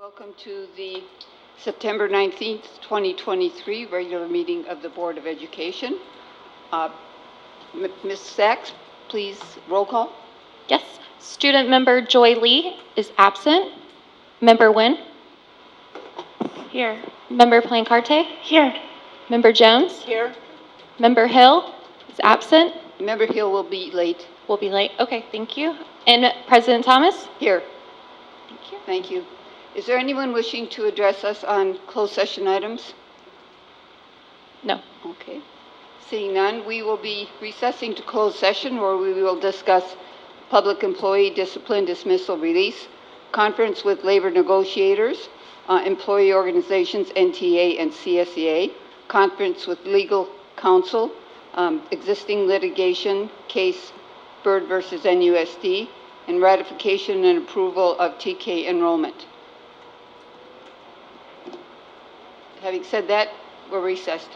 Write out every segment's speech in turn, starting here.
Welcome to the September 19th, 2023 regular meeting of the Board of Education. Ms. Sachs, please roll call. Yes. Student member Joy Lee is absent. Member Nguyen? Here. Member Plancarte? Here. Member Jones? Here. Member Hill is absent. Member Hill will be late. Will be late. Okay, thank you. And President Thomas? Here. Thank you. Thank you. Is there anyone wishing to address us on closed session items? No. Okay. Seeing none, we will be recessing to closed session where we will discuss public employee discipline, dismissal, release, conference with labor negotiators, employee organizations, NTA and CSEA, conference with legal counsel, existing litigation case Bird versus NUSD, and ratification and approval of TK enrollment. Having said that, we're recessed.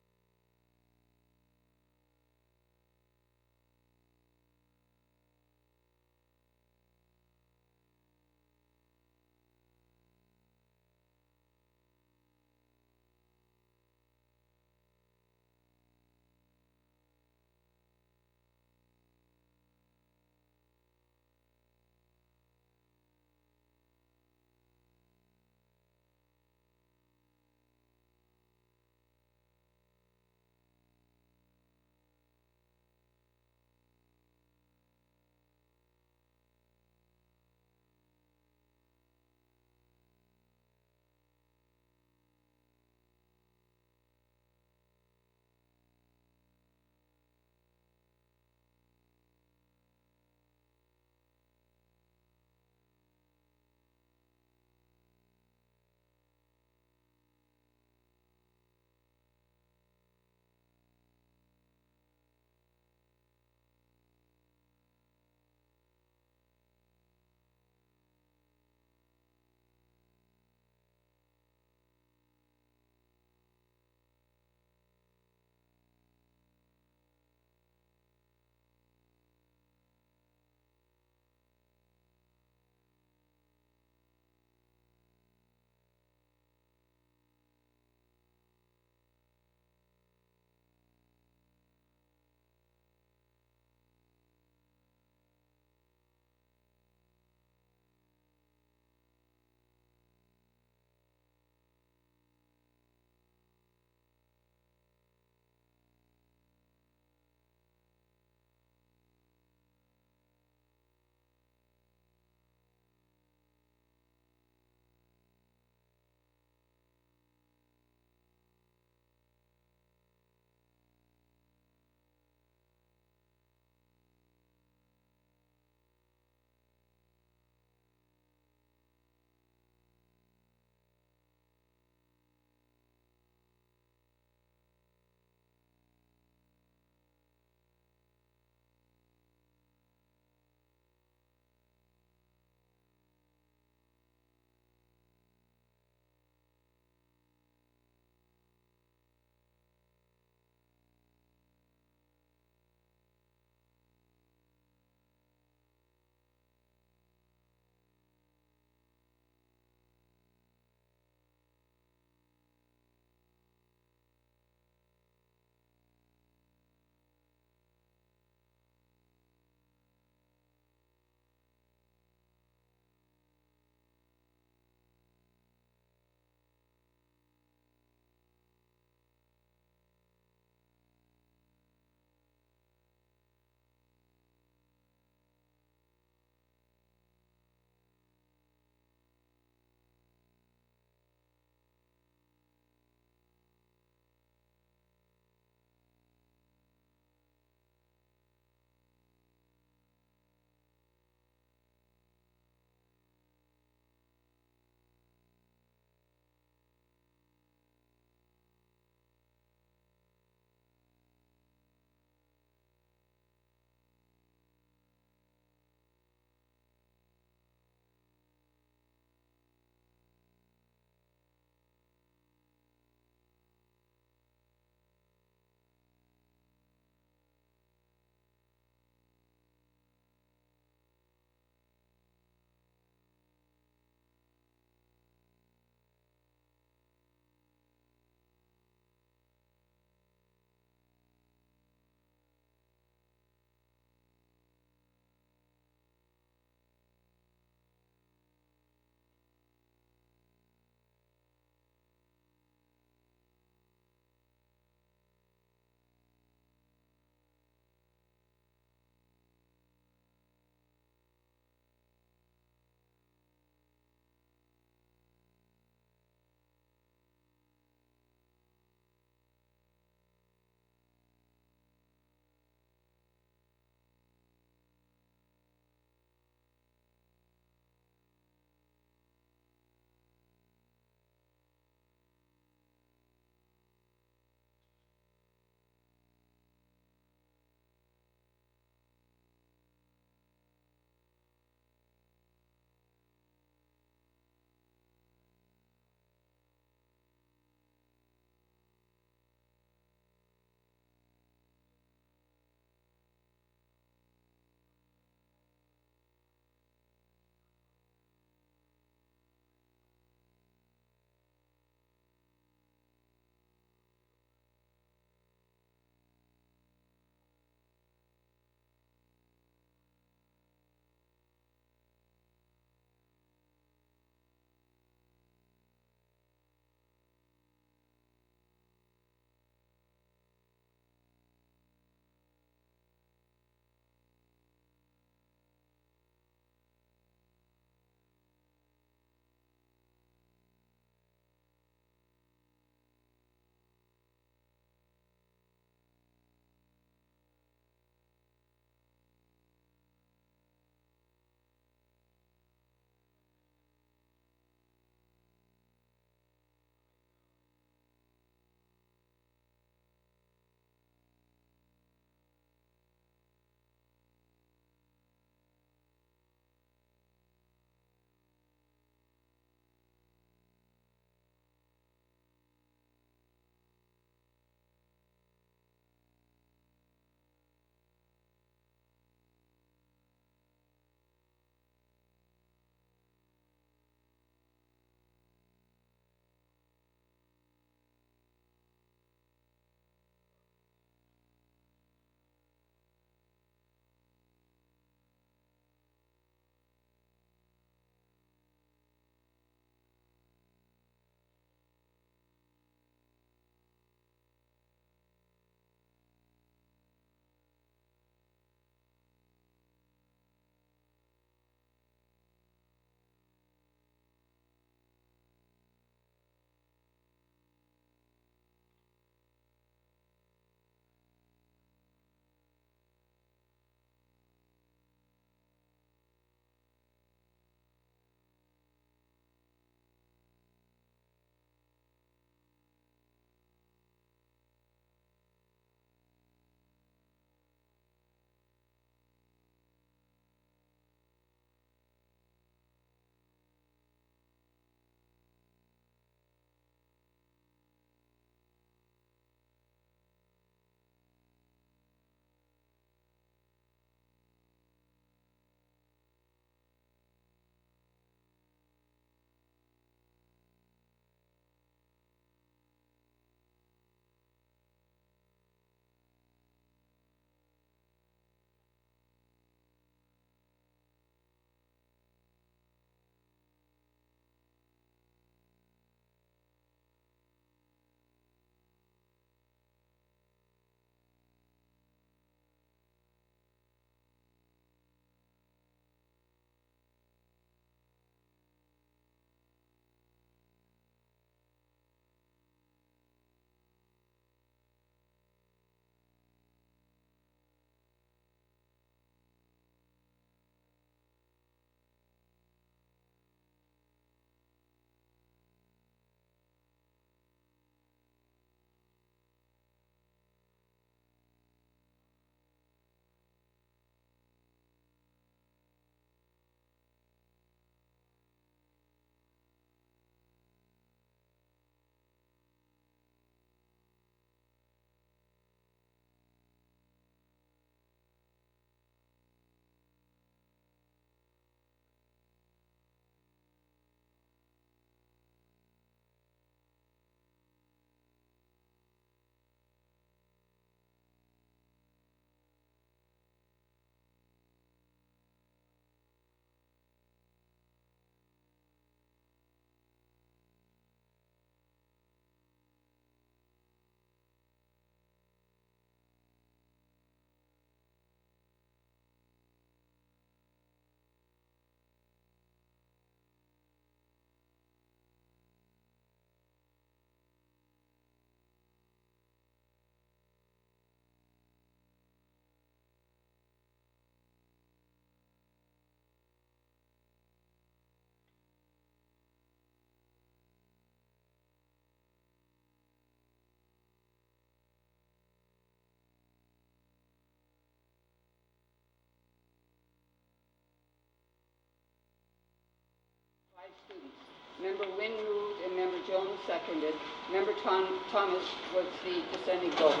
Member Wynn moved and Member Jones seconded. Member Thomas was the dissenting vote.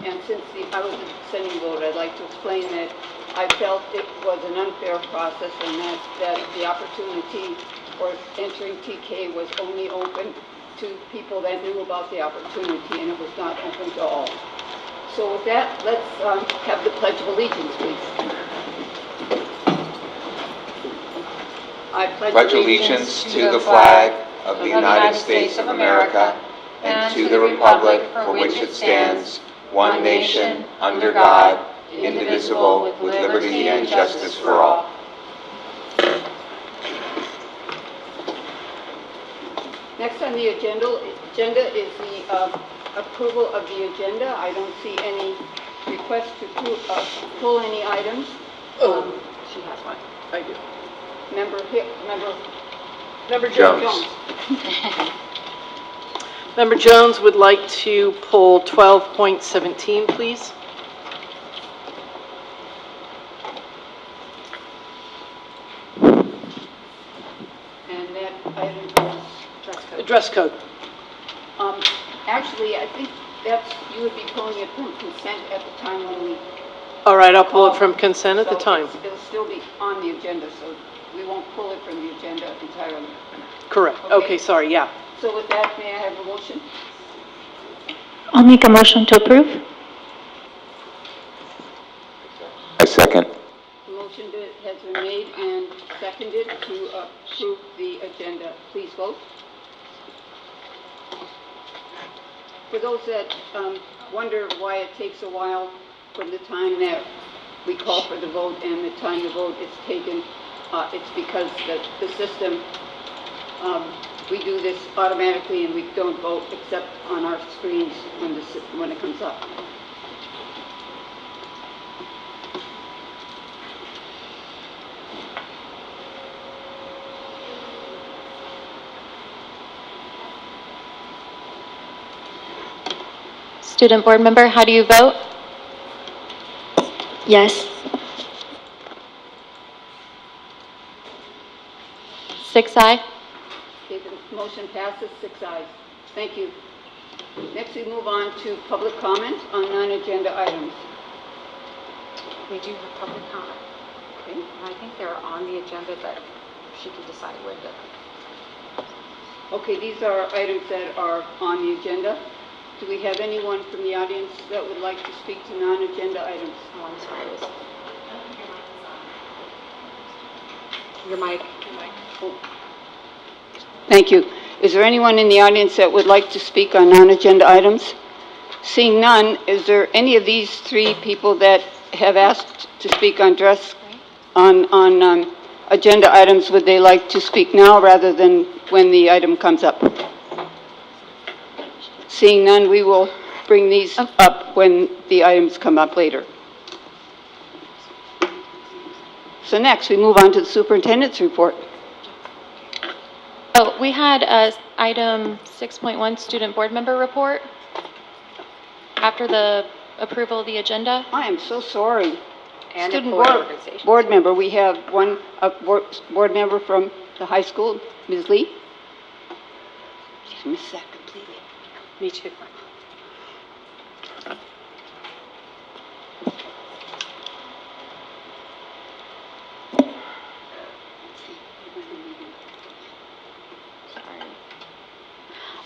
And since I was the dissenting vote, I'd like to explain that I felt it was an unfair process and that the opportunity for entering TK was only open to people that knew about the opportunity, and it was not open to all. So with that, let's have the Pledge of Allegiance, please. I Pledge allegiance to the flag of the United States of America and to the republic for which it stands, one nation, under God, indivisible, with liberty and justice for all. Next on the agenda is the approval of the agenda. I don't see any request to pull any items. She has one. I do. Member Jones. Member Jones would like to pull 12.17, please. And that item is Dress code. Actually, I think you would be pulling it from consent at the time when we. All right, I'll pull it from consent at the So time. It'll still be on the agenda, so we won't pull it from the agenda entirely. Correct. Okay, sorry, yeah. So with that, may I have a motion? I'll make a motion to approve. I second. The motion has been made and seconded to approve the agenda. Please vote. For those that wonder why it takes a while from the time that we call for the vote and the time the vote is taken, it's because the system, we do this automatically and we don't vote except on our screens when it comes up. Student board member, how do you vote? Yes. 6 aye. Okay, the motion passes, 6 ayes. Thank you. Next, we move on to public comment on non-agenda items. We do have public comment. Okay. And I think they're on the agenda, but she can decide when to. Okay, these are items that are on the agenda. Do we have anyone from the audience that would like to speak to non-agenda items? Oh, I'm sorry. Your mic. Oh. Thank you. Is there anyone in the audience that would like to speak on non-agenda items? Seeing none, is there any of these 3 people that have asked to speak on agenda items? Would they like to speak now rather than when the item comes up? Seeing none, we will bring these up when the items come up later. So next, we move on to the superintendent's report. Oh, we had item 6.1, student board member report. After the approval of the agenda. I am so sorry. And Student employee organizations. board member, we have one board member from the high school, Ms. Lee. She's missed that completely. Me too.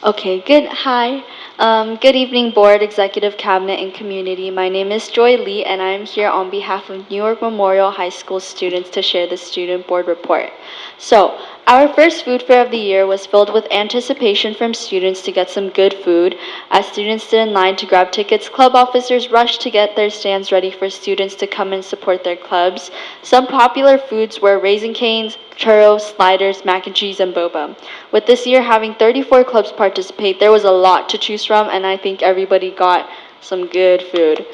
Okay, good evening, board, executive cabinet, and community. My name is Joy Lee, and I am here on behalf of New York Memorial High School students to share the student board report. So, our first food fair of the year was filled with anticipation from students to get some good food. As students stood in line to grab tickets, club officers rushed to get their stands ready for students to come and support their clubs. Some popular foods were Raisin Canes, churros, sliders, mac and cheese, and boba. With this year having 34 clubs participate, there was a lot to choose from, and I think everybody got some good food.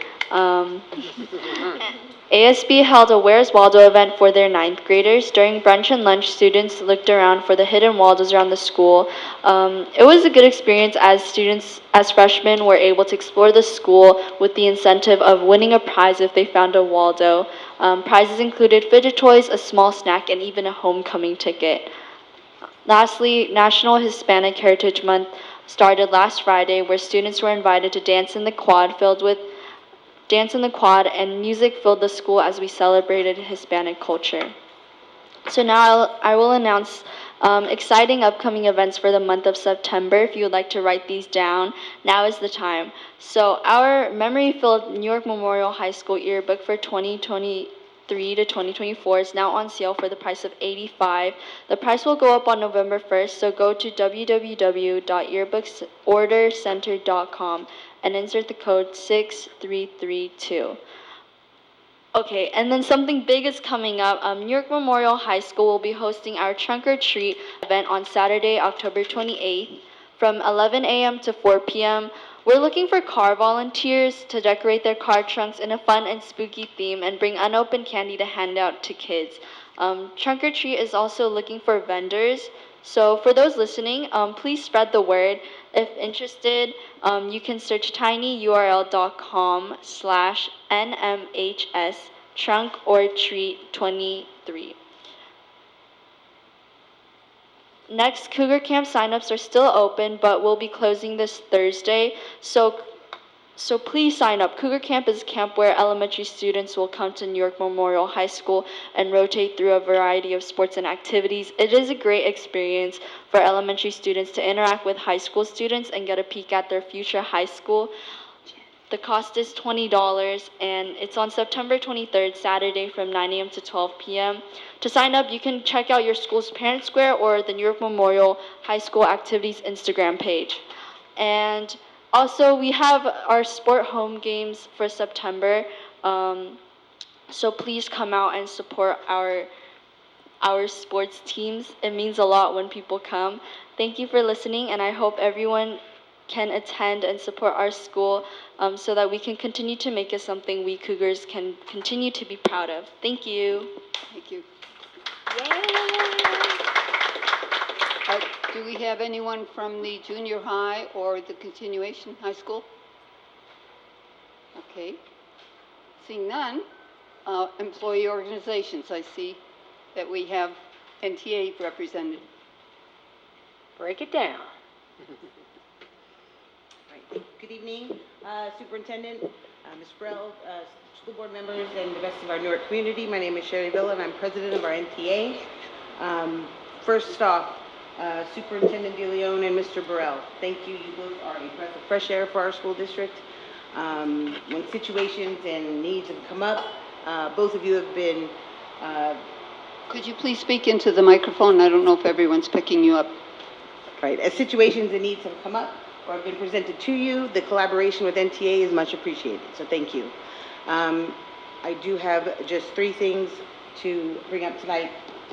ASB held a Where's Waldo event for their 9th graders. During brunch and lunch, students looked around for the hidden Waldos around the school. It was a good experience as freshmen were able to explore the school with the incentive of winning a prize if they found a Waldo. Prizes included fidget toys, a small snack, and even a homecoming ticket. Lastly, National Hispanic Heritage Month started last Friday, where students were invited to dance in the quad and music filled the school as we celebrated Hispanic culture. So now I will announce exciting upcoming events for the month of September. If you would like to write these down, now is the time. So our memory-filled New York Memorial High School yearbook for 2023 to 2024 is now on sale for the price of $85. The price will go up on November 1st, so go to www.yearbooksordercenter.com and insert the code 6332. Okay, and then something big is coming up. New York Memorial High School will be hosting our Trunk or Treat event on Saturday, October 28th from 11 a.m. to 4 p.m. We're looking for car volunteers to decorate their car trunks in a fun and spooky theme and bring unopened candy to hand out to kids. Trunk or Treat is also looking for vendors. So for those listening, please spread the word. If interested, you can search tinyurl.com/NMHS Trunk or Treat 23. Next, Cougar Camp signups are still open, but will be closing this Thursday. So please sign up. Cougar Camp is a camp where elementary students will come to New York Memorial High School and rotate through a variety of sports and activities. It is a great experience for elementary students to interact with high school students and get a peek at their future high school. The cost is $20, and it's on September 23rd, Saturday from 9 a.m. to 12 p.m. To sign up, you can check out your school's Parent Square or the New York Memorial High School Activities Instagram page. And also, we have our sport home games for September, so please come out and support our sports teams. It means a lot when people come. Thank you for listening, and I hope everyone can attend and support our school so that we can continue to make it something we Cougars can continue to be proud of. Thank you. Thank you. Do we have anyone from the junior high or the continuation high school? Okay. Seeing none, employee organizations, I see that we have NTA represented. Break it down. Right. Good evening, Superintendent, Ms. Burrell, school board members, and the rest of our Newark community. My name is Sherry Villa, and I'm president of our NTA. First off, Superintendent DeLeon and Mr. Burrell, thank you. You both are a breath of fresh air for our school district. When situations and needs have come up, both of you have been... Could you please speak into the microphone? I don't know if everyone's picking you up. Right. As situations and needs have come up or have been presented to you, the collaboration with NTA is much appreciated. So thank you. I do have just 3 things to bring up tonight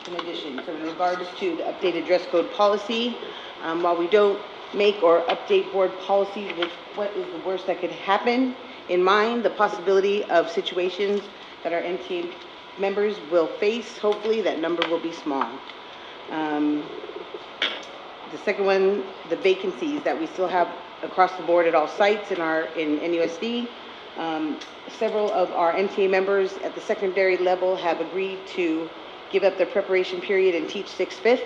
in addition. So in regards to the updated dress code policy, while we don't make or update board policies with what is the worst that could happen in mind, the possibility of situations that our NTA members will face, hopefully that number will be small. The second one, the vacancies that we still have across the board at all sites in NUSD. Several of our NTA members at the secondary level have agreed to give up their preparation period and teach 6/5.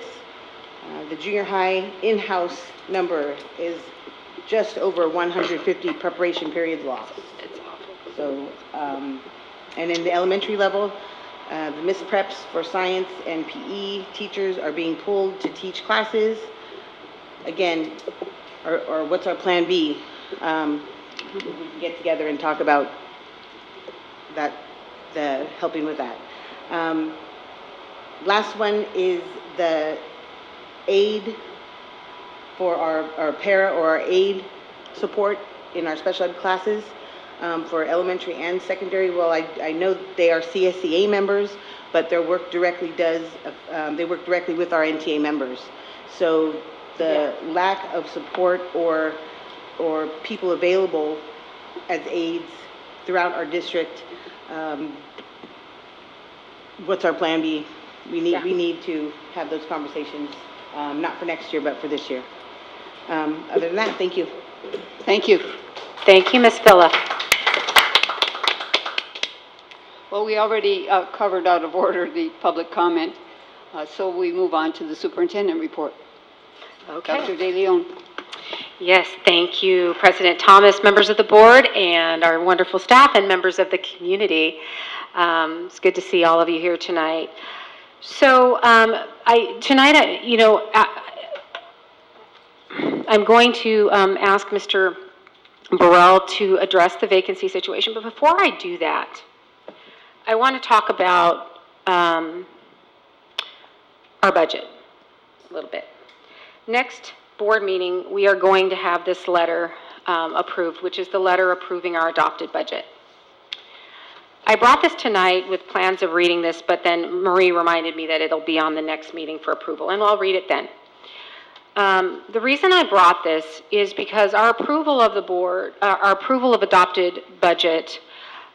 The junior high in-house number is just over 150 preparation periods lost. So, and in the elementary level, the Miss Preps for science and PE teachers are being pulled to teach classes. Again, or what's our plan B? We can get together and talk about that, the helping with that. Last one is the aid for our para or our aid support in our special ed classes for elementary and secondary. Well, I know they are CSEA members, but their work directly they work directly with our NTA members. So the lack of support or people available as aides throughout our district, what's our plan B? We need to have those conversations, not for next year, but for this year. Other than that, thank you. Thank you. Thank you, Ms. Villa. Well, we already covered out of order the public comment. So we move on to the superintendent report. Okay. Dr. De Leon. Yes, thank you, President Thomas, members of the board, and our wonderful staff and members of the community. It's good to see all of you here tonight. So I'm going to ask Mr. Burrell to address the vacancy situation, but before I do that, I want to talk about our budget a little bit. Next board meeting, we are going to have this letter approved, which is the letter approving our adopted budget. I brought this tonight with plans of reading this, but then Marie reminded me that it'll be on the next meeting for approval, and I'll read it then. The reason I brought this is because our approval of the board, our approval of adopted budget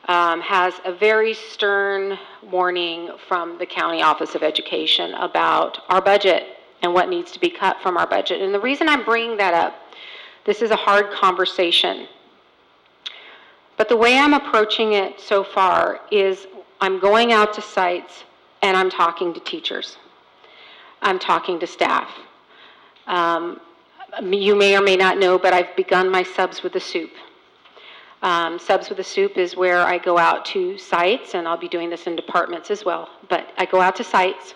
has a very stern warning from the County Office of Education about our budget and what needs to be cut from our budget. And the reason I'm bringing that up, this is a hard conversation. But the way I'm approaching it so far is I'm going out to sites and I'm talking to teachers. I'm talking to staff. You may or may not know, but I've begun my Subs with the Soup. Subs with the Soup is where I go out to sites, and I'll be doing this in departments as well, but I go out to sites.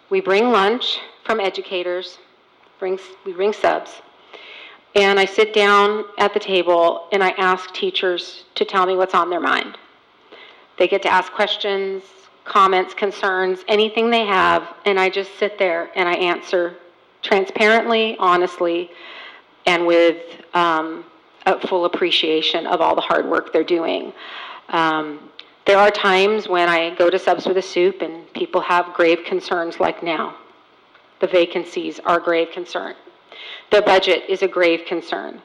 We bring lunch from educators, we bring subs, and I sit down at the table and I ask teachers to tell me what's on their mind. They get to ask questions, comments, concerns, anything they have, and I just sit there and I answer transparently, honestly, and with a full appreciation of all the hard work they're doing. There are times when I go to Subs with a Soup and people have grave concerns like now. The vacancies are a grave concern. The budget is a grave concern.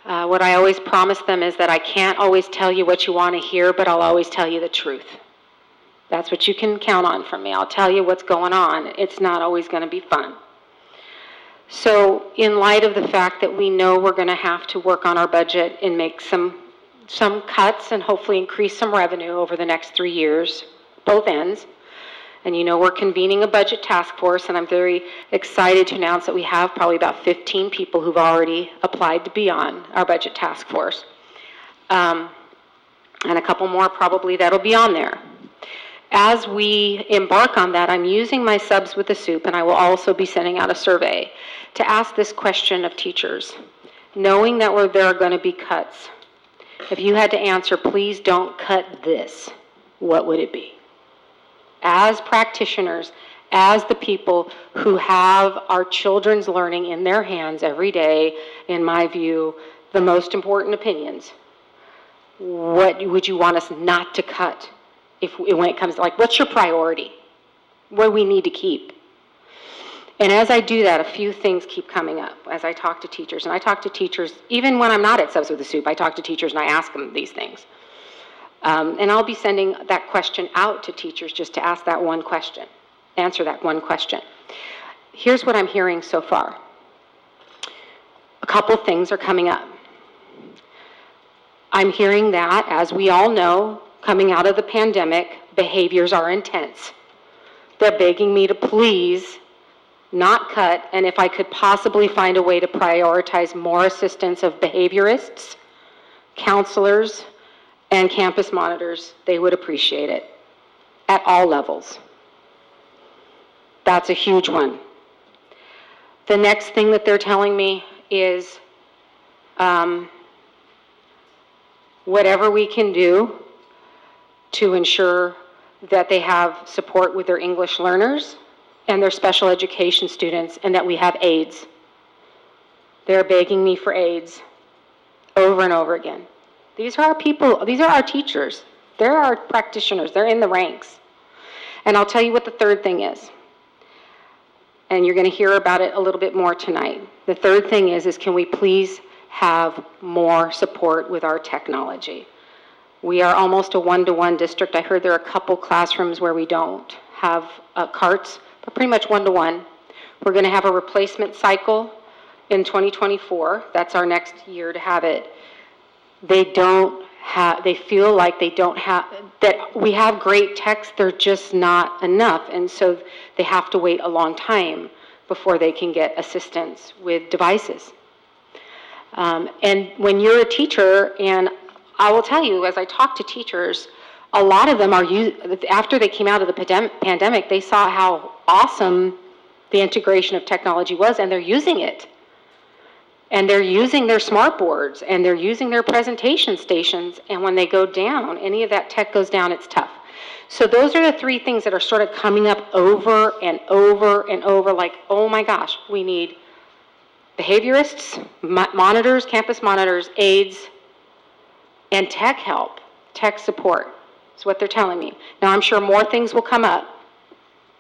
What I always promise them is that I can't always tell you what you want to hear, but I'll always tell you the truth. That's what you can count on from me. I'll tell you what's going on. It's not always going to be fun. So in light of the fact that we know we're going to have to work on our budget and make some cuts and hopefully increase some revenue over the next 3 years, both ends. And you know we're convening a budget task force, and I'm very excited to announce that we have probably about 15 people who've already applied to be on our budget task force. And a couple more probably that'll be on there. As we embark on that, I'm using my Subs with the Soup, and I will also be sending out a survey to ask this question of teachers. Knowing that there are going to be cuts, if you had to answer, please don't cut this, what would it be? As practitioners, as the people who have our children's learning in their hands every day, in my view, the most important opinions, what would you want us not to cut when it comes to, like, what's your priority? What do we need to keep? And as I do that, a few things keep coming up as I talk to teachers. And I talk to teachers, even when I'm not at Subs with the Soup, I talk to teachers and I ask them these things. And I'll be sending that question out to teachers just to ask that one question, answer that one question. Here's what I'm hearing so far. A couple things are coming up. I'm hearing that, as we all know, coming out of the pandemic, behaviors are intense. They're begging me to please not cut, and if I could possibly find a way to prioritize more assistance of behaviorists, counselors, and campus monitors, they would appreciate it at all levels. That's a huge one. The next thing that they're telling me is whatever we can do to ensure that they have support with their English learners and their special education students, and that we have aides. They're begging me for aides over and over again. These are our people, these are our teachers. They're our practitioners, they're in the ranks. And I'll tell you what the third thing is. And you're going to hear about it a little bit more tonight. The third thing is can we please have more support with our technology? We are almost a one-to-one district. I heard there are a couple classrooms where we don't have carts, but pretty much one-to-one. We're going to have a replacement cycle in 2024. That's our next year to have it. They don't they feel like they don't have, that we have great techs, they're just not enough. And so they have to wait a long time before they can get assistance with devices. And when you're a teacher, and I will tell you, as I talk to teachers, a lot of them are, after they came out of the pandemic, they saw how awesome the integration of technology was, and they're using it. And they're using their smart boards, and they're using their presentation stations, and when they go down, any of that tech goes down, it's tough. So those are the three things that are sort of coming up over and over and over, like, oh my gosh, we need behaviorists, monitors, campus monitors, aides, and tech help, tech support, is what they're telling me. Now, I'm sure more things will come up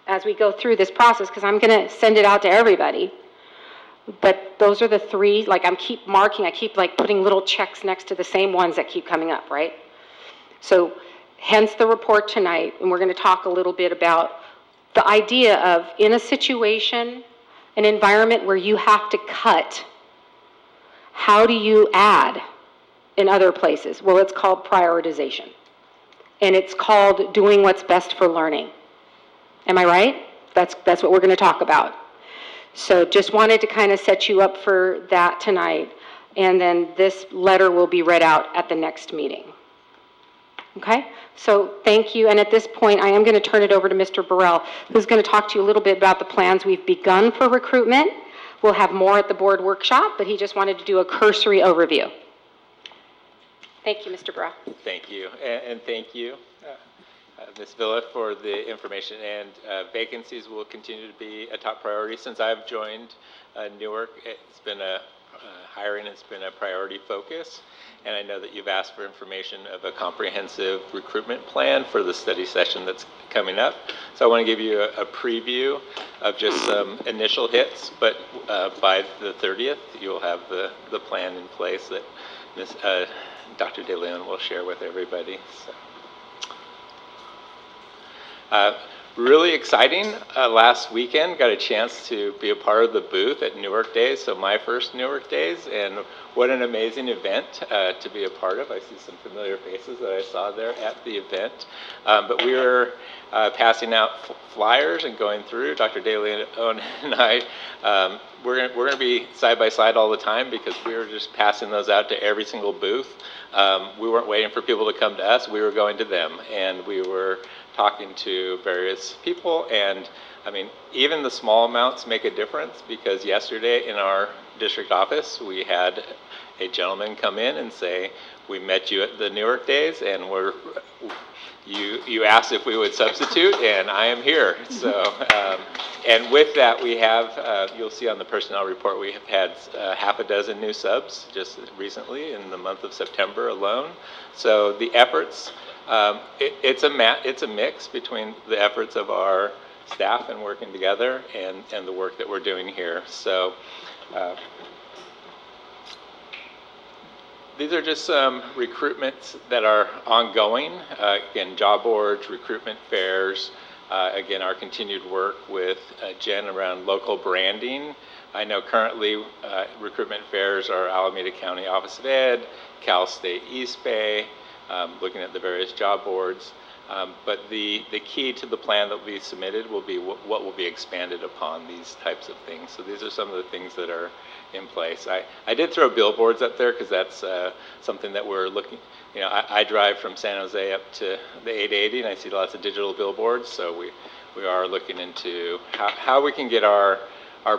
as we go through this process, because I'm going to send it out to everybody. But those are the three, like I keep like putting little checks next to the same ones that keep coming up, right? So hence the report tonight, and we're going to talk a little bit about the idea of, in a situation, an environment where you have to cut, how do you add in other places? Well, it's called prioritization. And it's called doing what's best for learning. Am I right? That's what we're going to talk about. So just wanted to kind of set you up for that tonight. And then this letter will be read out at the next meeting. Okay? So thank you. And at this point, I am going to turn it over to Mr. Burrell, who's going to talk to you a little bit about the plans we've begun for recruitment. We'll have more at the board workshop, but he just wanted to do a cursory overview. Thank you, Mr. Burrell. Thank you, and thank you, Ms. Villa, for the information. And vacancies will continue to be a top priority. Since I've joined Newark, it's been hiring has been a priority focus. And I know that you've asked for information of a comprehensive recruitment plan for the study session that's coming up. So I want to give you a preview of just some initial hits, but by the 30th, you'll have the plan in place that Dr. DeLeon will share with everybody. So. Really exciting. Last weekend, got a chance to be a part of the booth at Newark Days, so my first Newark Days, and what an amazing event to be a part of. I see some familiar faces that I saw there at the event. But we were passing out flyers and going through. Dr. DeLeon and I, we're going to be side by side all the time because we were just passing those out to every single booth. We weren't waiting for people to come to us. We were going to them, and we were talking to various people. And I mean, even the small amounts make a difference, because yesterday in our district office, we had a gentleman come in and say, we met you at the Newark Days, and you asked if we would substitute, and I am here. So, and with that, we have, you'll see on the personnel report, we have had half a dozen new subs just recently in the month of September alone. So the efforts, it's a mix between the efforts of our staff and working together and the work that we're doing here. So these are just some recruitments that are ongoing. Again, job boards, recruitment fairs, again, our continued work with Jen around local branding. I know currently recruitment fairs are Alameda County Office of Ed, Cal State East Bay, looking at the various job boards. But the key to the plan that will be submitted will be what will be expanded upon these types of things. So these are some of the things that are in place. I did throw billboards up there because that's something that we're looking, you know, I drive from San Jose up to the 880 and I see lots of digital billboards. So we are looking into how we can get our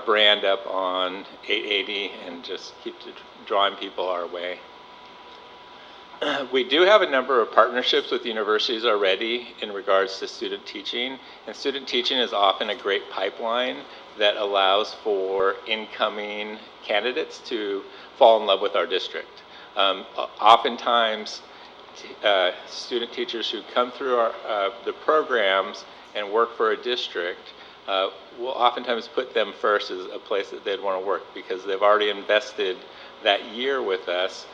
brand up on 880 and just keep drawing people our way. We do have a number of partnerships with universities already in regards to student teaching, and student teaching is often a great pipeline that allows for incoming candidates to fall in love with our district. Oftentimes, student teachers who come through the programs and work for a district will oftentimes put them first as a place that they'd want to work because they've already invested that year with us.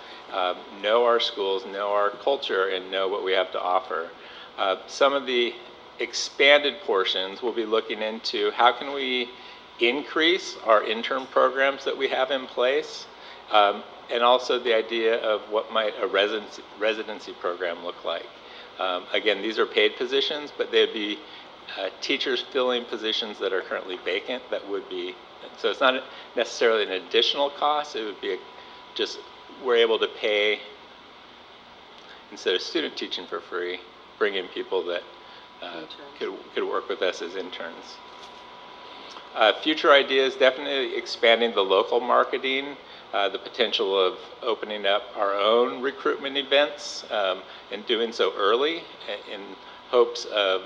Know our schools, know our culture, and know what we have to offer. Some of the expanded portions we'll be looking into how can we increase our intern programs that we have in place. and also the idea of what might a residency program look like. Again, these are paid positions, but they'd be teachers filling positions that are currently vacant that would be, so it's not necessarily an additional cost, it would be just, we're able to pay, instead of student teaching for free, bring in people that could work with us as interns. Future ideas, definitely expanding the local marketing, the potential of opening up our own recruitment events and doing so early in hopes of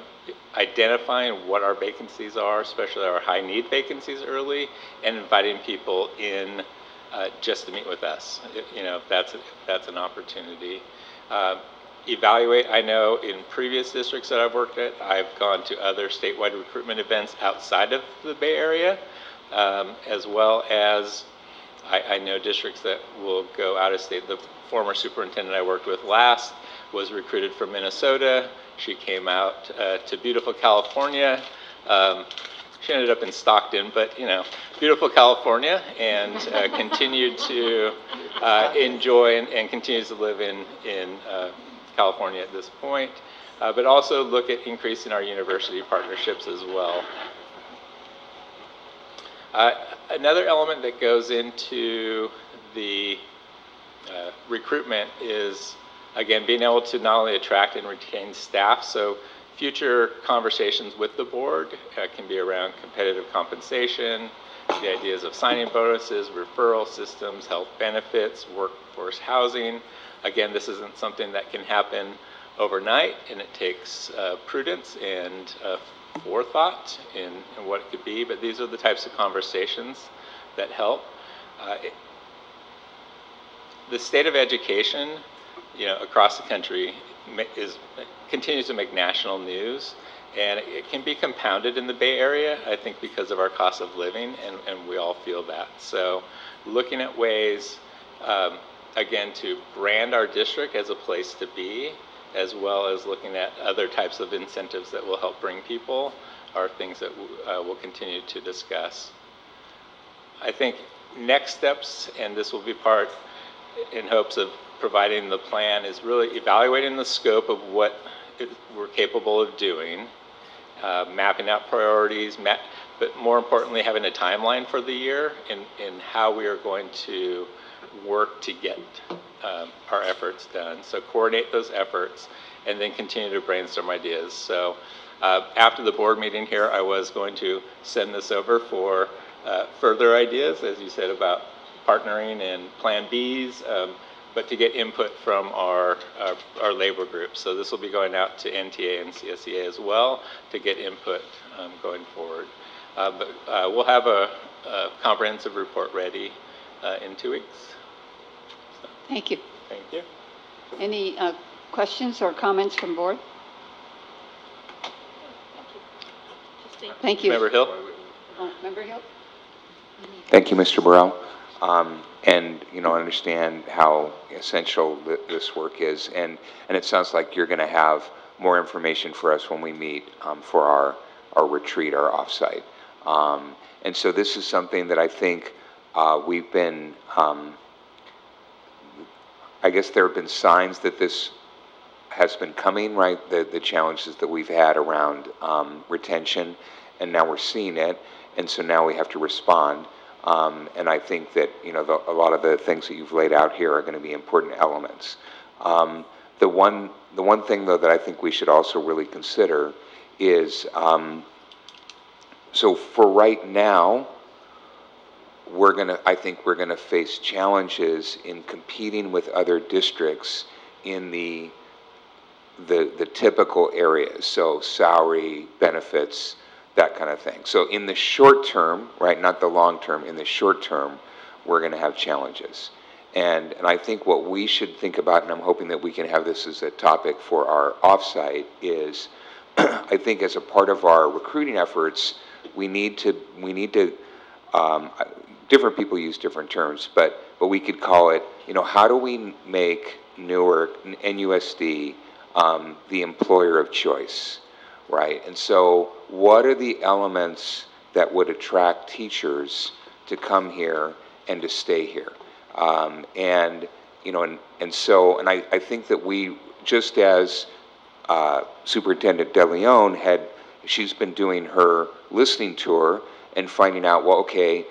identifying what our vacancies are, especially our high need vacancies early, and inviting people in just to meet with us, if that's an opportunity. Evaluate, I know in previous districts that I've worked at, I've gone to other statewide recruitment events outside of the Bay Area, as well as I know districts that will go out of state. The former superintendent I worked with last was recruited from Minnesota. She came out to beautiful California. She ended up in Stockton, but beautiful California, and continued to enjoy and continues to live in California at this point, but also look at increasing our university partnerships as well. Another element that goes into the recruitment is, again, being able to not only attract and retain staff, so future conversations with the board can be around competitive compensation, the ideas of signing bonuses, referral systems, health benefits, workforce housing. Again, this isn't something that can happen overnight, and it takes prudence and forethought in what it could be, but these are the types of conversations that help. The state of education, across the country continues to make national news, and it can be compounded in the Bay Area, I think, because of our cost of living, and we all feel that. So looking at ways, again, to brand our district as a place to be, as well as looking at other types of incentives that will help bring people, are things that we'll continue to discuss. I think next steps, and this will be part in hopes of providing the plan, is really evaluating the scope of what we're capable of doing, mapping out priorities, but more importantly, having a timeline for the year in how we are going to work to get our efforts done. So coordinate those efforts and then continue to brainstorm ideas. So after the board meeting here, I was going to send this over for further ideas, as you said, about partnering and Plan Bs, but to get input from our labor groups. So this will be going out to NTA and CSEA as well to get input going forward. But we'll have a comprehensive report ready in 2 weeks. So, Thank you. thank you. Any questions or comments from board? Thank you. Member Hill? Oh, Member Hill? Thank you, Mr. Burrell. And, I understand how essential this work is. And it sounds like you're going to have more information for us when we meet for our retreat, our offsite. And so this is something that I think we've been, I guess there have been signs that this has been coming, right? The challenges that we've had around retention, and now we're seeing it. And so now we have to respond. And I think that, a lot of the things that you've laid out here are going to be important elements. The one thing, though, that I think we should also really consider is, so for right now, I think we're going to face challenges in competing with other districts in the typical areas, so salary, benefits, that kind of thing. So in the short term, right, not the long term, in the short term, we're going to have challenges. And I think what we should think about, and I'm hoping that we can have this as a topic for our offsite, is I think as a part of our recruiting efforts, we need to different people use different terms, but we could call it, how do we make Newark, NUSD, the employer of choice, right? And so what are the elements that would attract teachers to come here and to stay here? And, I think that we, just as Superintendent De Leon she's been doing her listening tour and finding out, well, okay,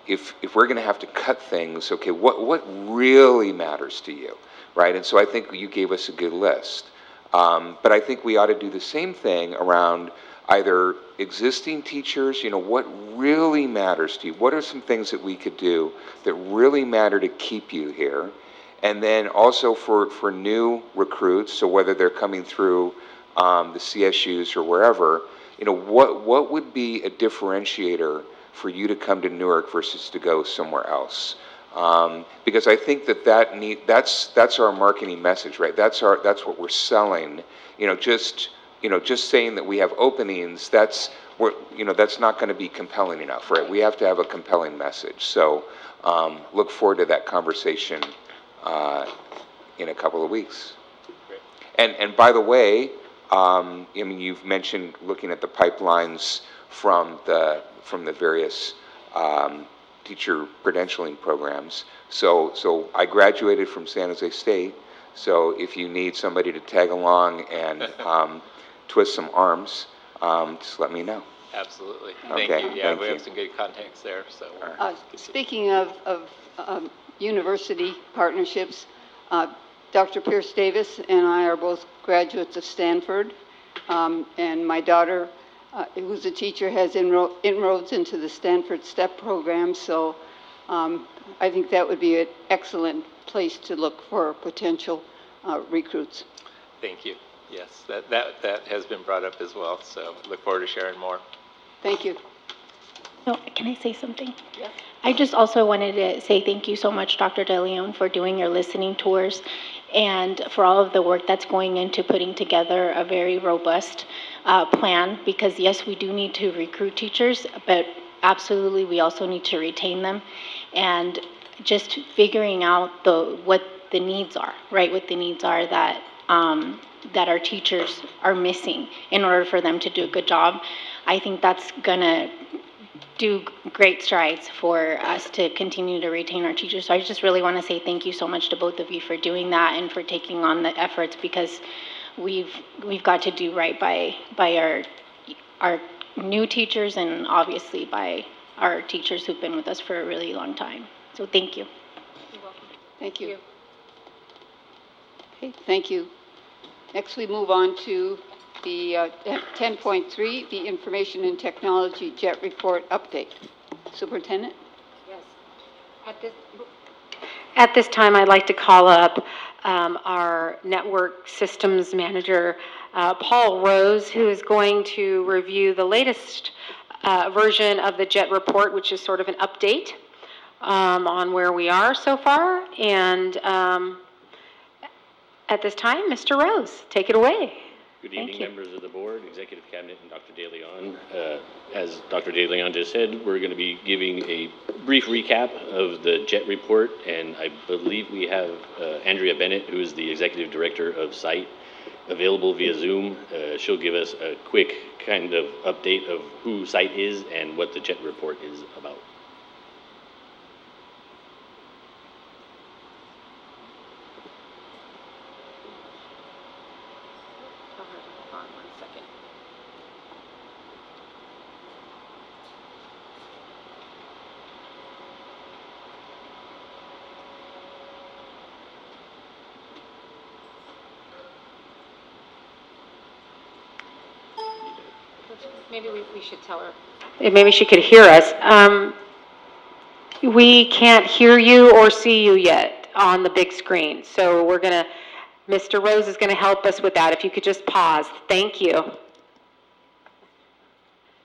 if we're going to have to cut things, okay, what really matters to you, right? And so I think you gave us a good list. But I think we ought to do the same thing around either existing teachers, what really matters to you? What are some things that we could do that really matter to keep you here? And then also for new recruits, so whether they're coming through the CSUs or wherever, what would be a differentiator for you to come to Newark versus to go somewhere else? Because I think that's our marketing message, right? That's what we're selling. Just saying that we have openings, that's not going to be compelling enough, right? We have to have a compelling message. So look forward to that conversation in a couple of weeks. And by the way, you've mentioned looking at the pipelines from the various teacher credentialing programs. So I graduated from San Jose State. So if you need somebody to tag along and twist some arms, just let me know. Absolutely. Okay, Thank you. Yeah, thank we you. have some good contacts there. So Speaking of university partnerships, Dr. Pierce Davis and I are both graduates of Stanford, and my daughter, who's a teacher, has inroads into the Stanford STEP program, so I think that would be an excellent place to look for potential recruits. Thank you. Yes, that has been brought up as well. So look forward to sharing more. Thank you. No, can I say something? Yeah. I just also wanted to say thank you so much, Dr. De Leon, for doing your listening tours and for all of the work that's going into putting together a very robust plan, because yes, we do need to recruit teachers, but absolutely we also need to retain them, and just figuring out what the needs are, right? What the needs are that our teachers are missing in order for them to do a good job. I think that's gonna do great strides for us to continue to retain our teachers. So I just really want to say thank you so much to both of you for doing that and for taking on the efforts, because we've got to do right by our new teachers and obviously by our teachers who've been with us for a really long time. So thank you. You're welcome. Thank you. Okay, thank you. Next, we move on to the 10.3, the Information and Technology JET Report Update. Superintendent? Yes. At this time, I'd like to call up our network systems manager, Paul Rose, who is going to review the latest version of the JET report, which is sort of an update on where we are so far. And at this time, Mr. Rose, take it away. Good evening, members of the board, Executive Cabinet, and Dr. De Leon. As Dr. De Leon just said, we're going to be giving a brief recap of the JET report, and I believe we have Andrea Bennett, who is the Executive Director of SITE, available via Zoom. She'll give us a quick kind of update of who SITE is and what the JET report is about. Hold on 1 second. Maybe we should tell her. Maybe she could hear us. We can't hear you or see you yet on the big screen. So we're going to, Mr. Rose is going to help us with that. If you could just pause. Thank you.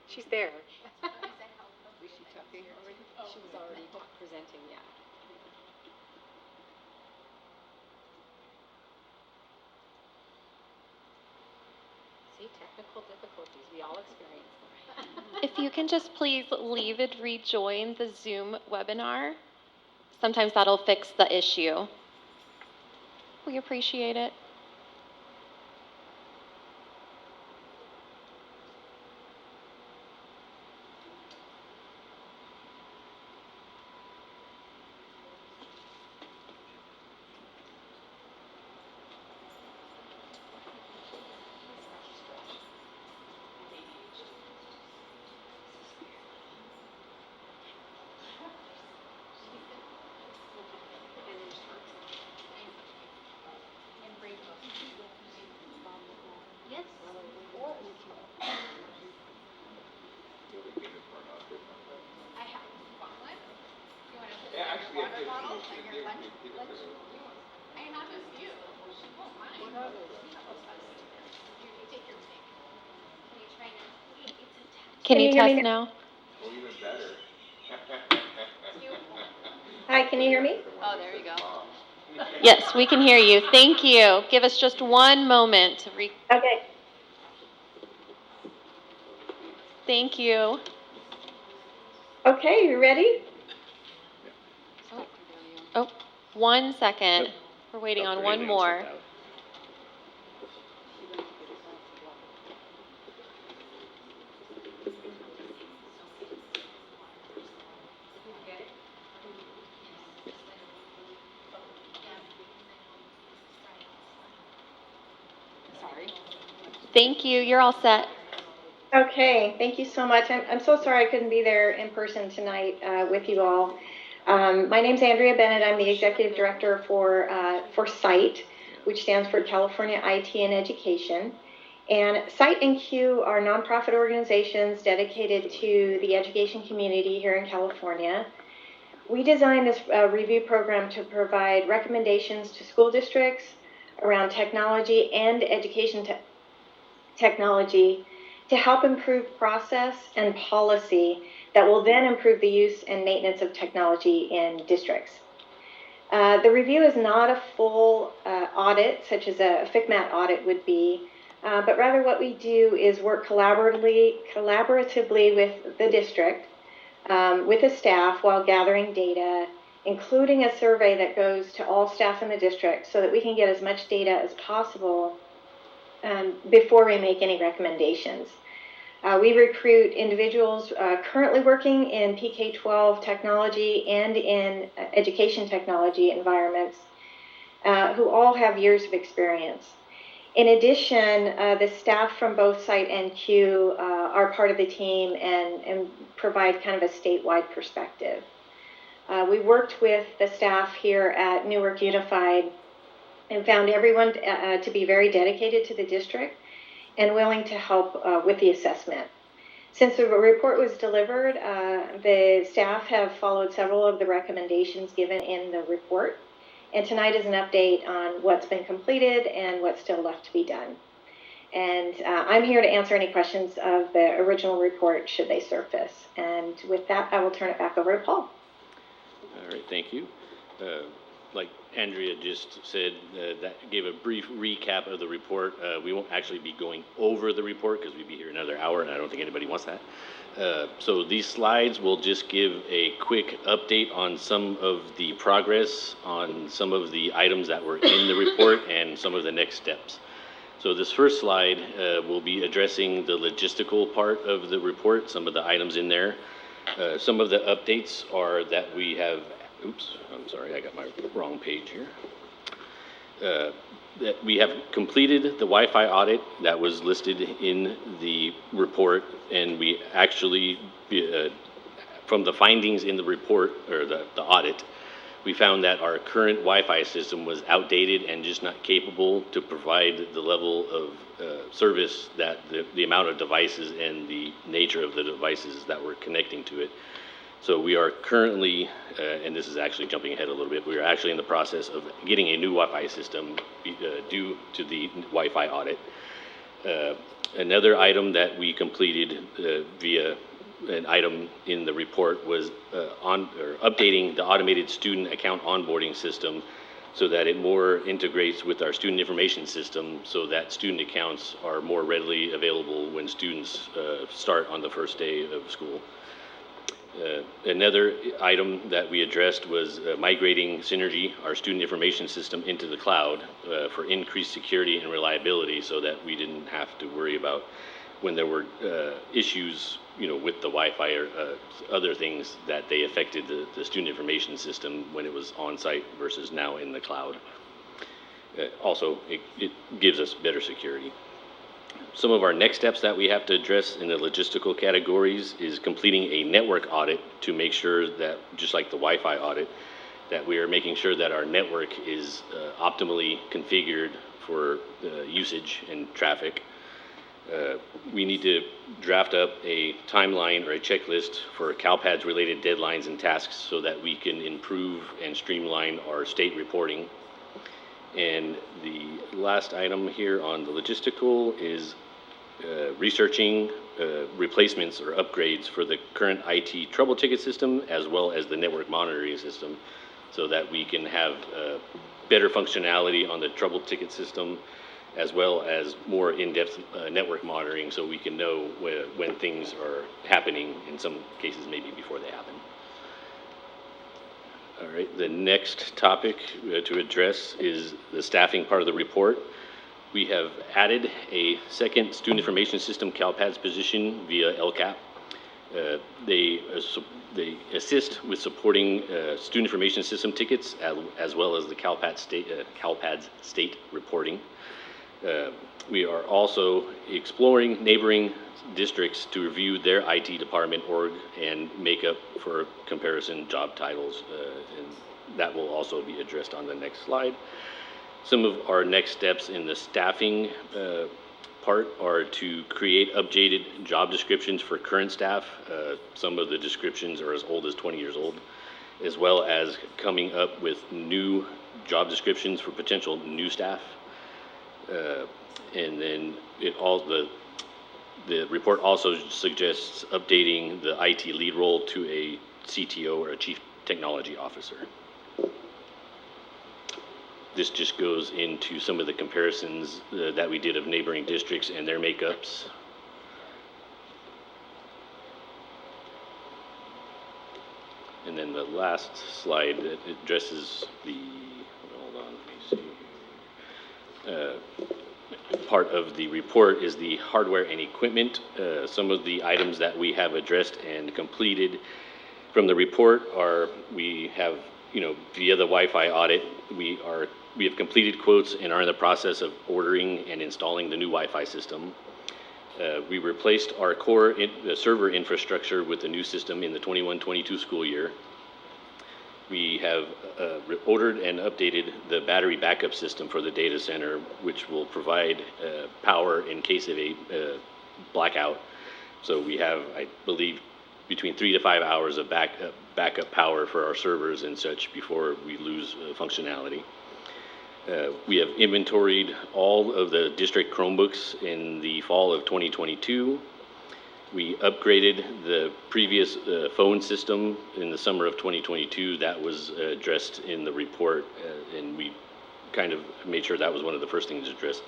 She's there. She was already presenting, yeah. See, technical difficulties, we all experience them. If you can just please leave and rejoin the Zoom webinar, sometimes that'll fix the issue. We appreciate it. Can you test now? Hi, can you hear me? Oh, there you go. Yes, we can hear you. Thank you. Give us just one moment to Okay. Thank you. Okay, you ready? Oh, 1 second. Nope. We're waiting on Dr. one DeLeon more. stepped out. Thank you. You're all set. Okay, thank you so much. I'm so sorry I couldn't be there in person tonight with you all. My name's Andrea Bennett. I'm the Executive Director for SITE, which stands for California IT and Education. And SITE and CUE are nonprofit organizations dedicated to the education community here in California. We designed this review program to provide recommendations to school districts around technology and education technology to help improve process and policy that will then improve the use and maintenance of technology in districts. The review is not a full audit, such as a FCMAT audit would be, but rather what we do is work collaboratively with the district, with the staff while gathering data, including a survey that goes to all staff in the district so that we can get as much data as possible before we make any recommendations. We recruit individuals currently working in PK-12 technology and in education technology environments who all have years of experience. In addition, the staff from both SITE and CUE are part of the team and provide kind of a statewide perspective. We worked with the staff here at Newark Unified and found everyone to be very dedicated to the district and willing to help with the assessment. Since the report was delivered, the staff have followed several of the recommendations given in the report, and tonight is an update on what's been completed and what's still left to be done. And I'm here to answer any questions of the original report should they surface. And with that, I will turn it back over to Paul. All right, thank you. Like Andrea just said, that gave a brief recap of the report. We won't actually be going over the report because we'd be here another hour, and I don't think anybody wants that. So these slides will just give a quick update on some of the progress on some of the items that were in the report and some of the next steps. So this first slide will be addressing the logistical part of the report, some of the items in there. Some of the updates are that we have, oops, I'm sorry, I got my wrong page here. That we have completed the Wi-Fi audit that was listed in the report, and we actually, from the findings in the report, or the audit, we found that our current Wi-Fi system was outdated and just not capable to provide the level of service that the amount of devices and the nature of the devices that were connecting to it. So we are currently, and this is actually jumping ahead a little bit, we are actually in the process of getting a new Wi-Fi system due to the Wi-Fi audit. Another item that we completed via an item in the report was updating the automated student account onboarding system so that it more integrates with our student information system so that student accounts are more readily available when students start on the first day of school. Another item that we addressed was migrating Synergy, our student information system, into the cloud for increased security and reliability so that we didn't have to worry about when there were issues, with the Wi-Fi or other things that they affected the student information system when it was on site versus now in the cloud. Also, it gives us better security. Some of our next steps that we have to address in the logistical categories is completing a network audit to make sure that, just like the Wi-Fi audit, that we are making sure that our network is optimally configured for usage and traffic. We need to draft up a timeline or a checklist for CalPADS related deadlines and tasks so that we can improve and streamline our state reporting. And the last item here on the logistical is researching replacements or upgrades for the current IT trouble ticket system as well as the network monitoring system so that we can have better functionality on the trouble ticket system as well as more in-depth network monitoring so we can know when things are happening, in some cases maybe before they happen. All right, the next topic to address is the staffing part of the report. We have added a second student information system CalPADS position via LCAP. They assist with supporting student information system tickets as well as the CalPADS state reporting. We are also exploring neighboring districts to review their IT department org and make up for comparison job titles, and that will also be addressed on the next slide. Some of our next steps in the staffing part are to create updated job descriptions for current staff. Some of the descriptions are as old as 20 years old, as well as coming up with new job descriptions for potential new staff. And then the report also suggests updating the IT lead role to a CTO or a Chief Technology Officer. This just goes into some of the comparisons that we did of neighboring districts and their makeups. And then the last slide that addresses the, hold on, let me see. Part of the report is the hardware and equipment. Some of the items that we have addressed and completed from the report are, we have, via the Wi-Fi audit, we have completed quotes and are in the process of ordering and installing the new Wi-Fi system. We replaced our core server infrastructure with the new system in the 21-22 school year. We have ordered and updated the battery backup system for the data center, which will provide power in case of a blackout. So we have, I believe, between 3 to 5 hours of backup power for our servers and such before we lose functionality. We have inventoried all of the district Chromebooks in the fall of 2022. We upgraded the previous phone system in the summer of 2022. That was addressed in the report, and we kind of made sure that was one of the first things addressed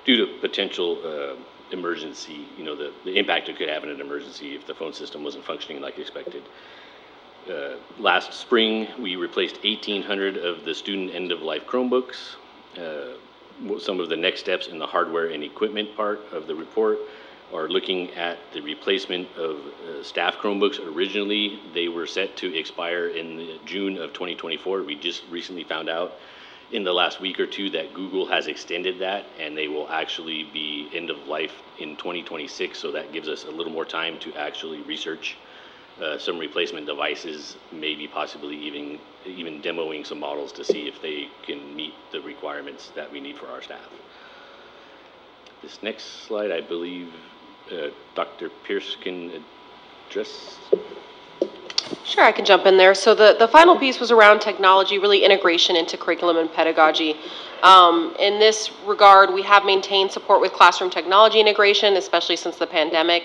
due to potential emergency, the impact it could have in an emergency if the phone system wasn't functioning like expected. Last spring, we replaced 1,800 of the student end-of-life Chromebooks. Some of the next steps in the hardware and equipment part of the report are looking at the replacement of staff Chromebooks. Originally, they were set to expire in June of 2024. We just recently found out in the last week or two that Google has extended that, and they will actually be end of life in 2026. So that gives us a little more time to actually research some replacement devices, maybe possibly even demoing some models to see if they can meet the requirements that we need for our staff. This next slide, I believe Dr. Pierce can address. Sure, I can jump in there. So the final piece was around technology, really integration into curriculum and pedagogy. In this regard, we have maintained support with classroom technology integration, especially since the pandemic,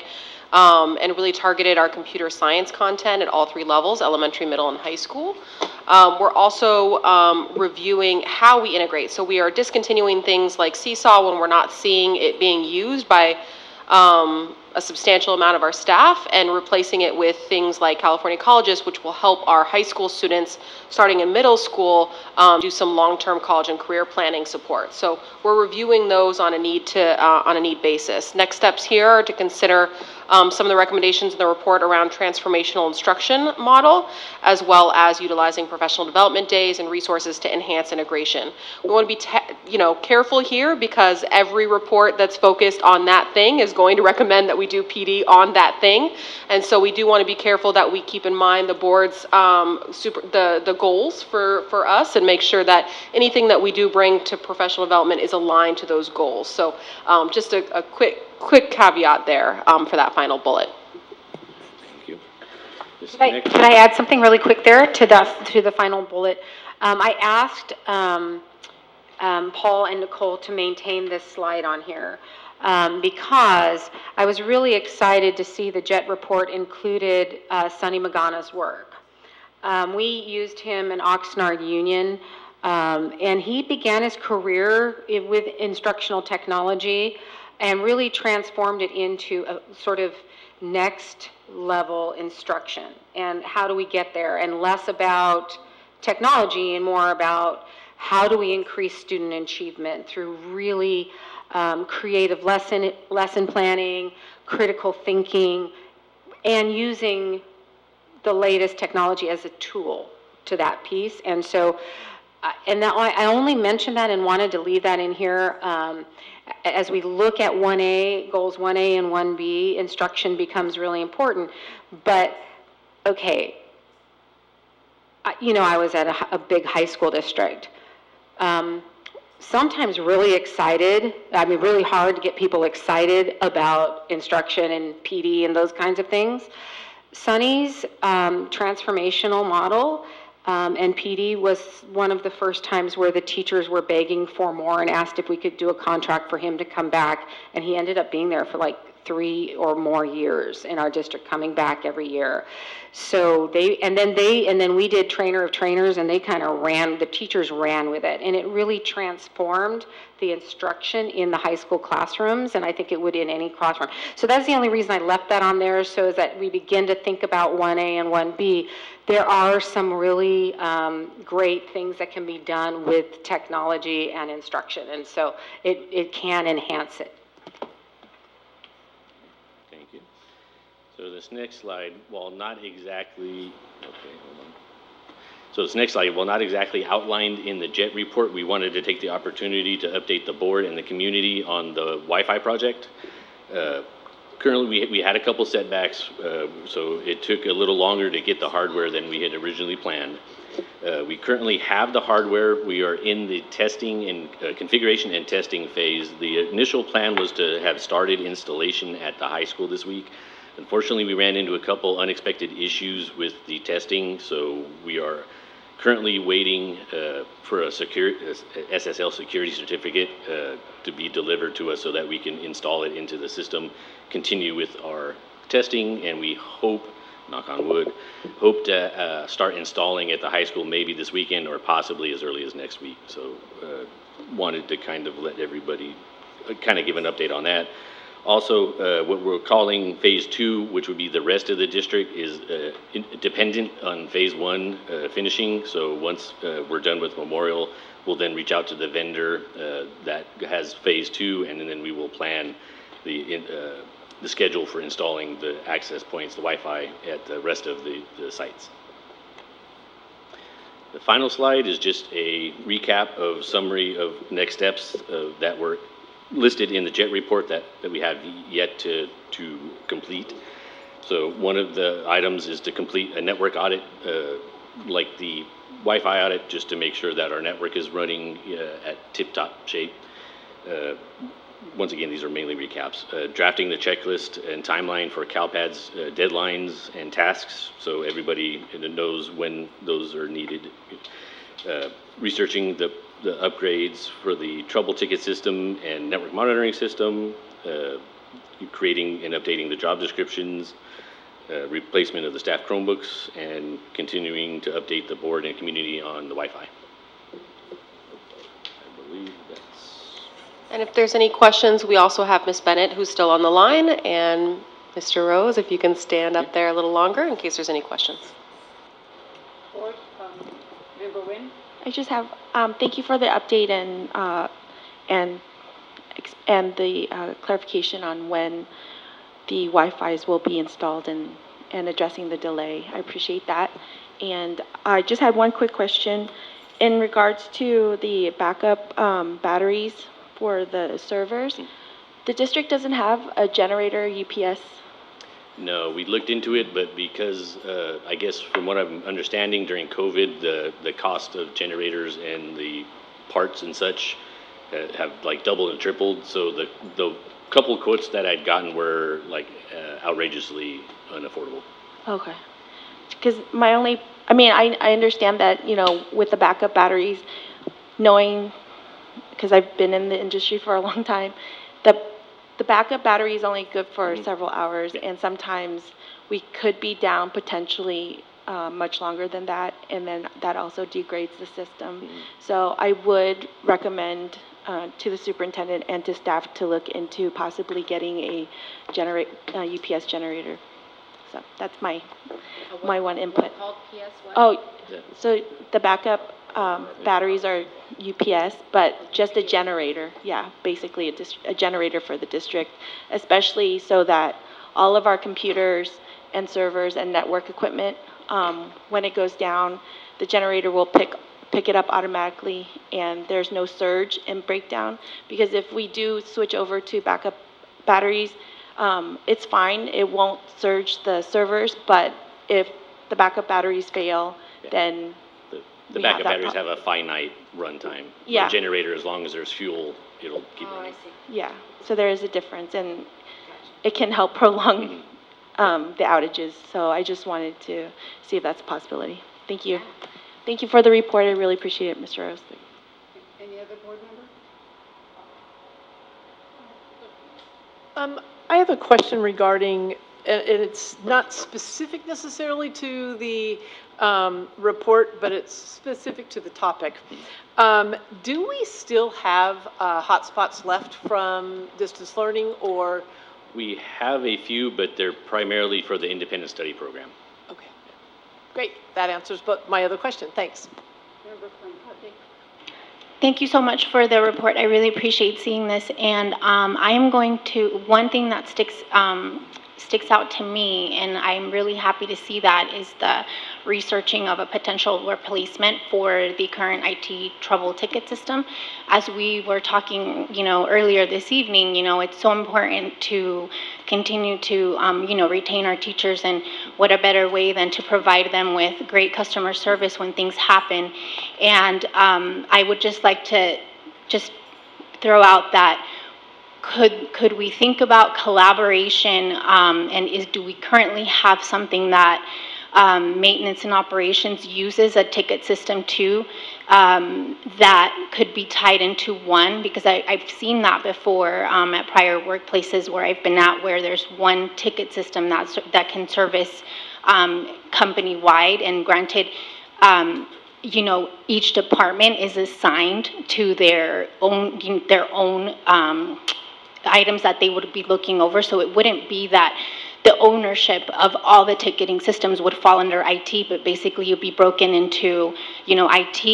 and really targeted our computer science content at all 3 levels, elementary, middle, and high school. We're also reviewing how we integrate. So we are discontinuing things like Seesaw when we're not seeing it being used by a substantial amount of our staff, and replacing it with things like California Colleges, which will help our high school students starting in middle school do some long-term college and career planning support. So we're reviewing those on a need basis. Next steps here are to consider some of the recommendations in the report around transformational instruction model, as well as utilizing professional development days and resources to enhance integration. We want to be careful here, because every report that's focused on that thing is going to recommend that we do PD on that thing. And so we do want to be careful that we keep in mind the board's the goals for us, and make sure that anything that we do bring to professional development is aligned to those goals. So just a quick quick caveat there for that final bullet. Thank you. This Could I add something really quick there to the final bullet? I asked Paul and Nicole to maintain this slide on here because I was really excited to see the JET report included Sonny Magana's work. We used him in Oxnard Union, and he began his career with instructional technology and really transformed it into a sort of next level instruction. And how do we get there? And less about technology and more about how do we increase student achievement through really creative lesson planning, critical thinking, and using the latest technology as a tool to that piece. And so, I only mentioned that and wanted to leave that in here. As we look at 1A, goals 1A and 1B, instruction becomes really important. But, okay, I was at a big high school district. Sometimes really excited, really hard to get people excited about instruction and PD and those kinds of things. Sonny's transformational model and PD was one of the first times where the teachers were begging for more and asked if we could do a contract for him to come back, and he ended up being there for like 3 or more years in our district, coming back every year. So then we did trainer of trainers, and they kind of the teachers ran with it, and it really transformed the instruction in the high school classrooms, and I think it would in any classroom. So that's the only reason I left that on there, so is that we begin to think about 1A and 1B. There are some really great things that can be done with technology and instruction, and so it can enhance it. Thank you. So this next slide, while not exactly, So this next slide, while not exactly outlined in the JET report, we wanted to take the opportunity to update the board and the community on the Wi-Fi project. Currently, we had a couple setbacks, so it took a little longer to get the hardware than we had originally planned. We currently have the hardware. We are in the testing and configuration and testing phase. The initial plan was to have started installation at the high school this week. Unfortunately, we ran into a couple unexpected issues with the testing, so we are currently waiting for a SSL security certificate to be delivered to us so that we can install it into the system, continue with our testing, and we hope, knock on wood, hope to start installing at the high school maybe this weekend or possibly as early as next week. So wanted to kind of let everybody kind of give an update on that. Also, what we're calling phase 2, which would be the rest of the district, is dependent on phase 1 finishing. So once we're done with Memorial, we'll then reach out to the vendor that has phase 2, and then we will plan the schedule for installing the access points, the Wi-Fi, at the rest of the sites. The final slide is just a recap of summary of next steps that were listed in the JET report that we have yet to complete. So one of the items is to complete a network audit, like the Wi-Fi audit, just to make sure that our network is running at tip-top shape. Once again, these are mainly recaps. Drafting the checklist and timeline for CalPAD's deadlines and tasks, so everybody knows when those are needed. Researching the upgrades for the trouble ticket system and network monitoring system, creating and updating the job descriptions, replacement of the staff Chromebooks, and continuing to update the board and community on the Wi-Fi. I believe that's... And if there's any questions, we also have Ms. Bennett, who's still on the line, and Mr. Rose, if you can stand up there a little longer in case there's any questions. Member Wynn? I just have, thank you for the update and the clarification on when the Wi-Fi's will be installed and addressing the delay. I appreciate that. And I just had one quick question in regards to the backup batteries for the servers. The district doesn't have a generator UPS? No, we looked into it, but because I guess from what I'm understanding during COVID, the cost of generators and the parts and such have like doubled and tripled. So the couple quotes that I'd gotten were like outrageously unaffordable. Okay. Because I understand that, with the backup batteries, knowing, because I've been in the industry for a long time, the backup battery is only good for several hours, and sometimes we could be down potentially much longer than that, and then that also degrades the system. So I would recommend to the superintendent and to staff to look into possibly getting a UPS generator. So that's my one input. Oh, so the backup batteries are UPS, but just a generator, yeah, basically a generator for the district, especially so that all of our computers and servers and network equipment, when it goes down, the generator will pick it up automatically, and there's no surge and breakdown. Because if we do switch over to backup batteries, it's fine, it won't surge the servers, but if the backup batteries fail, then The backup batteries have a finite runtime. Yeah. The generator, as long as there's fuel, it'll keep running. Yeah, so there is a difference, and it can help prolong the outages. So I just wanted to see if that's a possibility. Thank you. Thank you for the report. I really appreciate it, Mr. Rose. Any other board member? I have a question regarding, and it's not specific necessarily to the report, but it's specific to the topic. Do we still have hotspots left from distance learning, or? We have a few, but they're primarily for the independent study program. Okay, great. That answers my other question. Thanks. Thank you so much for the report. I really appreciate seeing this. And I am going to, one thing that sticks out to me, and I'm really happy to see that, is the researching of a potential replacement for the current IT trouble ticket system. As we were talking, earlier this evening, it's so important to continue to, retain our teachers, and what a better way than to provide them with great customer service when things happen. And I would just like to throw out that could we think about collaboration, and do we currently have something that maintenance and operations uses a ticket system too, that could be tied into one? Because I've seen that before at prior workplaces where I've been at, where there's one ticket system that can service company-wide, and granted, each department is assigned to their own items that they would be looking over. So it wouldn't be that the ownership of all the ticketing systems would fall under IT, but basically you'd be broken into, IT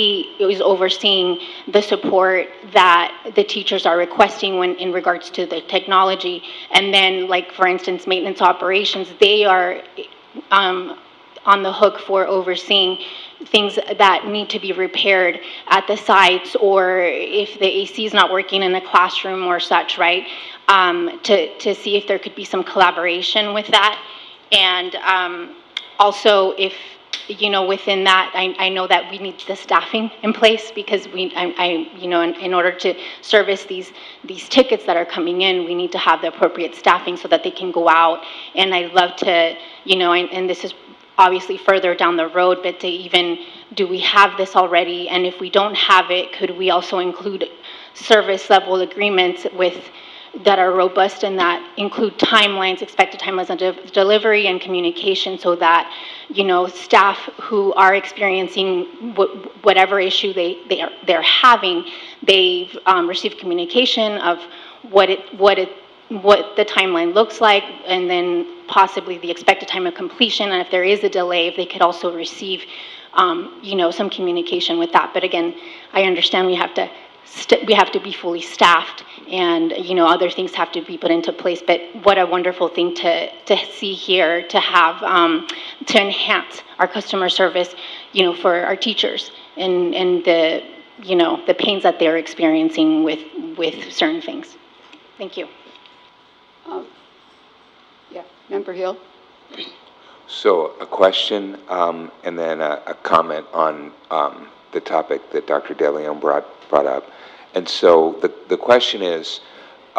is overseeing the support that the teachers are requesting when in regards to the technology. And then, like, for instance, maintenance operations, they are on the hook for overseeing things that need to be repaired at the sites, or if the AC is not working in the classroom or such, right? To see if there could be some collaboration with that. And also, if, within that, I know that we need the staffing in place, because in order to service these tickets that are coming in, we need to have the appropriate staffing so that they can go out. And I'd love to, and this is obviously further down the road, but to even, do we have this already? And if we don't have it, could we also include service level agreements that are robust and that include timelines, expected timelines of delivery and communication, so that, staff who are experiencing whatever issue they're having, they've received communication of what the timeline looks like, and then possibly the expected time of completion, and if there is a delay, if they could also receive, some communication with that. But again, I understand we have to be fully staffed, and other things have to be put into place. But what a wonderful thing to see here, to have to enhance our customer service, for our teachers, and the the pains that they're experiencing with certain things. Thank you. Member Hill? So a question, and then a comment on the topic that Dr. DeLeon brought up. And so the question is,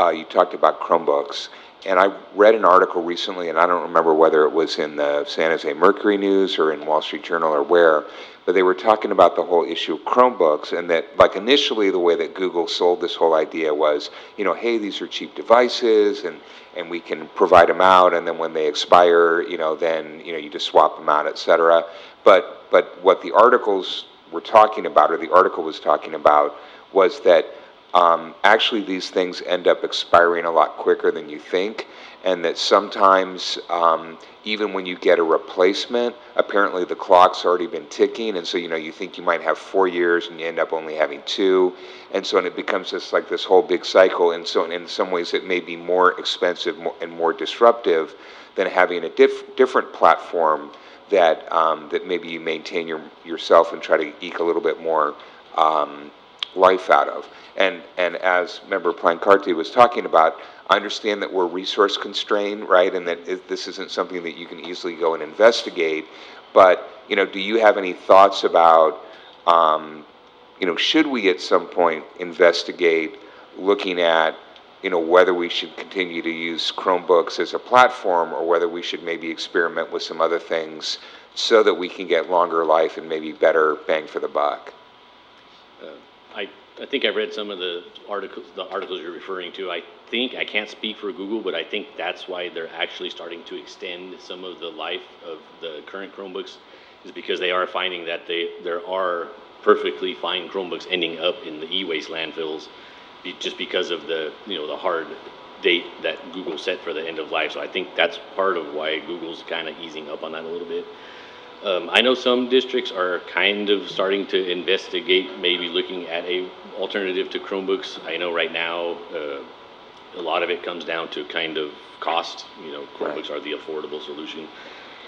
you talked about Chromebooks. And I read an article recently, and I don't remember whether it was in the San Jose Mercury News or in Wall Street Journal or where, but they were talking about the whole issue of Chromebooks, and that, like, initially the way that Google sold this whole idea was, you know, hey, these are cheap devices, and we can provide them out, and then when they expire, you know, then, you know, you just swap them out, et cetera. But what the articles were talking about, or the article was talking about, was that actually these things end up expiring a lot quicker than you think, and that sometimes even when you get a replacement, apparently the clock's already been ticking, and so, you know, you think you might have 4 years and you end up only having 2, and so it becomes just like this whole big cycle, and so in some ways it may be more expensive and more disruptive than having a different platform that that maybe you maintain yourself and try to eke a little bit more life out of. And as Member Plancarte was talking about, I understand that we're resource constrained, right, and that this isn't something that you can easily go and investigate. But, you know, do you have any thoughts about, you know, should we at some point investigate looking at, you know, whether we should continue to use Chromebooks as a platform, or whether we should maybe experiment with some other things so that we can get longer life and maybe better bang for the buck? I think I read some of the articles you're referring to. I can't speak for Google, but I think that's why they're actually starting to extend some of the life of the current Chromebooks, is because they are finding that there are perfectly fine Chromebooks ending up in the e-waste landfills just because of the, you know, the hard date that Google set for the end of life. So I think that's part of why Google's kind of easing up on that a little bit. I know some districts are kind of starting to investigate maybe looking at a alternative to Chromebooks. I know right now a lot of it comes down to kind of cost. You know, Chromebooks are the affordable solution.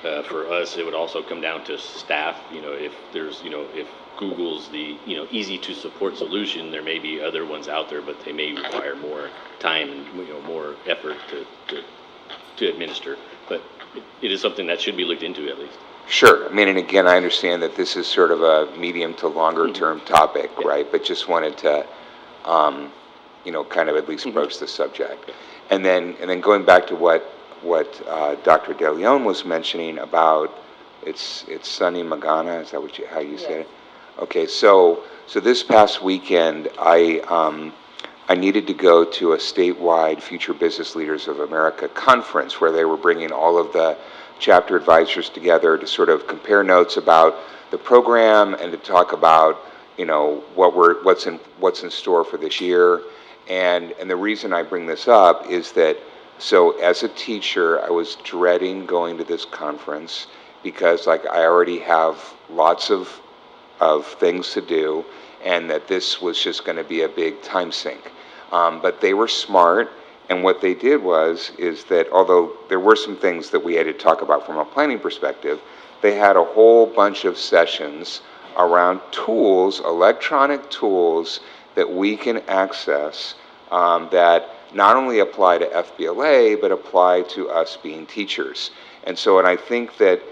For us, it would also come down to staff. You know, if there's, you know, if Google's the, you know, easy to support solution, there may be other ones out there, but they may require more time and, you know, more effort to administer. But it is something that should be looked into at least. Sure. I mean, and again, I understand that this is sort of a medium to longer term topic, right? But just wanted to, you know, kind of at least broach the subject. And then going back to what Dr. De Leon was mentioning about, it's Sunny Magana, is that how you said it? Okay, so this past weekend, I needed to go to a statewide Future Business Leaders of America conference where they were bringing all of the chapter advisors together to sort of compare notes about the program and to talk about, you know, what's in store for this year. And the reason I bring this up is that, so as a teacher, I was dreading going to this conference because, like, I already have lots of things to do, and that this was just going to be a big time sink. But they were smart. And what they did is that although there were some things that we had to talk about from a planning perspective, they had a whole bunch of sessions around tools, electronic tools that we can access that not only apply to FBLA, but apply to us being teachers. And so, and I think that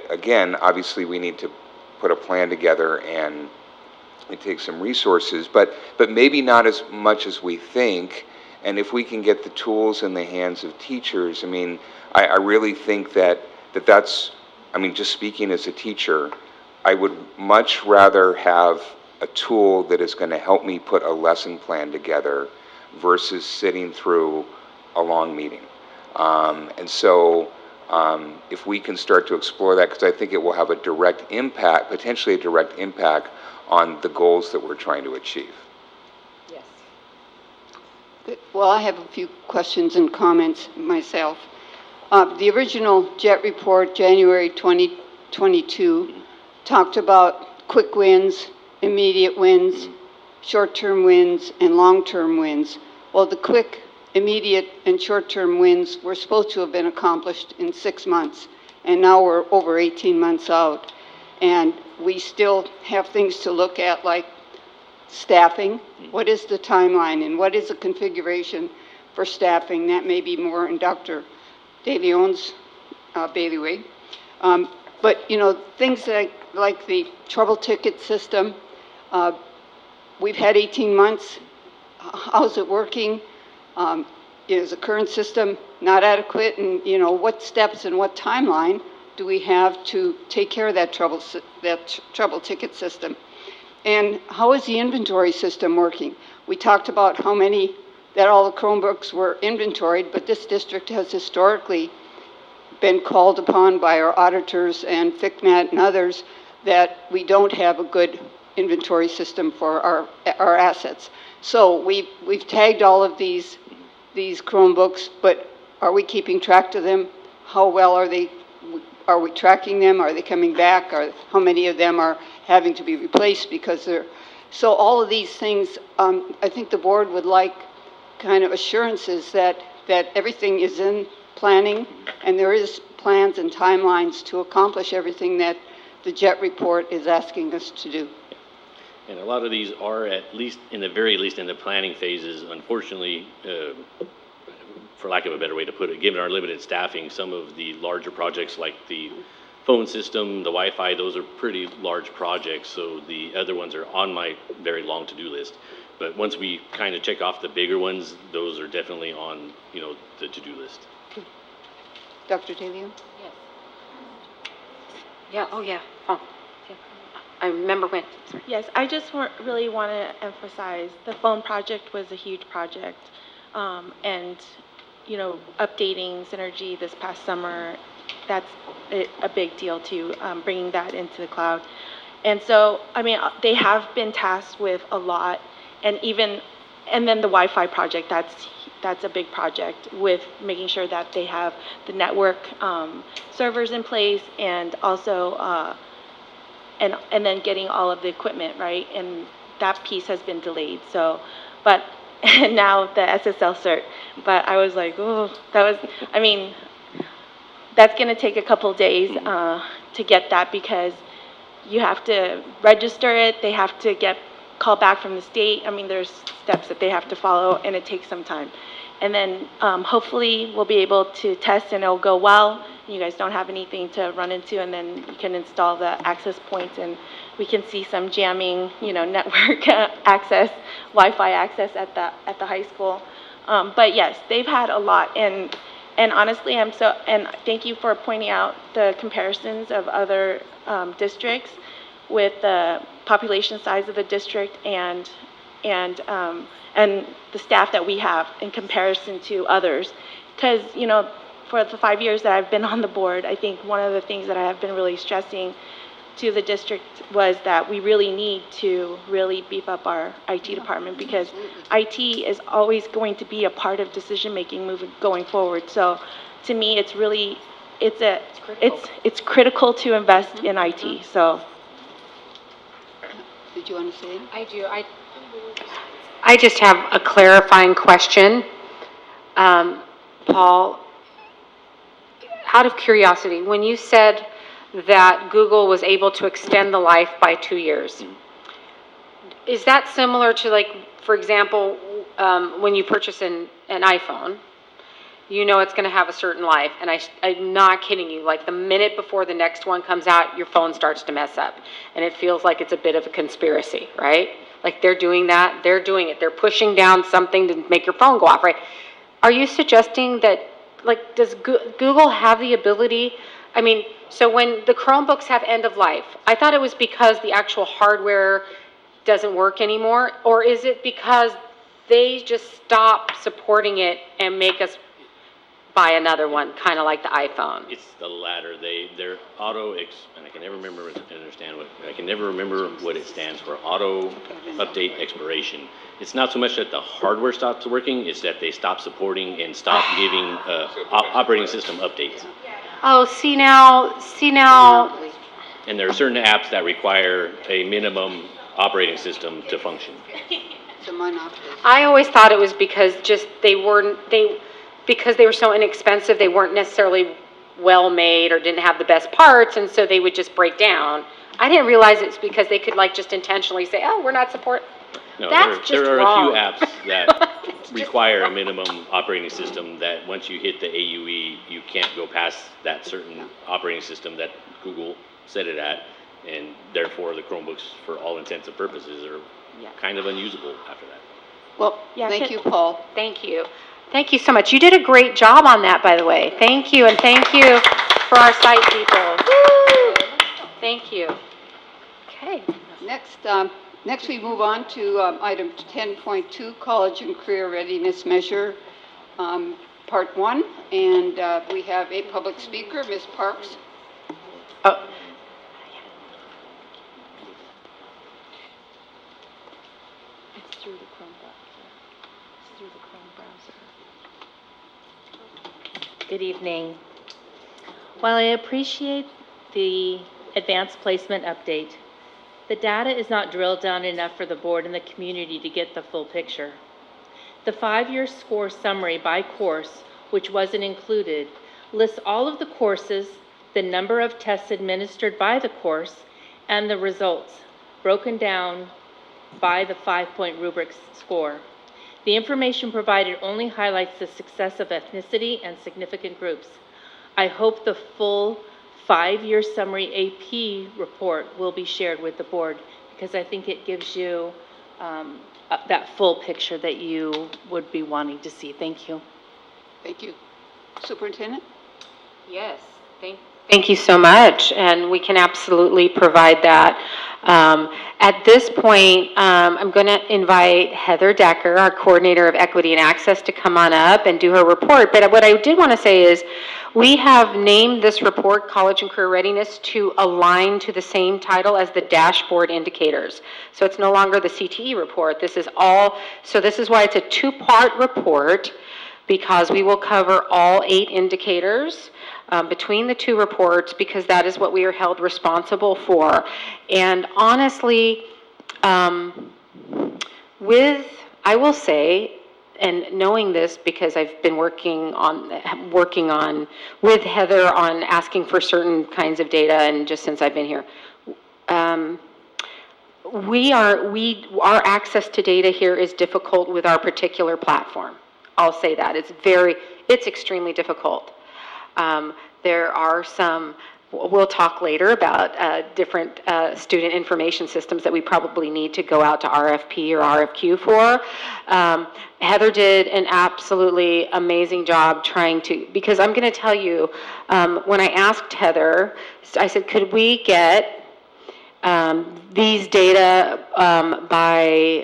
again, obviously we need to put a plan together and it takes some resources, but maybe not as much as we think. And if we can get the tools in the hands of teachers, I mean, I really think that's, I mean, just speaking as a teacher, I would much rather have a tool that is going to help me put a lesson plan together versus sitting through a long meeting. And so if we can start to explore that, because I think it will have a direct impact, potentially a direct impact on the goals that we're trying to achieve. Well, I have a few questions and comments myself. The original JET report, January 2022, talked about quick wins, immediate wins, short-term wins, and long-term wins. Well, the quick, immediate, and short-term wins were supposed to have been accomplished in 6 months, and now we're over 18 months out. And we still have things to look at, like staffing. What is the timeline, and what is the configuration for staffing? That may be more in Dr. De Leon's bailiwick. But, you know, things like the trouble ticket system, we've had 18 months. How's it working? Is the current system not adequate? And, you know, what steps and what timeline do we have to take care of that trouble ticket system? And how is the inventory system working? We talked about how many, that all the Chromebooks were inventoried, but this district has historically been called upon by our auditors and FICMAT and others that we don't have a good inventory system for our assets. So we've tagged all of these Chromebooks, but are we keeping track of them? How well are we tracking them? Are they coming back? How many of them are having to be replaced because they're, so all of these things, I think the board would like kind of assurances that everything is in planning and there is plans and timelines to accomplish everything that the JET report is asking us to do. And a lot of these are at least, in the very least, in the planning phases. Unfortunately, for lack of a better way to put it, given our limited staffing, some of the larger projects like the phone system, the Wi-Fi, those are pretty large projects. So the other ones are on my very long to-do list. But once we kind of check off the bigger ones, those are definitely on, you know, the to-do list. Dr. DeLeon? Yes. Yeah, oh yeah, phone. Yeah. I remember when. Sorry. Yes, I just really want to emphasize the phone project was a huge project. And, you know, updating Synergy this past summer, that's a big deal too, bringing that into the cloud. And so, I mean, they have been tasked with a lot, and then the Wi-Fi project, that's a big project with making sure that they have the network servers in place, and also and then getting all of the equipment, right? And that piece has been delayed. So, but and now the SSL cert. But I was like, oh, that was, I mean, that's going to take a couple days to get that, because you have to register it. They have to get called back from the state. I mean, there's steps that they have to follow, and it takes some time. And then hopefully we'll be able to test and it'll go well. You guys don't have anything to run into, and then you can install the access points and we can see some jamming, you know, network access, Wi-Fi access at the high school. But yes, they've had a lot, and honestly, and thank you for pointing out the comparisons of other districts with the population size of the district and the staff that we have in comparison to others. Because, you know, for the 5 years that I've been on the board, I think one of the things that I have been really stressing to the district was that we really need to really beef up our IT department, because IT is always going to be a part of decision-making going forward. So to me, it's really, it's critical to invest in IT, so. Did you want to say it? I do. I just have a clarifying question. Paul, out of curiosity, when you said that Google was able to extend the life by 2 years, is that similar to, like, for example, when you purchase an iPhone, you know it's going to have a certain life, and I'm not kidding you, like the minute before the next one comes out, your phone starts to mess up, and it feels like it's a bit of a conspiracy, right? Like they're doing that, they're doing it, they're pushing down something to make your phone go off, right? Are you suggesting that, like, does Google have the ability, I mean, so when the Chromebooks have end of life, I thought it was because the actual hardware doesn't work anymore, or is it because they just stop supporting it and make us buy another one, kind of like the iPhone? It's the latter. They're and I can never remember what it stands for. Auto update expiration. It's not so much that the hardware stops working; it's that they stop supporting and stop giving operating system updates. Oh, see now. And there are certain apps that require a minimum operating system to function. It's a monopoly. I always thought it was because because they were so inexpensive, they weren't necessarily well made or didn't have the best parts, and so they would just break down. I didn't realize it's because they could, like, just intentionally say, oh, we're not support. No, That's there just are wrong. a few apps that require a minimum operating system that once you hit the AUE, you can't go past that certain operating system that Google set it at, and therefore the Chromebooks, for all intents and purposes, are kind of unusable after that. Well, Yeah, thank can- you, Paul. Thank you. Thank you so much. You did a great job on that, by the way. Thank you, and thank you for our site people. Woo! Thank you. Okay. Next we move on to item 10.2, College and Career Readiness Measure, Part 1. And we have a public speaker, Ms. Parks. Oh, Good evening. While I appreciate the advanced placement update, the data is not drilled down enough for the board and the community to get the full picture. The 5-year score summary by course, which wasn't included, lists all of the courses, the number of tests administered by the course, and the results, broken down by the 5-point rubric score. The information provided only highlights the success of ethnicity and significant groups. I hope the full 5-year summary AP report will be shared with the board because I think it gives you that full picture that you would be wanting to see. Thank you. Thank you. Superintendent? yes. Thank you so much, and we can absolutely provide that. At this point, I'm going to invite Heather Decker, our Coordinator of Equity and Access, to come on up and do her report. But what I did want to say is we have named this report College and Career Readiness to align to the same title as the dashboard indicators. So it's no longer the CTE report. This is why it's a 2-part report, because we will cover all 8 indicators between the 2 reports, because that is what we are held responsible for. And honestly, I will say, and knowing this because I've been working with Heather on asking for certain kinds of data, and just since I've been here, our access to data here is difficult with our particular platform. I'll say that. It's extremely difficult. There are some, we'll talk later about different student information systems that we probably need to go out to RFP or RFQ for. Heather did an absolutely amazing job because I'm going to tell you, when I asked Heather, I said, could we get these data by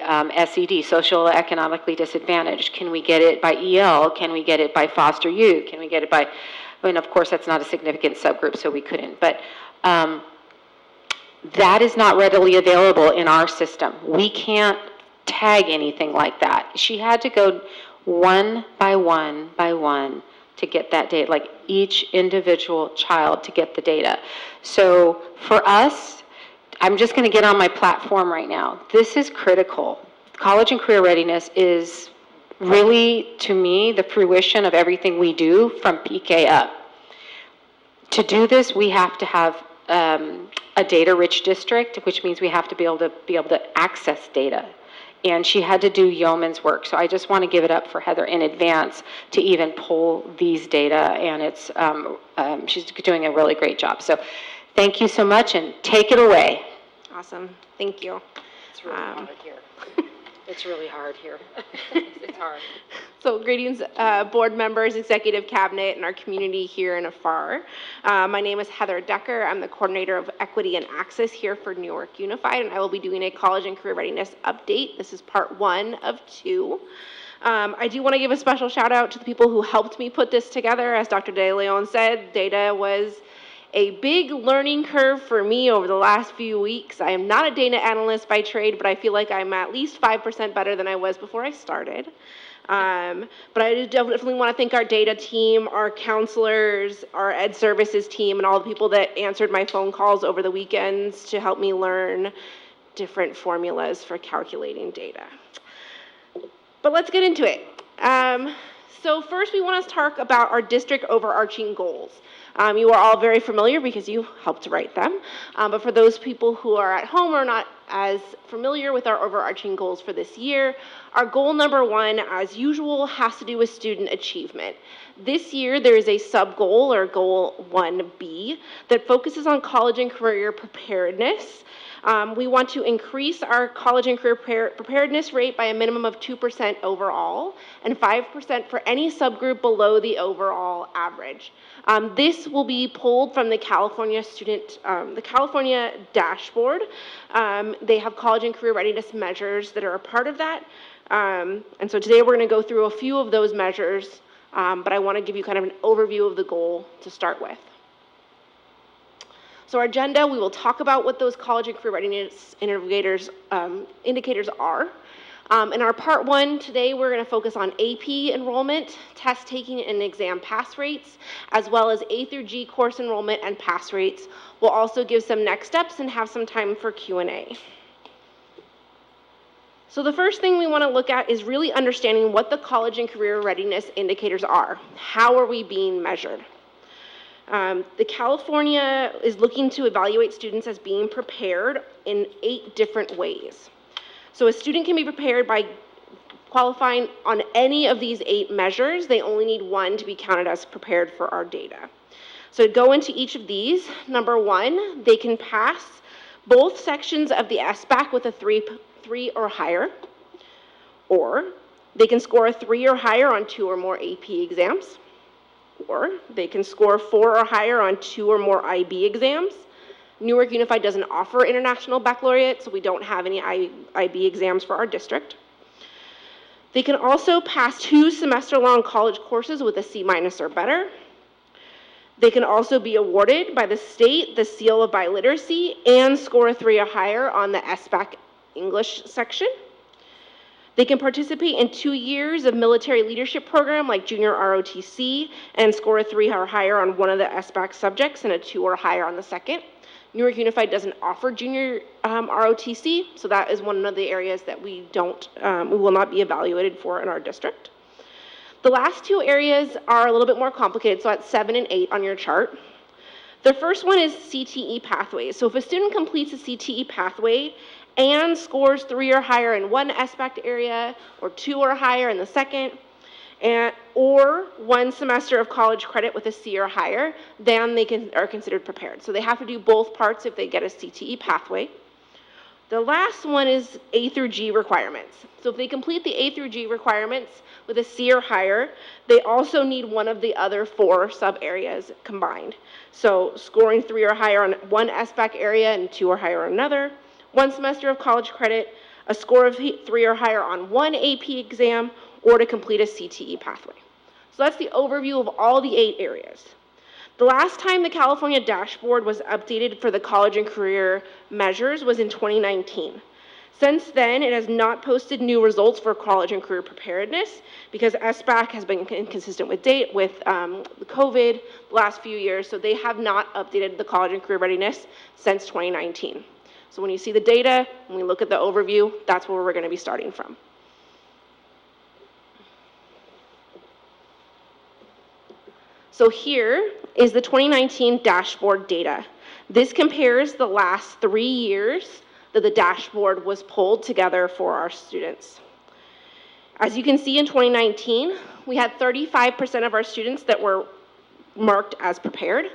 SED, social economically disadvantaged? Can we get it by EL? Can we get it by foster youth? Can we get it by, of course, that's not a significant subgroup, so we couldn't. But that is not readily available in our system. We can't tag anything like that. She had to go one by one to get that data, like each individual child to get the data. So for us, I'm just going to get on my platform right now. This is critical. College and career readiness is really, to me, the fruition of everything we do from PK up. To do this, we have to have a data-rich district, which means we have to be able to access data. And she had to do yeoman's work. So I just want to give it up for Heather in advance to even pull these data, and she's doing a really great job. So thank you so much, and take it away. Awesome. Thank you. It's really hard here. It's really hard here. It's hard. So greetings, board members, executive cabinet, and our community here and afar. My name is Heather Decker. I'm the coordinator of equity and access here for Newark Unified, and I will be doing a college and career readiness update. This is part 1 of 2. I do want to give a special shout out to the people who helped me put this together. As Dr. De Leon said, data was a big learning curve for me over the last few weeks. I am not a data analyst by trade, but I feel like I'm at least 5% better than I was before I started. But I definitely want to thank our data team, our counselors, our ed services team, and all the people that answered my phone calls over the weekends to help me learn different formulas for calculating data. But let's get into it. So first we want to talk about our district overarching goals. You are all very familiar because you helped to write them. But for those people who are at home or not as familiar with our overarching goals for this year, our goal number one, as usual, has to do with student achievement. This year, there is a sub-goal, or goal 1B, that focuses on college and career preparedness. We want to increase our college and career preparedness rate by a minimum of 2% overall, and 5% for any subgroup below the overall average. This will be pulled from the California dashboard. They have college and career readiness measures that are a part of that. And so today we're going to go through a few of those measures, but I want to give you kind of an overview of the goal to start with. So our agenda, we will talk about what those college and career readiness indicators are. In our part one today, we're going to focus on AP enrollment, test taking and exam pass rates, as well as A through G course enrollment and pass rates. We'll also give some next steps and have some time for Q&A. So the first thing we want to look at is really understanding what the college and career readiness indicators are. How are we being measured? The California is looking to evaluate students as being prepared in 8 different ways. So a student can be prepared by qualifying on any of these 8 measures. They only need one to be counted as prepared for our data. So to go into each of these, number 1, they can pass both sections of the SBAC with a 3 or higher, or they can score a 3 or higher on 2 or more AP exams, or they can score 4 or higher on 2 or more IB exams. Newark Unified doesn't offer International Baccalaureate, so we don't have any IB exams for our district. They can also pass 2 semester-long college courses with a C- or better. They can also be awarded by the state the Seal of Biliteracy and score a 3 or higher on the SBAC English section. They can participate in 2 years of military leadership program like junior ROTC and score a 3 or higher on one of the SBAC subjects and a 2 or higher on the second. Newark Unified doesn't offer junior ROTC, so that is one of the areas that we will not be evaluated for in our district. The last 2 areas are a little bit more complicated, so that's 7 and 8 on your chart. The first one is CTE pathways. So if a student completes a CTE pathway and scores 3 or higher in one SBAC area, or 2 or higher in the second, or 1 semester of college credit with a C or higher, then they are considered prepared. So they have to do both parts if they get a CTE pathway. The last one is A through G requirements. So if they complete the A through G requirements with a C or higher, they also need one of the other 4 sub-areas combined. So scoring 3 or higher on one SBAC area and 2 or higher on another, 1 semester of college credit, a score of 3 or higher on 1 AP exam, or to complete a CTE pathway. So that's the overview of all the 8 areas. The last time the California dashboard was updated for the college and career measures was in 2019. Since then, it has not posted new results for college and career preparedness because SBAC has been inconsistent with COVID the last few years, so they have not updated the college and career readiness since 2019. So when you see the data, when we look at the overview, that's where we're going to be starting from. So here is the 2019 dashboard data. This compares the last 3 years that the dashboard was pulled together for our students. As you can see in 2019, we had 35% of our students that were marked as prepared.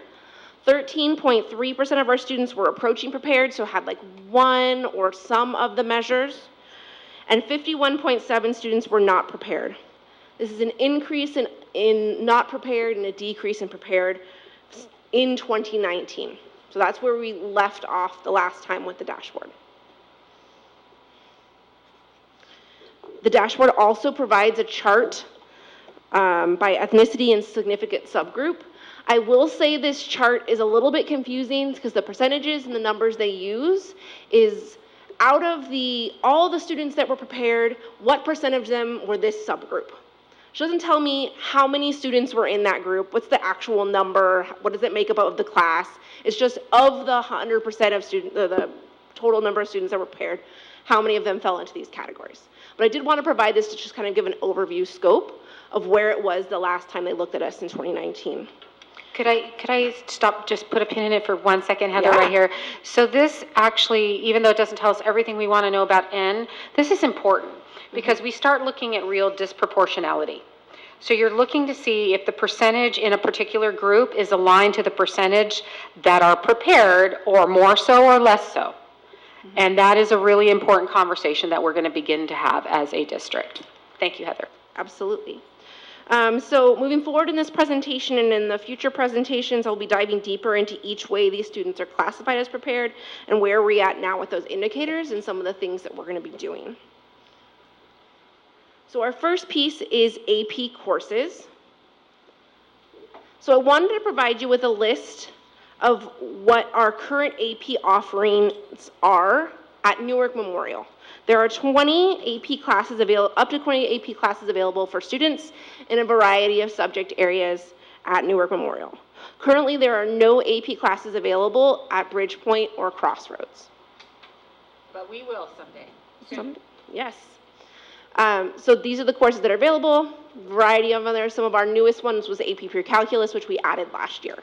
13.3% of our students were approaching prepared, so had like one or some of the measures. And 51.7 students were not prepared. This is an increase in not prepared and a decrease in prepared in 2019. So that's where we left off the last time with the dashboard. The dashboard also provides a chart by ethnicity and significant subgroup. I will say this chart is a little bit confusing because the percentages and the numbers they use is out of all the students that were prepared, what percentage of them were this subgroup. It doesn't tell me how many students were in that group, what's the actual number, what does it make up of the class. It's just of the 100% of students, the total number of students that were prepared, how many of them fell into these categories. But I did want to provide this to just kind of give an overview scope of where it was the last time they looked at us in 2019. Could I stop, just put a pin in it for 1 second, Heather, Yeah. right here? So this actually, even though it doesn't tell us everything we want to know about N, this is important because we start looking at real disproportionality. So you're looking to see if the percentage in a particular group is aligned to the percentage that are prepared, or more so or less so. And that is a really important conversation that we're going to begin to have as a district. Thank you, Heather. Absolutely. So moving forward in this presentation and in the future presentations, I'll be diving deeper into each way these students are classified as prepared and where we're at now with those indicators and some of the things that we're going to be doing. So our first piece is AP courses. So I wanted to provide you with a list of what our current AP offerings are at Newark Memorial. There are 20 AP classes available, up to 20 AP classes available for students in a variety of subject areas at Newark Memorial. Currently, there are no AP classes available at Bridgepoint or Crossroads. But we will someday. Yes. So these are the courses that are available. Variety of them there. Some of our newest ones was AP Pure Calculus, which we added last year.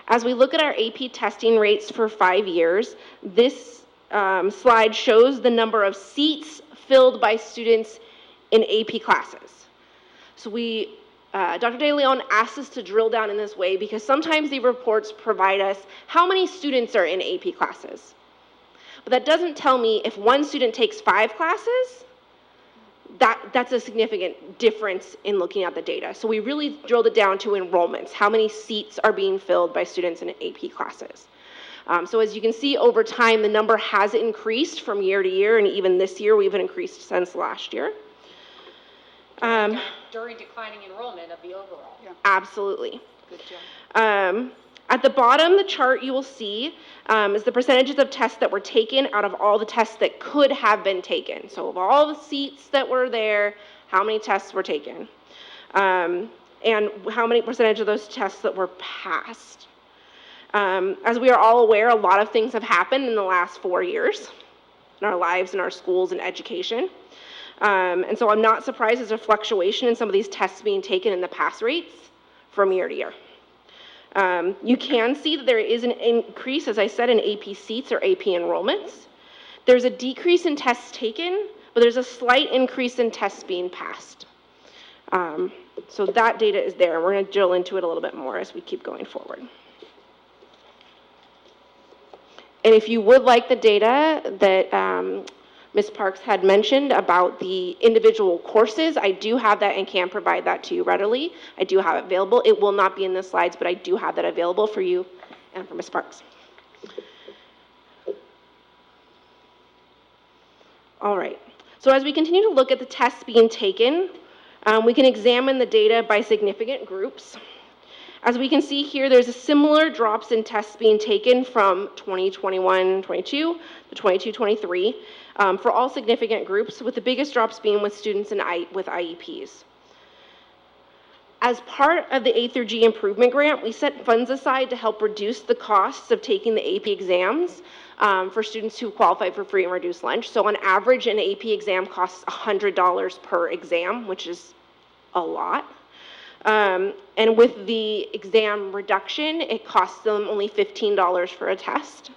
As we look at our AP testing rates for 5 years, this slide shows the number of seats filled by students in AP classes. So Dr. De Leon asked us to drill down in this way because sometimes the reports provide us how many students are in AP classes. But that doesn't tell me if one student takes 5 classes, that's a significant difference in looking at the data. So we really drilled it down to enrollments, how many seats are being filled by students in AP classes. So as you can see, over time, the number has increased from year to year, and even this year, we've increased since last year. During declining enrollment of the overall. Yeah. Absolutely. Good job. At the bottom, the chart you will see is the percentages of tests that were taken out of all the tests that could have been taken. So of all the seats that were there, how many tests were taken? And how many percentage of those tests that were passed? As we are all aware, a lot of things have happened in the last 4 years in our lives, in our schools, and education. And so I'm not surprised there's a fluctuation in some of these tests being taken in the pass rates from year to year. You can see that there is an increase, as I said, in AP seats or AP enrollments. There's a decrease in tests taken, but there's a slight increase in tests being passed. So that data is there. We're going to drill into it a little bit more as we keep going forward. And if you would like the data that Ms. Parks had mentioned about the individual courses, I do have that and can provide that to you readily. I do have it available. It will not be in the slides, but I do have that available for you and for Ms. Parks. All right. So as we continue to look at the tests being taken, we can examine the data by significant groups. As we can see here, there's a similar drops in tests being taken from 2021-22 to 22-23 for all significant groups, with the biggest drops being with students with IEPs. As part of the A through G improvement grant, we set funds aside to help reduce the costs of taking the AP exams for students who qualify for free and reduced lunch. So on average, an AP exam costs $100 per exam, which is a lot. And with the exam reduction, it costs them only $15 for a test.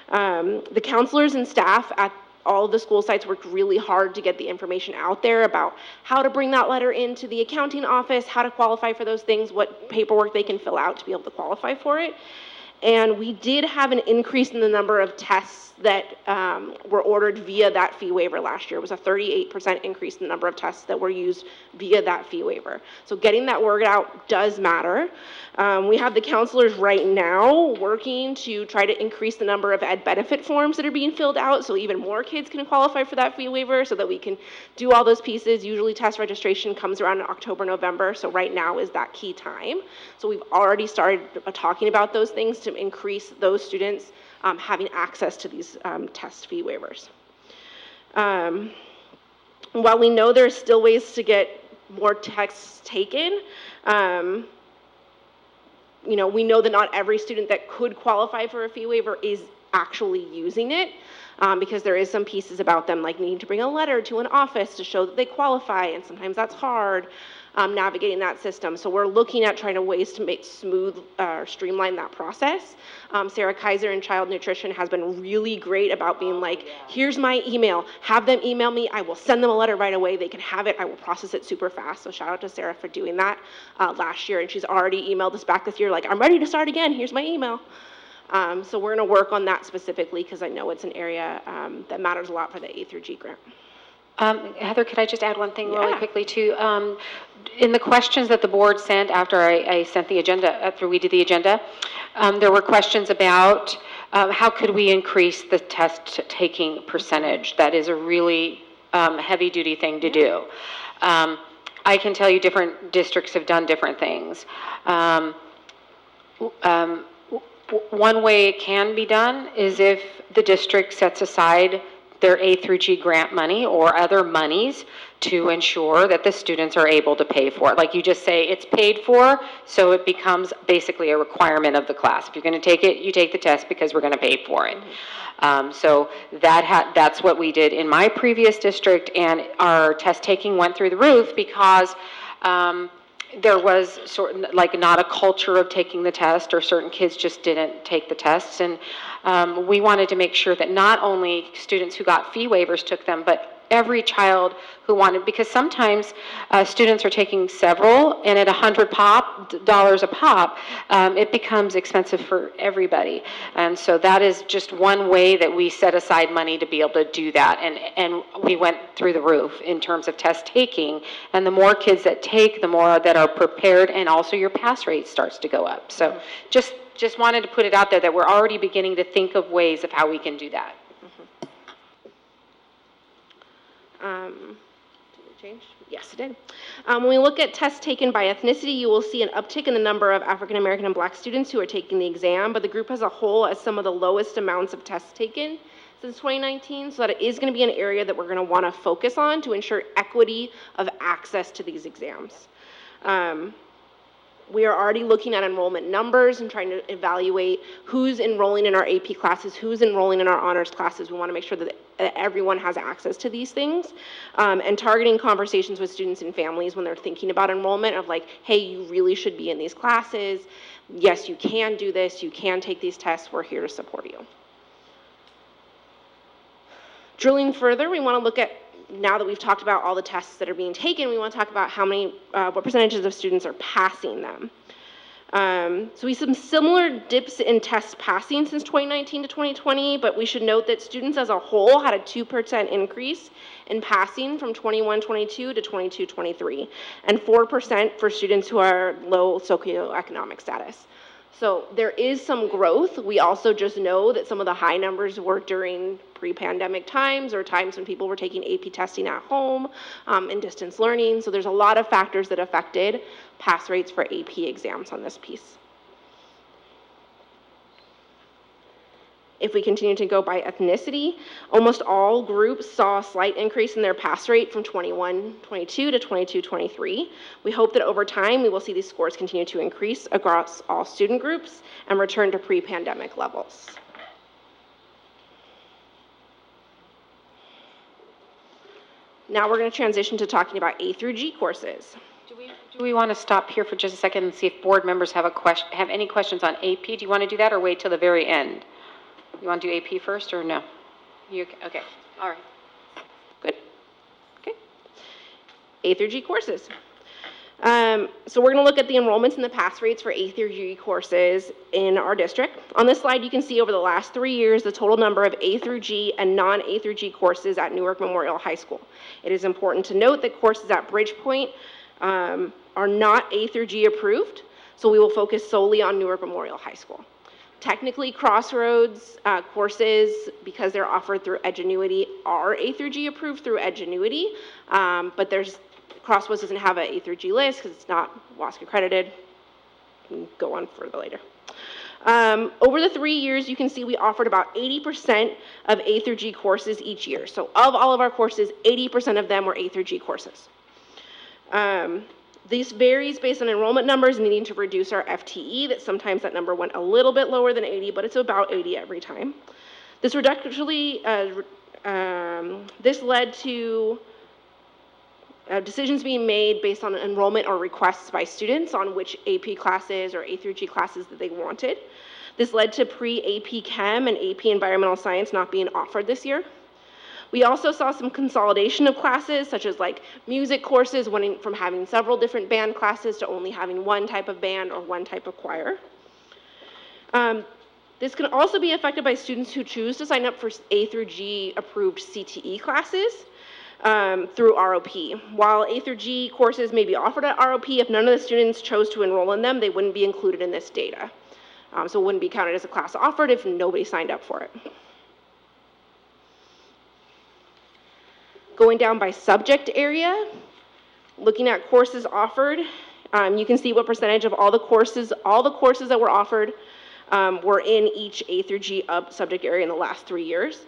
The counselors and staff at all of the school sites worked really hard to get the information out there about how to bring that letter into the accounting office, how to qualify for those things, what paperwork they can fill out to be able to qualify for it. And we did have an increase in the number of tests that were ordered via that fee waiver last year. It was a 38% increase in the number of tests that were used via that fee waiver. So getting that word out does matter. We have the counselors right now working to try to increase the number of ed benefit forms that are being filled out so even more kids can qualify for that fee waiver so that we can do all those pieces. Usually test registration comes around in October, November, so right now is that key time. So we've already started talking about those things to increase those students having access to these test fee waivers. While we know there's still ways to get more tests taken, we know that not every student that could qualify for a fee waiver is actually using it, because there is some pieces about them, like needing to bring a letter to an office to show that they qualify, and sometimes that's hard, navigating that system. So we're looking at trying to ways to make streamline that process. Sarah Kaiser in Child Nutrition has been really great about being like, here's my email, have them email me, I will send them a letter right away, they can have it, I will process it super fast. So shout out to Sarah for doing that last year, and she's already emailed us back this year like, I'm ready to start again, here's my email. So we're gonna work on that specifically because I know it's an area that matters a lot for the A through G grant. Heather, could I just add one thing really quickly too? In the questions that the board sent after I sent the agenda, after we did the agenda, there were questions about how could we increase the test taking percentage. That is a really heavy duty thing to do. I can tell you different districts have done different things. One way it can be done is if the district sets aside their A through G grant money or other monies to ensure that the students are able to pay for it. Like you just say, it's paid for, so it becomes basically a requirement of the class. If you're going to take it, you take the test because we're going to pay for it. So that's what we did in my previous district, and our test taking went through the roof because there was sort of like not a culture of taking the test, or certain kids just didn't take the tests. And we wanted to make sure that not only students who got fee waivers took them, but every child who wanted, because sometimes students are taking several, and at $100 a pop, it becomes expensive for everybody. And so that is just one way that we set aside money to be able to do that. And we went through the roof in terms of test taking. And the more kids that take, the more that are prepared, and also your pass rate starts to go up. So just wanted to put it out there that we're already beginning to think of ways of how we can do that. Did it change? Yes, it did. When we look at tests taken by ethnicity, you will see an uptick in the number of African American and Black students who are taking the exam, but the group as a whole has some of the lowest amounts of tests taken since 2019, so that it is going to be an area that we're going to want to focus on to ensure equity of access to these exams. We are already looking at enrollment numbers and trying to evaluate who's enrolling in our AP classes, who's enrolling in our honors classes. We want to make sure that everyone has access to these things, and targeting conversations with students and families when they're thinking about enrollment of like, hey, you really should be in these classes. Yes, you can do this. You can take these tests. We're here to support you. Drilling further, we want to look at, now that we've talked about all the tests that are being taken, we want to talk about how many, what percentages of students are passing them. So we see some similar dips in test passing since 2019 to 2020, but we should note that students as a whole had a 2% increase in passing from 21-22 to 22-23, and 4% for students who are low socioeconomic status. So there is some growth. We also just know that some of the high numbers were during pre-pandemic times, or times when people were taking AP testing at home and distance learning. So there's a lot of factors that affected pass rates for AP exams on this piece. If we continue to go by ethnicity, almost all groups saw a slight increase in their pass rate from 21-22 to 22-23. We hope that over time we will see these scores continue to increase across all student groups and return to pre-pandemic levels. Now we're going to transition to talking about A through G courses. Do we want to stop here for just a second and see if board members have any questions on AP? Do you want to do that, or wait till the very end? You want to do AP first, or no? Okay, all right. Good. Okay. A through G courses. So we're going to look at the enrollments and the pass rates for A through G courses in our district. On this slide, you can see over the last 3 years the total number of A through G and non-A through G courses at Newark Memorial High School. It is important to note that courses at Bridgepoint are not A through G approved, so we will focus solely on Newark Memorial High School. Technically, Crossroads courses, because they're offered through Edgenuity, are A through G approved through Edgenuity, but Crossroads doesn't have an A through G list because it's not WASC accredited. We can go on further later. Over the 3 years, you can see we offered about 80% of A through G courses each year. So of all of our courses, 80% of them were A through G courses. This varies based on enrollment numbers, needing to reduce our FTE, that sometimes that number went a little bit lower than 80, but it's about 80 every time. This this led to decisions being made based on enrollment or requests by students on which AP classes or A through G classes that they wanted. This led to pre-AP Chem and AP Environmental Science not being offered this year. We also saw some consolidation of classes, such as like music courses, went from having several different band classes to only having one type of band or one type of choir. This can also be affected by students who choose to sign up for A through G approved CTE classes through ROP. While A through G courses may be offered at ROP, if none of the students chose to enroll in them, they wouldn't be included in this data. So it wouldn't be counted as a class offered if nobody signed up for it. Going down by subject area, looking at courses offered, you can see what percentage of all the courses that were offered were in each A through G subject area in the last 3 years.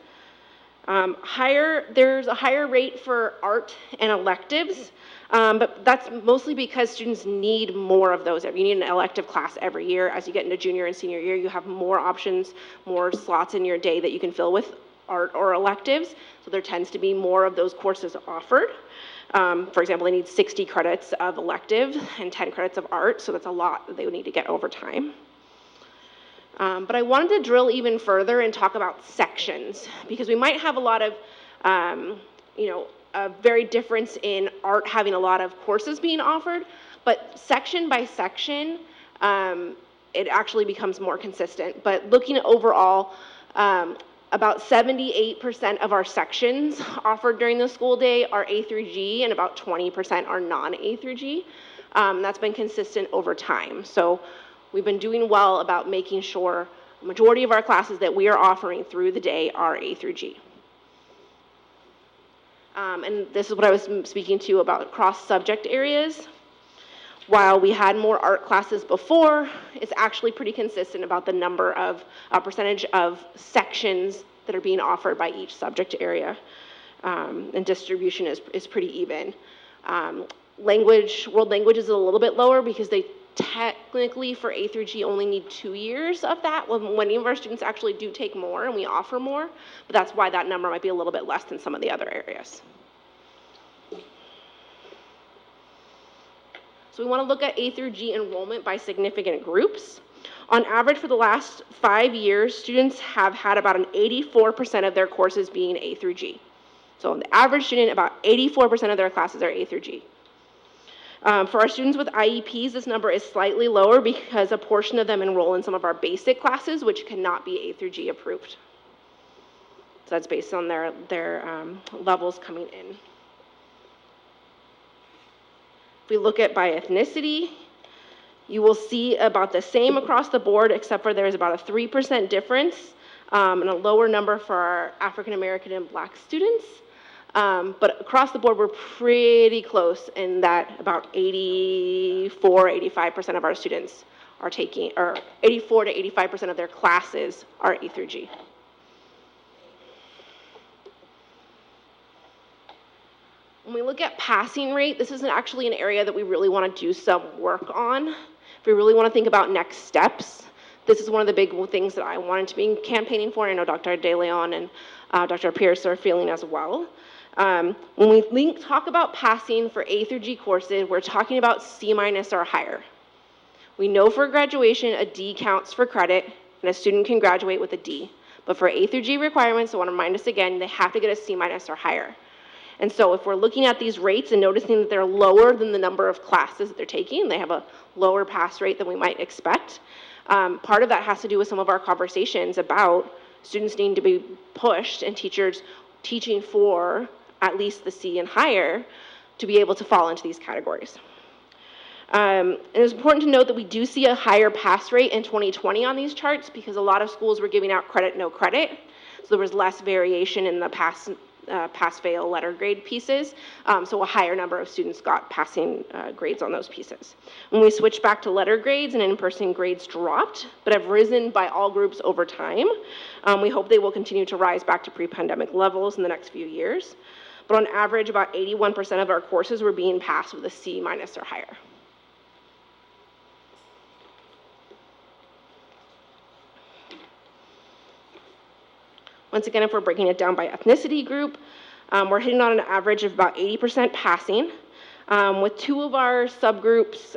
There's a higher rate for art and electives, but that's mostly because students need more of those. You need an elective class every year. As you get into junior and senior year, you have more options, more slots in your day that you can fill with art or electives, so there tends to be more of those courses offered. For example, they need 60 credits of elective and 10 credits of art, so that's a lot that they would need to get over time. But I wanted to drill even further and talk about sections, because we might have a lot of, a very difference in art having a lot of courses being offered, but section by section, it actually becomes more consistent. But looking at overall, about 78% of our sections offered during the school day are A through G, and about 20% are non-A through G. That's been consistent over time. So we've been doing well about making sure the majority of our classes that we are offering through the day are A through G. And this is what I was speaking to about cross-subject areas. While we had more art classes before, it's actually pretty consistent about the number of percentage of sections that are being offered by each subject area. And distribution is pretty even. World language is a little bit lower because they technically for A through G only need 2 years of that, when many of our students actually do take more and we offer more, but that's why that number might be a little bit less than some of the other areas. So we want to look at A through G enrollment by significant groups. On average, for the last 5 years, students have had about an 84% of their courses being A through G. So the average student, about 84% of their classes are A through G. For our students with IEPs, this number is slightly lower because a portion of them enroll in some of our basic classes, which cannot be A through G approved. So that's based on their levels coming in. If we look at by ethnicity, you will see about the same across the board, except for there's about a 3% difference and a lower number for our African American and Black students. But across the board, we're pretty close in that about 85% of our students are taking, or 84 to 85% of their classes are A through G. When we look at passing rate, this is actually an area that we really want to do some work on. If we really want to think about next steps, this is one of the big things that I wanted to be campaigning for. I know Dr. De Leon and Dr. Pierce are feeling as well. When we talk about passing for A through G courses, we're talking about C- or higher. We know for graduation, a D counts for credit, and a student can graduate with a D. But for A through G requirements, I want to remind us again, they have to get a C- or higher. And so if we're looking at these rates and noticing that they're lower than the number of classes that they're taking, they have a lower pass rate than we might expect, part of that has to do with some of our conversations about students needing to be pushed and teachers teaching for at least the C and higher to be able to fall into these categories. And it's important to note that we do see a higher pass rate in 2020 on these charts because a lot of schools were giving out credit, no credit. So there was less variation in the pass-fail letter grade pieces, so a higher number of students got passing grades on those pieces. When we switched back to letter grades and in-person grades dropped, but have risen by all groups over time. We hope they will continue to rise back to pre-pandemic levels in the next few years. But on average, about 81% of our courses were being passed with a C- or higher. Once again, if we're breaking it down by ethnicity group, we're hitting on an average of about 80% passing, with two of our subgroups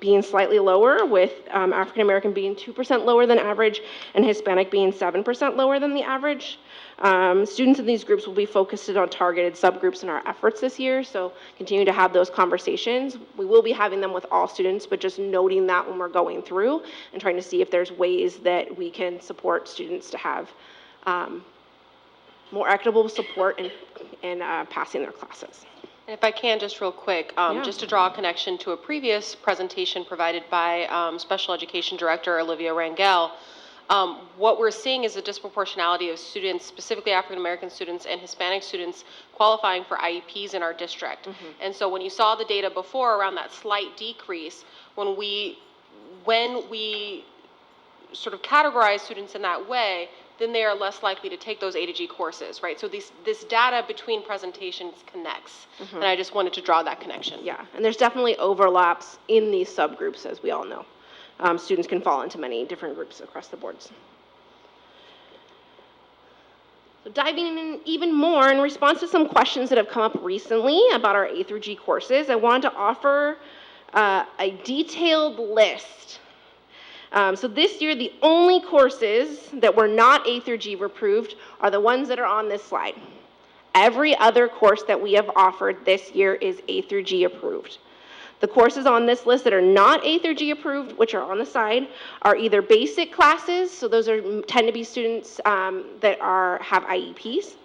being slightly lower, with African American being 2% lower than average and Hispanic being 7% lower than the average. Students in these groups will be focused on targeted subgroups in our efforts this year, so continue to have those conversations. We will be having them with all students, but just noting that when we're going through and trying to see if there's ways that we can support students to have more equitable support in passing their classes. And if I can, just real quick, just to draw a connection to a previous presentation provided by Special Education Director Olivia Rangel, what we're seeing is a disproportionality of students, specifically African American students and Hispanic students, qualifying for IEPs in our district. And so when you saw the data before around that slight decrease, when we sort of categorize students in that way, then they are less likely to take those A to G courses, right? So this data between presentations connects, and I just wanted to draw that connection. Yeah, and there's definitely overlaps in these subgroups, as we all know. Students can fall into many different groups across the boards. So diving in even more, in response to some questions that have come up recently about our A through G courses, I wanted to offer a detailed list. So this year, the only courses that were not A through G approved are the ones that are on this slide. Every other course that we have offered this year is A through G approved. The courses on this list that are not A through G approved, which are on the side, are either basic classes, so those tend to be students that have IEPs,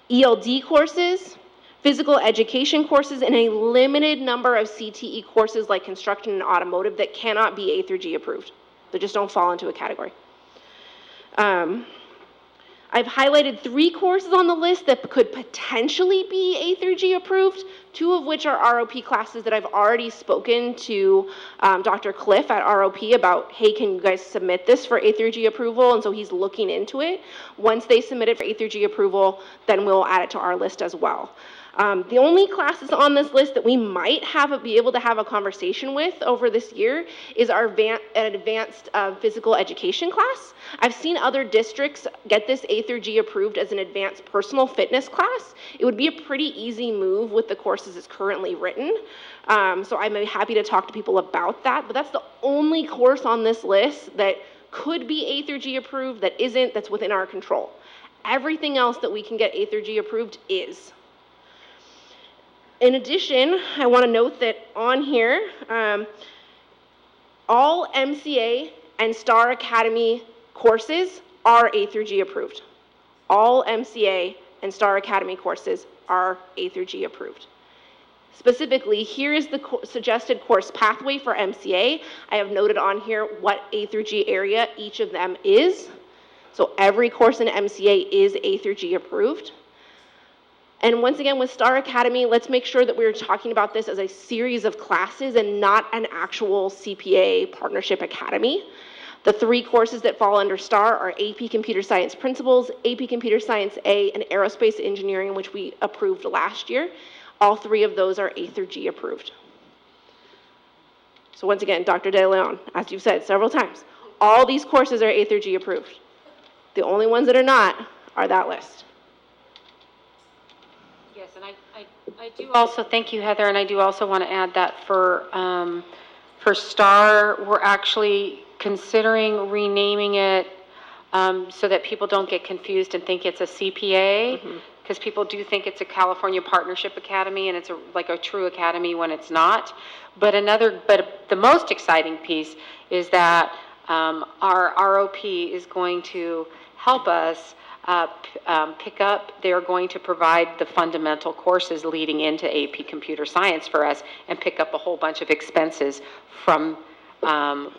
ELD courses, physical education courses, and a limited number of CTE courses like construction and automotive that cannot be A through G approved. They just don't fall into a category. I've highlighted 3 courses on the list that could potentially be A through G approved, 2 of which are ROP classes that I've already spoken to Dr. Cliff at ROP about, hey, can you guys submit this for A through G approval? And so he's looking into it. Once they submit it for A through G approval, then we'll add it to our list as well. The only classes on this list that we might be able to have a conversation with over this year is our advanced physical education class. I've seen other districts get this A through G approved as an advanced personal fitness class. It would be a pretty easy move with the courses it's currently written. So I'm happy to talk to people about that, but that's the only course on this list that could be A through G approved that isn't, that's within our control. Everything else that we can get A through G approved is. In addition, I want to note that on here, all MCA and Star Academy courses are A through G approved. All MCA and Star Academy courses are A through G approved. Specifically, here is the suggested course pathway for MCA. I have noted on here what A through G area each of them is. So every course in MCA is A through G approved. And once again, with Star Academy, let's make sure that we're talking about this as a series of classes and not an actual CPA partnership academy. The 3 courses that fall under Star are AP Computer Science Principles, AP Computer Science A, and Aerospace Engineering, which we approved last year. All 3 of those are A through G approved. So once again, Dr. De Leon, as you've said several times, all these courses are A through G approved. The only ones that are not are that list. Yes, and I do also, thank you, Heather, and I do also want to add that for STAR, we're actually considering renaming it so that people don't get confused and think it's a CPA, because people do think it's a California Partnership Academy and it's like a true academy when it's not. But the most exciting piece is that our ROP is going to help us pick up, they're going to provide the fundamental courses leading into AP Computer Science for us and pick up a whole bunch of expenses from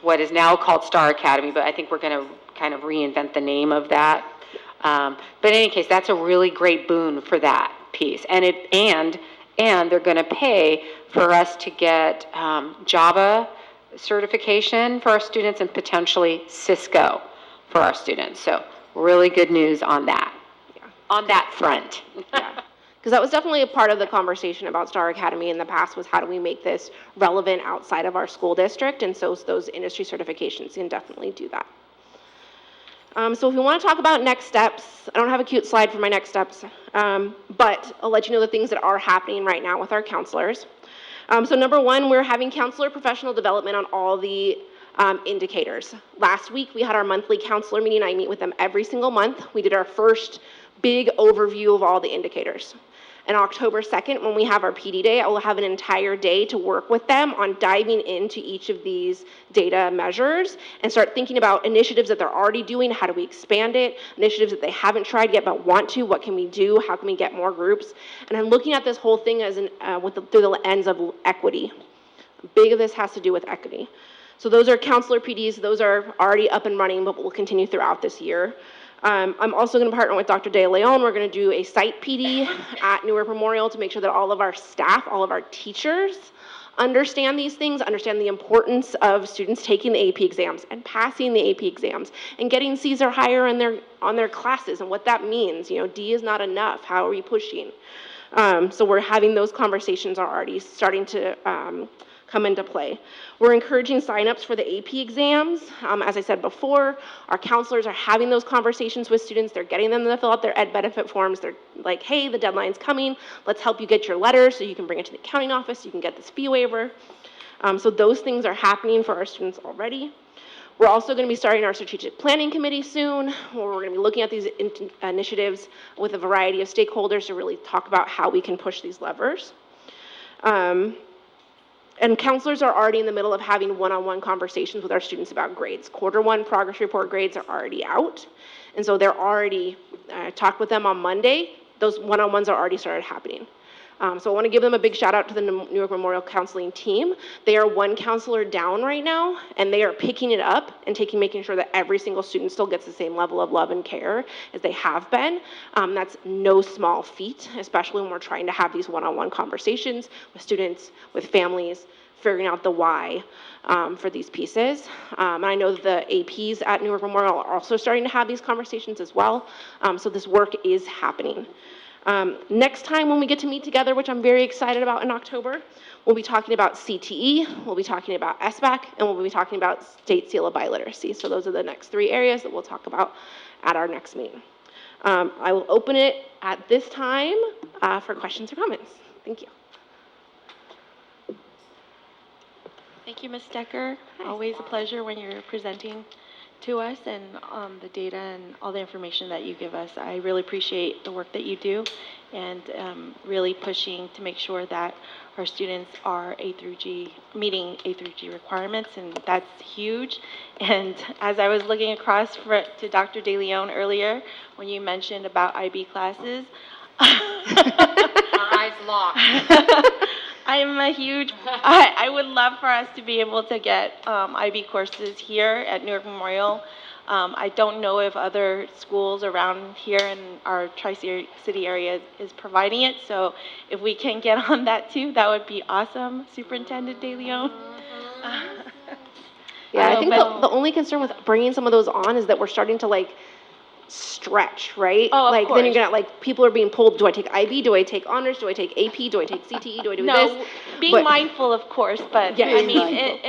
what is now called Star Academy, but I think we're going to kind of reinvent the name of that. But in any case, that's a really great boon for that piece. And they're going to pay for us to get Java certification for our students and potentially Cisco for our students. So really good news on that, on that front. Yeah, because that was definitely a part of the conversation about Star Academy in the past, was how do we make this relevant outside of our school district, and so those industry certifications can definitely do that. So if we want to talk about next steps, I don't have a cute slide for my next steps, but I'll let you know the things that are happening right now with our counselors. So number one, we're having counselor professional development on all the indicators. Last week, we had our monthly counselor meeting. I meet with them every single month. We did our first big overview of all the indicators. And October 2nd, when we have our PD day, I will have an entire day to work with them on diving into each of these data measures and start thinking about initiatives that they're already doing, how do we expand it, initiatives that they haven't tried yet but want to, what can we do, how can we get more groups. And I'm looking at this whole thing as through the lens of equity. Big of this has to do with equity. So those are counselor PDs, those are already up and running, but will continue throughout this year. I'm also going to partner with Dr. De Leon. We're going to do a site PD at Newark Memorial to make sure that all of our staff, all of our teachers understand these things, understand the importance of students taking the AP exams and passing the AP exams and getting C's or higher on their classes and what that means. You know, D is not enough. How are we pushing? So we're having those conversations already starting to come into play. We're encouraging signups for the AP exams. As I said before, our counselors are having those conversations with students. They're getting them to fill out their ed benefit forms. They're like, hey, the deadline's coming. Let's help you get your letter so you can bring it to the accounting office. So you can get this fee waiver. So those things are happening for our students already. We're also going to be starting our strategic planning committee soon, where we're going to be looking at these initiatives with a variety of stakeholders to really talk about how we can push these levers. And counselors are already in the middle of having one-on-one conversations with our students about grades. Quarter one progress report grades are already out. And so they're already, talked with them on Monday. Those one-on-ones are already started happening. So I want to give them a big shout out to the Newark Memorial Counseling team. They are one counselor down right now, and they are picking it up and making sure that every single student still gets the same level of love and care as they have been. That's no small feat, especially when we're trying to have these one-on-one conversations with students, with families, figuring out the why for these pieces. And I know that the APs at Newark Memorial are also starting to have these conversations as well. So this work is happening. Next time when we get to meet together, which I'm very excited about in October, we'll be talking about CTE, we'll be talking about SBAC, and we'll be talking about State Seal of Biliteracy. So those are the next 3 areas that we'll talk about at our next meeting. I will open it at this time for questions or comments. Thank you. Thank you, Ms. Decker. Always a pleasure when you're presenting to us and the data and all the information that you give us. I really appreciate the work that you do and really pushing to make sure that our students are meeting A through G requirements, and that's huge. And as I was looking across to Dr. De Leon earlier, when you mentioned about IB classes, Our eyes locked. I'm a huge, I would love for us to be able to get IB courses here at Newark Memorial. I don't know if other schools around here in our Tri-City area is providing it, so if we can get on that too, that would be awesome, Superintendent De Leon. Yeah, I think the only concern with bringing some of those on is that we're starting to stretch, right? Oh, of then course. you're gonna people are being pulled, do I take IB, do I take honors, do I take AP, do I take CTE, do I do this? Being mindful, of course, but Yeah, I being mean,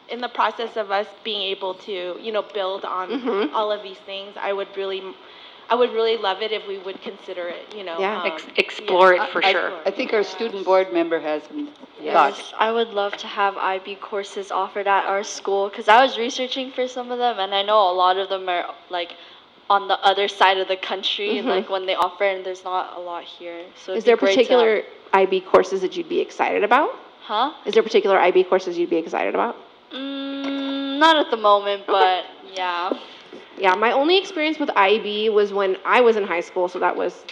in the process of us being able to, build on all of these things, I would really love it if we would consider it, Yeah. Explore it for sure. I think our student board member has some Yes, thoughts. I would love to have IB courses offered at our school because I was researching for some of them, and I know a lot of them are on the other side of the country, when they offer it, and there's not a lot here. So Is there particular IB courses that you'd be excited about? Huh? Is there particular IB courses you'd be excited about? Not at the moment, but yeah. Yeah, my only experience with IB was when I was in high school, so that was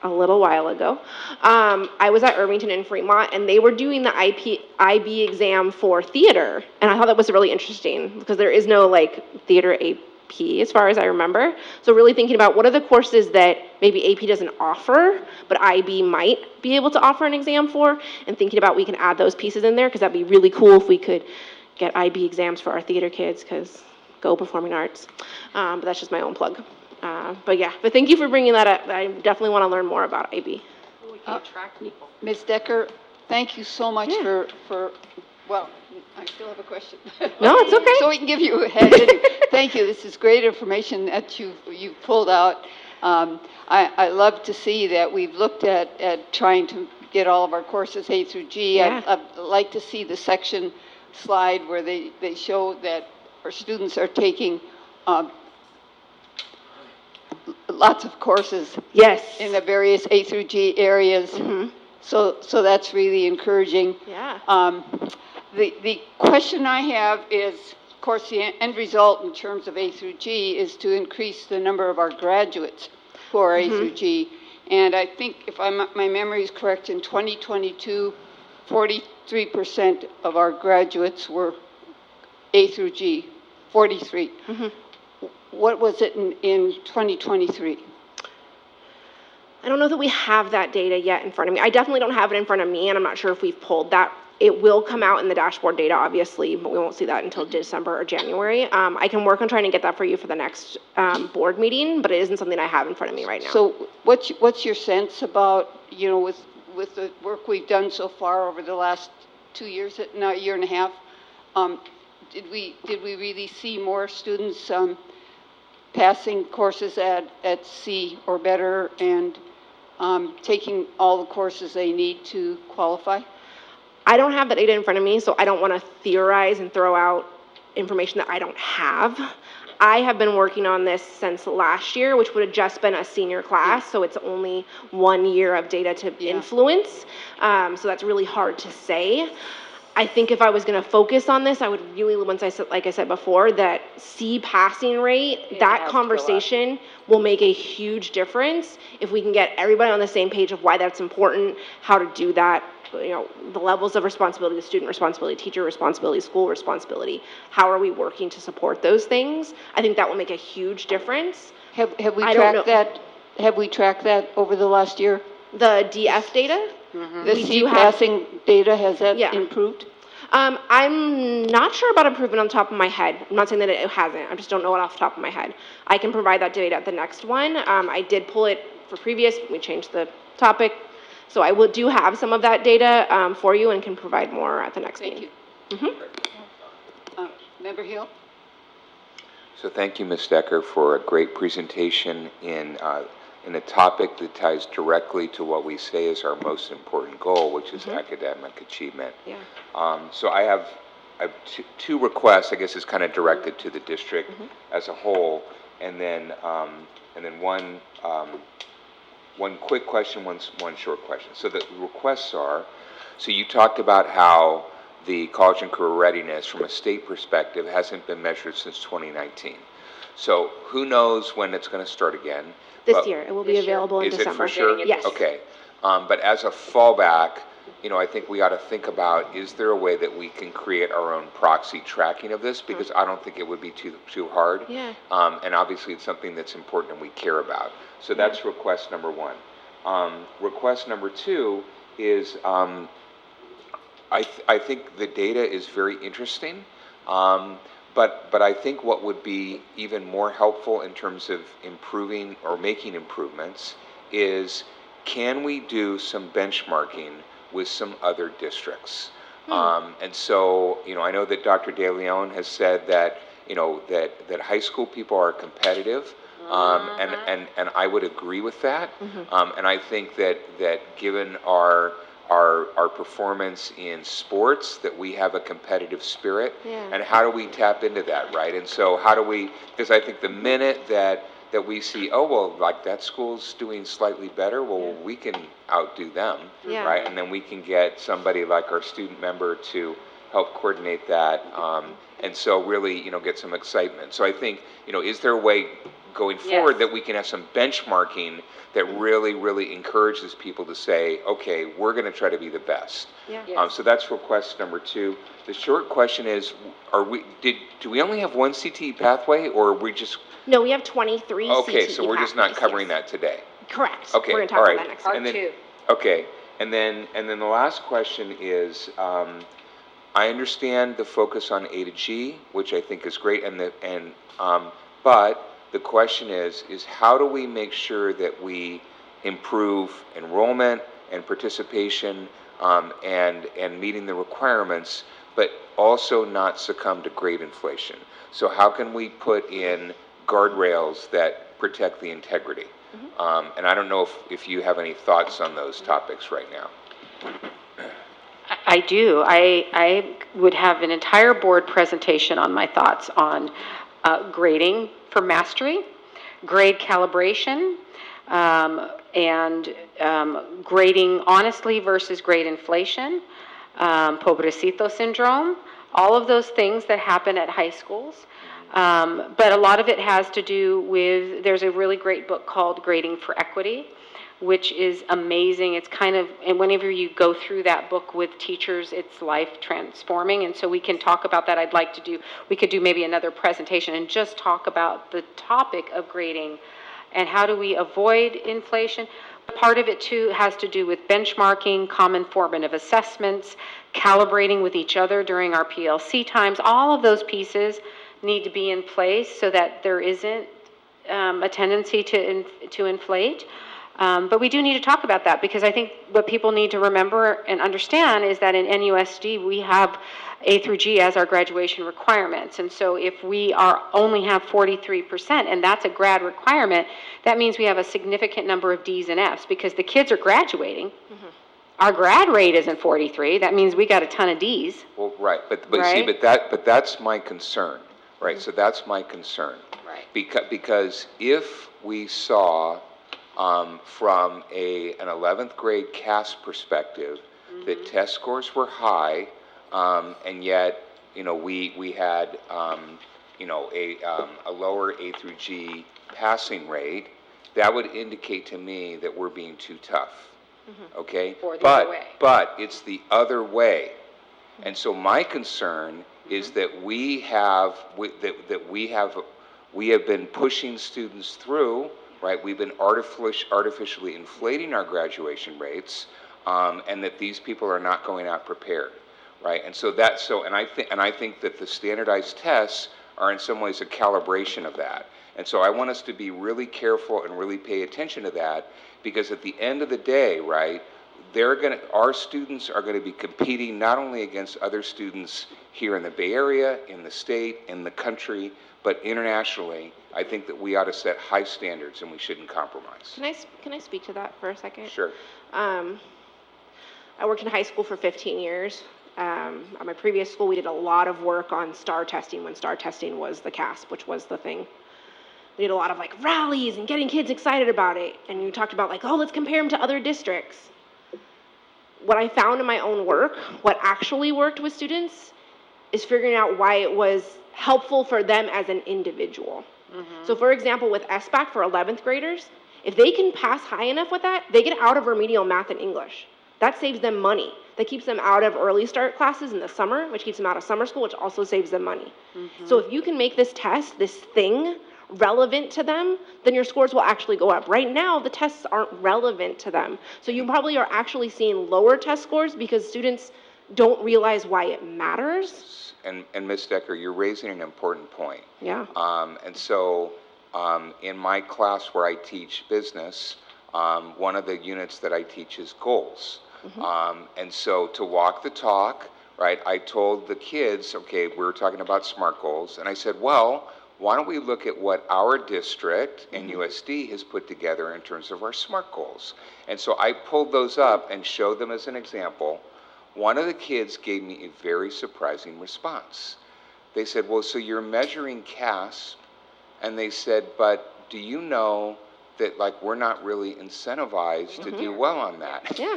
a little while ago. I was at Irvington and Fremont, and they were doing the IB exam for theater, and I thought that was really interesting because there is no theater AP as far as I remember. So really thinking about what are the courses that maybe AP doesn't offer, but IB might be able to offer an exam for, and thinking about we can add those pieces in there because that'd be really cool if we could get IB exams for our theater kids because go performing arts. But that's just my own plug. But thank you for bringing that up. I definitely want to learn more about IB. We can attract people. Ms. Decker, thank you so much for I still have a question. No, it's okay. So we can give you a head. Anyway, thank you. This is great information that you've pulled out. I love to see that we've looked at trying to get all of our courses A through G. Yeah. I'd like to see the section slide where they show that our students are taking lots of courses Yes. in the various A through G areas. Mm-hmm. So that's really encouraging. Yeah. The question I have is, of course, the end result in terms of A through G is to increase the number of our graduates who are A through G. And I think, if my memory is correct, in 2022, 43% of our graduates were A through G, 43. What was it in 2023? I don't know that we have that data yet in front of me. I definitely don't have it in front of me, and I'm not sure if we've pulled that. It will come out in the dashboard data, obviously, but we won't see that until December or January. I can work on trying to get that for you for the next board meeting, but it isn't something I have in front of me right now. So what's your sense about, with the work we've done so far over the last 2 years, now a year and a half, did we really see more students passing courses at C or better and taking all the courses they need to qualify? I don't have that data in front of me, so I don't want to theorize and throw out information that I don't have. I have been working on this since last year, which would have just been a senior class, so it's only 1 year of data to influence. So that's really hard to say. I think if I was going to focus on this, I would really, like I said before, that C passing rate, that conversation will make a huge difference if we can get everybody on the same page of why that's important, how to do that, the levels of responsibility, the student responsibility, teacher responsibility, school responsibility. How are we working to support those things? I think that will make a huge difference. Have we tracked that? Have we tracked that over the last year? The DF data? The C passing data, has that improved? I'm not sure about improvement on the top of my head. I'm not saying that it hasn't. I just don't know it off the top of my head. I can provide that data at the next one. I did pull it for previous. We changed the topic. So I do have some of that data for you and can provide more at the next meeting. Thank you. Member Hill? So thank you, Ms. Decker, for a great presentation in a topic that ties directly to what we say is our most important goal, which is academic achievement. Yeah. So I have two requests. I guess it's kind of directed to the district as a whole, and then one quick question, one short question. So the requests are, so you talked about how the college and career readiness from a state perspective hasn't been measured since 2019. So who knows when it's going to start again? This year, it will be available in December. Is it for sure? Yes. Okay. But as a fallback, I think we ought to think about, is there a way that we can create our own proxy tracking of this? Because I don't think it would be too hard. Yeah. And obviously it's something that's important and we care about. So that's request number one. Request number two is, I think the data is very interesting. But I think what would be even more helpful in terms of improving or making improvements is, can we do some benchmarking with some other districts? And so, I know that Dr. De Leon has said that, that high school people are competitive, and I would agree with that. And I think that given our performance in sports, that we have a competitive spirit, and how do we tap into that, right? And so how do we, because I think the minute that we see, oh, well, like that school's doing slightly better, well, we can outdo them, right? And then we can get somebody like our student member to help coordinate that, and so really, get some excitement. So I think, is there a way going forward that we can have some benchmarking that really, really encourages people to say, okay, we're going to try to be the best. So that's request number two. The short question is, do we only have one CTE pathway, or are we just? No, we have 23 Okay, CTE so we're just not pathways, covering that today. Correct. Okay, We're going to all talk right. about that next And time. then, okay, and then the last question is, I understand the focus on A to G, which I think is great, but the question is how do we make sure that we improve enrollment and participation and meeting the requirements but also not succumb to grade inflation. So how can we put in guardrails that protect the integrity? And I don't know if you have any thoughts on those topics right now. I do. I would have an entire board presentation on my thoughts on grading for mastery, grade calibration, and grading honestly versus grade inflation, pobrecito syndrome, all of those things that happen at high schools. But a lot of it has to do with, there's a really great book called Grading for Equity, which is amazing. It's kind of, and whenever you go through that book with teachers, it's life transforming. And so we can talk about that. I'd like to do, we could do maybe another presentation and just talk about the topic of grading and how do we avoid inflation. Part of it too has to do with benchmarking, common formative assessments, calibrating with each other during our PLC times. All of those pieces need to be in place so that there isn't a tendency to inflate. But we do need to talk about that, because I think what people need to remember and understand is that in NUSD we have A through G as our graduation requirements. And so if we only have 43%, and that's a grad requirement, that means we have a significant number of Ds and Fs, because the kids are graduating. Mm-hmm. Our grad rate isn't 43. That means we got a ton of Ds. Well, right, but right? see, but that's my concern, right? Mm-hmm. So that's my concern, right? Because if we saw from an 11th grade CAS perspective, mm-hmm. that test scores were high, and yet, we had, a lower A through G passing rate, that would indicate to me that we're being too tough. Mm-hmm. Okay? Or the other way. But it's the other way. Mm-hmm. And so my concern mm-hmm. is that we have been pushing students through. Right, we've been artificially inflating our graduation rates, and that these people are not going out prepared, right? And so I think that the standardized tests are in some ways a calibration of that. And so I want us to be really careful and really pay attention to that, because at the end of the day, right, our students are going to be competing not only against other students here in the Bay Area, in the state, in the country, but internationally. I think that we ought to set high standards and we shouldn't compromise. Can I speak to that for a second? Sure. I worked in high school for 15 years. At my previous school, we did a lot of work on STAR testing when STAR testing was the CASP, which was the thing. We did a lot of rallies and getting kids excited about it. And you talked about let's compare them to other districts. What I found in my own work, what actually worked with students, is figuring out why it was helpful for them as an individual. Mm-hmm. So for example, with SBAC for 11th graders, if they can pass high enough with that, they get out of remedial math and English. That saves them money. That keeps them out of early start classes in the summer, which keeps them out of summer school, which also saves them money. Mm-hmm. So if you can make this test, this thing, relevant to them, then your scores will actually go up. Right now, the tests aren't relevant to them. So you probably are actually seeing lower test scores because students don't realize why it matters. And Ms. Decker, you're raising an important point. Yeah. And so in my class where I teach business, one of the units that I teach is goals. Mm-hmm. And so to walk the talk, right, I told the kids, okay, we were talking about SMART goals, and I said, well, why don't we look at what our district and USD has put together in terms of our SMART goals? And so I pulled those up and showed them as an example. One of the kids gave me a very surprising response. They said, well, so you're measuring CASP, and they said, but do you know that we're not really incentivized mm-hmm. to do well on that? Yeah,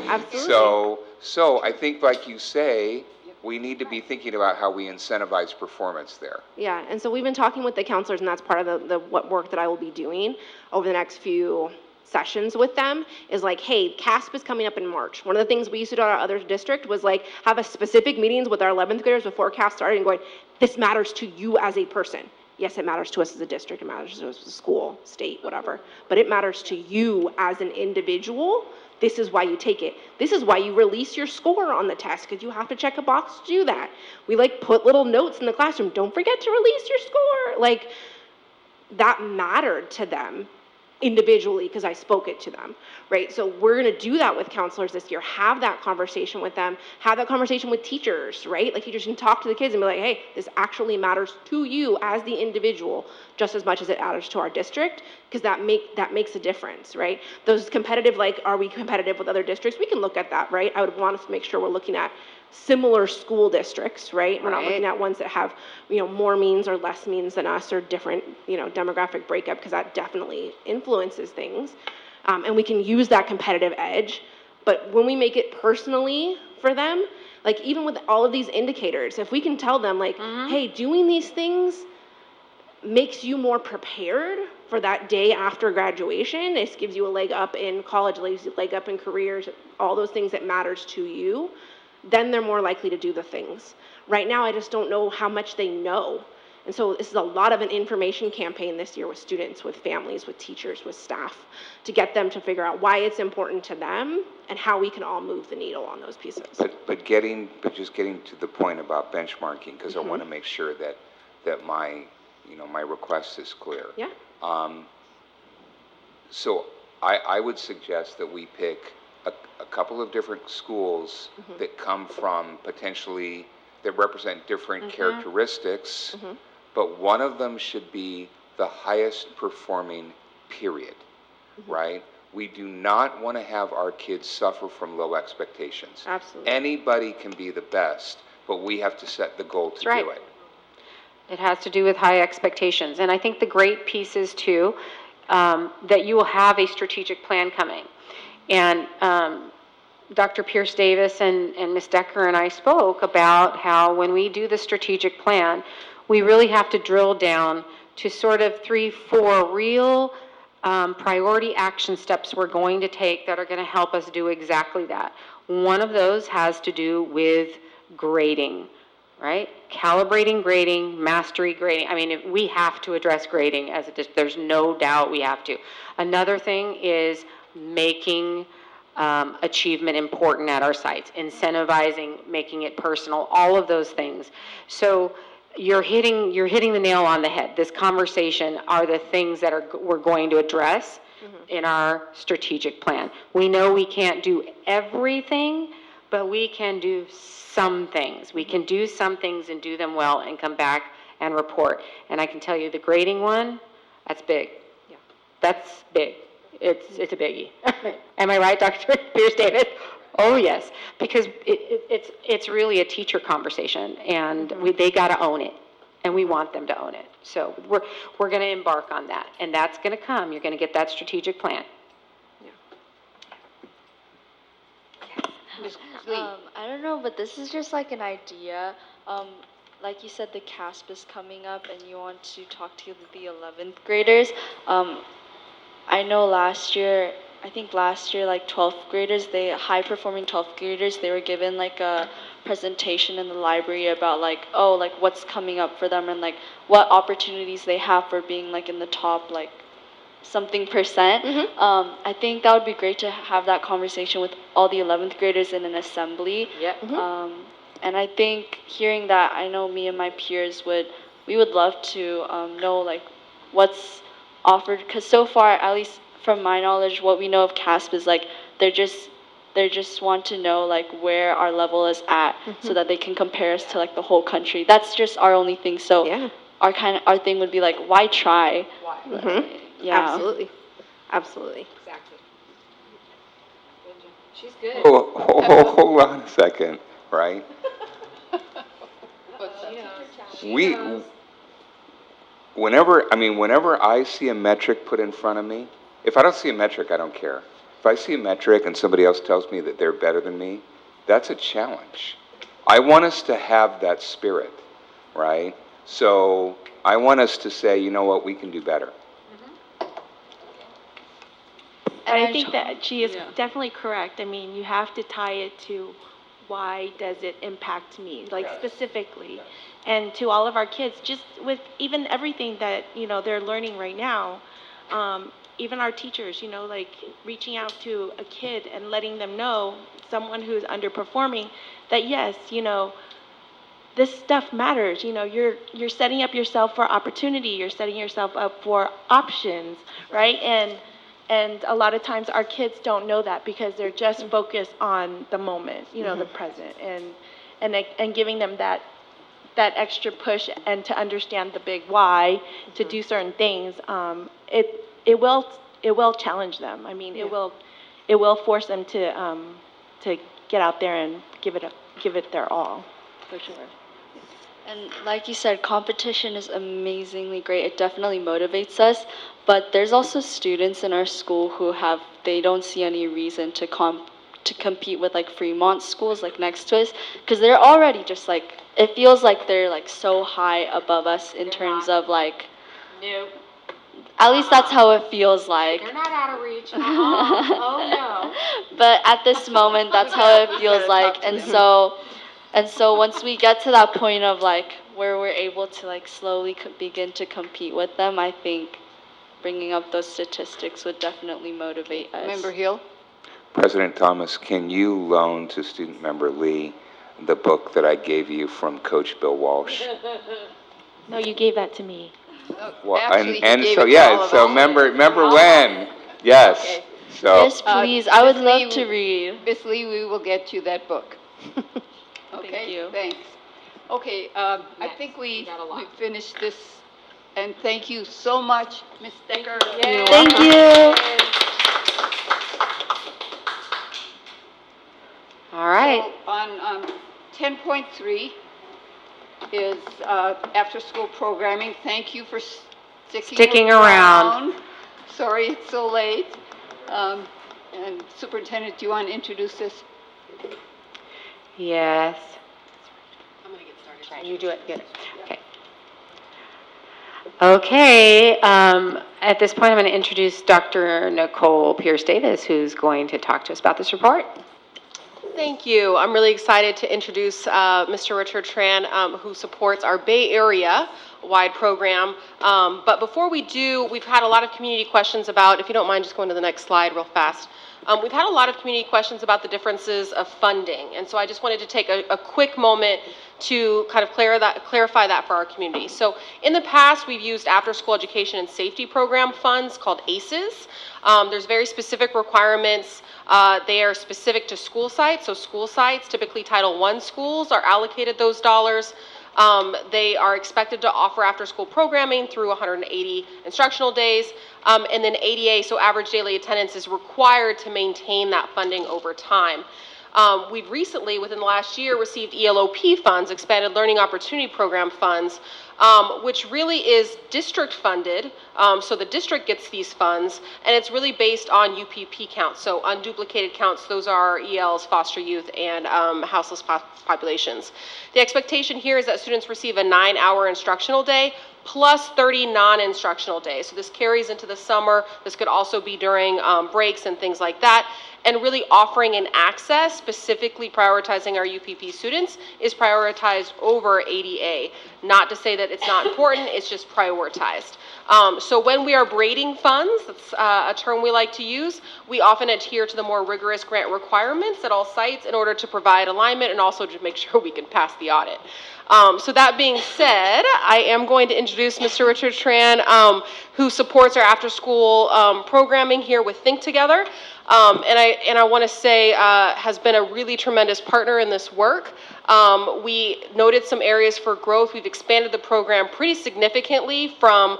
absolutely. So I think like you say, we need to be thinking about how we incentivize performance there. Yeah, and so we've been talking with the counselors, and that's part of the work that I will be doing over the next few sessions with them is hey, CASP is coming up in March. One of the things we used to do at our other district was have a specific meetings with our 11th graders before CASP started and going, this matters to you as a person. Yes, it matters to us as a district, it matters to us as a school, state, whatever, but it matters to you as an individual. This is why you take it. This is why you release your score on the test, because you have to check a box to do that. We put little notes in the classroom, don't forget to release your score. That mattered to them individually because I spoke it to them, right? So we're going to do that with counselors this year. Have that conversation with them. Have that conversation with teachers, right? Like teachers can talk to the kids and be like, hey, this actually matters to you as the individual just as much as it matters to our district, because that makes a difference, right? Those competitive, like, are we competitive with other districts? We can look at that, right? I would want us to make sure we're looking at similar school districts, right? We're not looking at ones that have, more means or less means than us or different, demographic breakup, because that definitely influences things. And we can use that competitive edge. But when we make it personally for them, like even with all of these indicators, if we can tell them like, hey, doing these things makes you more prepared for that day after graduation. This gives you a leg up in college, gives you a leg up in careers, all those things that matters to you. Then they're more likely to do the things. Right now, I just don't know how much they know. And so this is a lot of an information campaign this year with students, with families, with teachers, with staff, to get them to figure out why it's important to them and how we can all move the needle on those pieces. But just getting to the point about benchmarking, because I want to make sure that my request is clear. Yeah. So I would suggest that we pick a couple of different schools that come from potentially, that represent different characteristics, but one of them should be the highest performing, period, right? We do not want to have our kids suffer from low expectations. Absolutely. Anybody can be the best, but we have to set the goal to do it. It has to do with high expectations. And I think the great piece is too, that you will have a strategic plan coming. And Dr. Pierce Davis and Ms. Decker and I spoke about how when we do the strategic plan, we really have to drill down to sort of 3-4 real priority action steps we're going to take that are going to help us do exactly that. One of those has to do with grading, right? Calibrating grading, mastery grading. I mean, we have to address grading as there's no doubt we have to. Another thing is making achievement important at our sites, incentivizing, making it personal, all of those things. So you're hitting the nail on the head. This conversation are the things that we're going to address in our strategic plan. We know we can't do everything, but we can do some things. We can do some things and do them well and come back and report. And I can tell you the grading one, that's big. Yeah. That's big. It's a biggie. Am I right, Dr. Pierce Davis? Oh, yes, because it's really a teacher conversation, and they got to own it, and we want them to own it. So we're going to embark on that, and that's going to come. You're going to get that strategic plan. I don't know, but this is just like an idea. Like you said, the CASP is coming up, and you want to talk to the 11th graders. I know last year, like 12th graders, high-performing 12th graders, they were given like a presentation in the library about what's coming up for them and like what opportunities they have for being like in the top something percent. I think that would be great to have that conversation with all the 11th graders in an assembly. And I think hearing that, I know me and my peers would love to know what's offered, because so far, at least from my knowledge, what we know of CASP is they just want to know where our level is at, so that they can compare us to the whole country. That's just our only thing. So our thing would be why try? Yeah. Absolutely. Exactly. She's good. Hold on a second, right? Whenever I see a metric put in front of me, if I don't see a metric, I don't care. If I see a metric and somebody else tells me that they're better than me, that's a challenge. I want us to have that spirit, right? So I want us to say, you know what, we can do better. And I think that she is definitely correct. I mean, you have to tie it to why does it impact me, specifically. And to all of our kids, just with even everything that, they're learning right now, even our teachers, reaching out to a kid and letting them know, someone who's underperforming, that yes, this stuff matters. You're setting up yourself for opportunity. You're setting yourself up for options, right? And And a lot of times our kids don't know that because they're just focused on the moment, the present, and giving them that extra push and to understand the big why to do certain things. It will challenge them. I mean, it will force them to get out there and give it their all, for sure. And like you said, competition is amazingly great. It definitely motivates us. But there's also students in our school they don't see any reason to compete with like Fremont schools like next to us, because they're already just like, it feels like they're like so high above us in terms of like. Nope. At least that's how it feels like. They're not out of reach. Oh, no. But at this moment, that's how it feels like. And so once we get to that point of like where we're able to like slowly begin to compete with them, I think bringing up those statistics would definitely motivate us. Member Hill? President Thomas, can you loan to student member Lee the book that I gave you from Coach Bill Walsh? No, you gave that to me. Well, Actually, he and gave so it to yeah, all of so us. remember when? Yes. Okay. So Yes, please. I would Ms. love Lee, to read. Miss Lee, we will get you that book. Okay, Thank you. thanks. Okay, I think we finished this, and thank you so much, Ms. Decker. Thank you. All right. So on 10.3 is after-school programming. Thank you for sticking around. Sorry it's so late. And Superintendent, do you want to introduce this? Yes. I'm going to get started. You do it. Good. Okay. Okay. At this point, I'm going to introduce Dr. Nicole Pierce-Davis, who's going to talk to us about this report. Thank you. I'm really excited to introduce Mr. Richard Tran, who supports our Bay Area-wide program. But before we do, we've had a lot of community questions about, if you don't mind just going to the next slide real fast. We've had a lot of community questions about the differences of funding. And so I just wanted to take a quick moment to kind of clarify that for our community. So in the past, we've used after-school education and safety program funds called ACEs. There's very specific requirements. They are specific to school sites. So school sites, typically Title I schools, are allocated those dollars. They are expected to offer after-school programming through 180 instructional days. And then ADA, so average daily attendance, is required to maintain that funding over time. We've recently, within the last year, received ELOP funds, Expanded Learning Opportunity Program funds, which really is district funded. So the district gets these funds, and it's really based on UPP counts. So unduplicated counts, those are ELs, foster youth, and houseless populations. The expectation here is that students receive a 9-hour instructional day plus 30 non-instructional days. So this carries into the summer. This could also be during breaks and things like that. And really offering an access, specifically prioritizing our UPP students, is prioritized over ADA. Not to say that it's not important, it's just prioritized. So when we are braiding funds, that's a term we like to use, we often adhere to the more rigorous grant requirements at all sites in order to provide alignment and also to make sure we can pass the audit. So that being said, I am going to introduce Mr. Richard Tran, who supports our after-school programming here with Think Together. And I want to say has been a really tremendous partner in this work. We noted some areas for growth. We've expanded the program pretty significantly from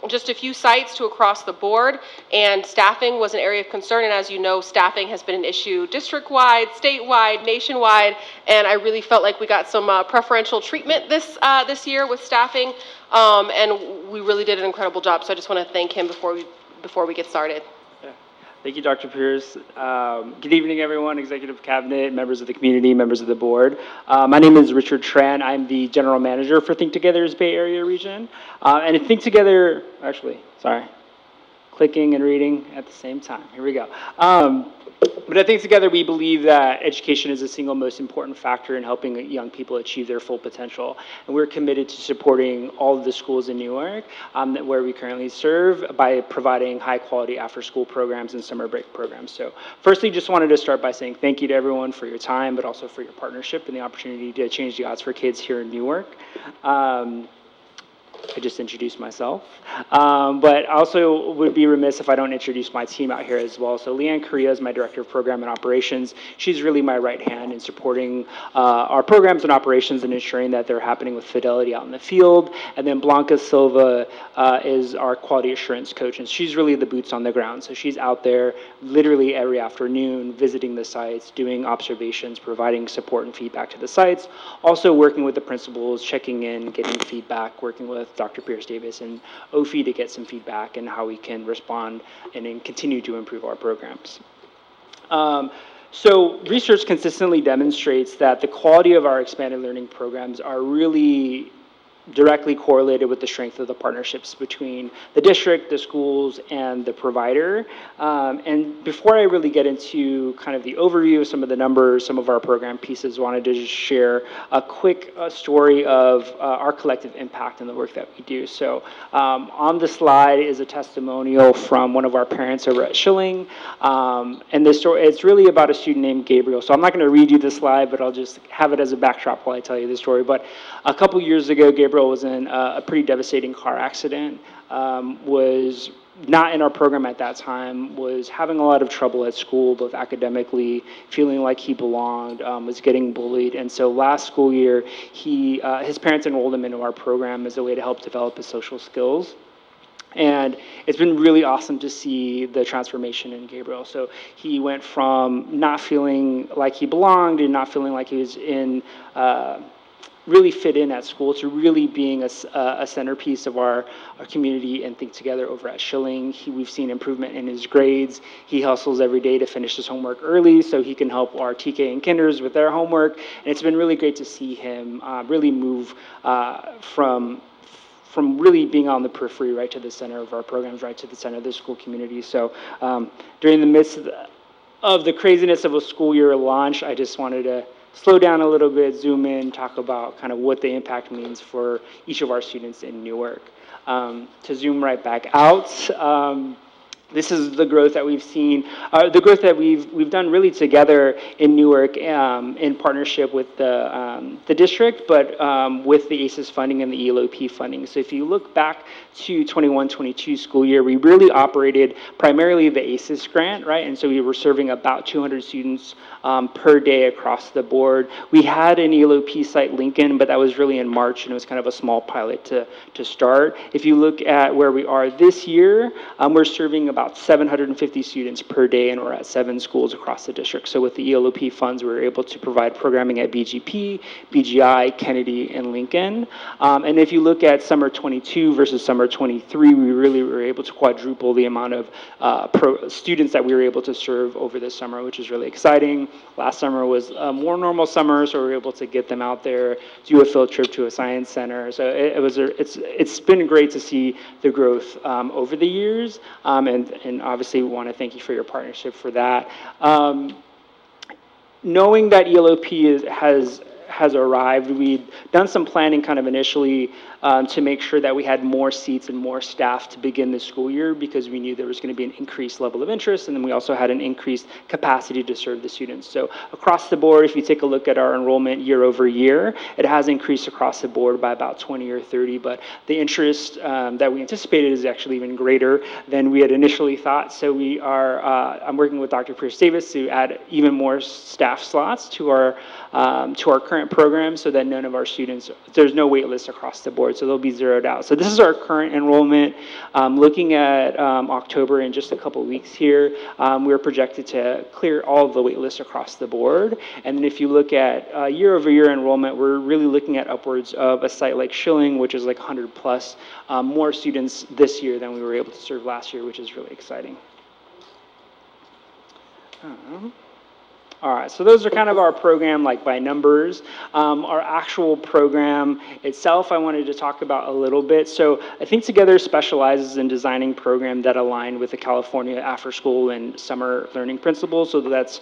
just a few sites to across the board, and staffing was an area of concern, and as you know, staffing has been an issue district-wide, statewide, nationwide, and I really felt like we got some preferential treatment this year with staffing, and we really did an incredible job, so I just want to thank him before we get started. Thank you, Dr. Pierce. Good evening, everyone, Executive Cabinet, members of the community, members of the board. My name is Richard Tran. I'm the General Manager for Think Together's Bay Area region. And at Think Together, clicking and reading at the same time. Here we go. But at Think Together, we believe that education is the single most important factor in helping young people achieve their full potential. And we're committed to supporting all of the schools in Newark where we currently serve by providing high quality after school programs and summer break programs. So firstly, just wanted to start by saying thank you to everyone for your time, but also for your partnership and the opportunity to change the odds for kids here in Newark. I just introduced myself, but also would be remiss if I don't introduce my team out here as well. So Leanne Correa is my Director of Program and Operations. She's really my right hand in supporting our programs and operations and ensuring that they're happening with fidelity out in the field. And then Blanca Silva is our Quality Assurance Coach, and she's really the boots on the ground. So she's out there literally every afternoon visiting the sites, doing observations, providing support and feedback to the sites, also working with the principals, checking in, getting feedback, working with Dr. Pierce Davis and OFI to get some feedback and how we can respond and then continue to improve our programs. So research consistently demonstrates that the quality of our expanded learning programs are really directly correlated with the strength of the partnerships between the district, the schools, and the provider. And before I really get into kind of the overview of some of the numbers, some of our program pieces, wanted to just share a quick story of our collective impact in the work that we do. So on the slide is a testimonial from one of our parents over at Schilling. And this story, it's really about a student named Gabriel. So I'm not going to read you the slide, but I'll just have it as a backdrop while I tell you the story. But a couple years ago, Gabriel was in a pretty devastating car accident, was not in our program at that time, was having a lot of trouble at school, both academically, feeling like he belonged, was getting bullied. And so last school year, his parents enrolled him into our program as a way to help develop his social skills. And it's been really awesome to see the transformation in Gabriel. So he went from not feeling like he belonged and not feeling like he was really fit in at school to really being a centerpiece of our community and Think Together over at Schilling. We've seen improvement in his grades. He hustles every day to finish his homework early so he can help our TK and kinders with their homework. And it's been really great to see him really move from really being on the periphery right to the center of our programs, right to the center of the school community. So during the midst of the craziness of a school year launch, I just wanted to slow down a little bit, zoom in, talk about kind of what the impact means for each of our students in Newark. To zoom right back out, this is the growth that we've seen, the growth that we've done really together in Newark in partnership with the district, but with the ACES funding and the ELOP funding. So if you look back to 21-22 school year, we really operated primarily the ACES grant, right? And so we were serving about 200 students per day across the board. We had an ELOP site, Lincoln, but that was really in March, and it was kind of a small pilot to start. If you look at where we are this year, we're serving about 750 students per day, and we're at 7 schools across the district. So with the ELOP funds, we were able to provide programming at BGP, BGI, Kennedy, and Lincoln. And if you look at summer 22 versus summer 23, we really were able to quadruple the amount of students that we were able to serve over this summer, which is really exciting. Last summer was a more normal summer, so we were able to get them out there, do a field trip to a science center. So it's been great to see the growth over the years, and obviously we want to thank you for your partnership for that. Knowing that ELOP has arrived, we'd done some planning kind of initially to make sure that we had more seats and more staff to begin the school year, because we knew there was going to be an increased level of interest, and then we also had an increased capacity to serve the students. So across the board, if you take a look at our enrollment year over year, it has increased across the board by about 20 or 30, but the interest that we anticipated is actually even greater than we had initially thought. So we are, I'm working with Dr. Pierce Davis to add even more staff slots to our current program, so that none of our students, there's no wait list across the board, so they'll be zeroed out. So this is our current enrollment. Looking at October in just a couple weeks here, we're projected to clear all of the wait lists across the board. And then if you look at year over year enrollment, we're really looking at upwards of a site like Schilling, which is like 100 plus more students this year than we were able to serve last year, which is really exciting. All right, so those are kind of our program, like by numbers. Our actual program itself, I wanted to talk about a little bit. So I Think Together specializes in designing programs that align with the California after-school and summer learning principles. So that's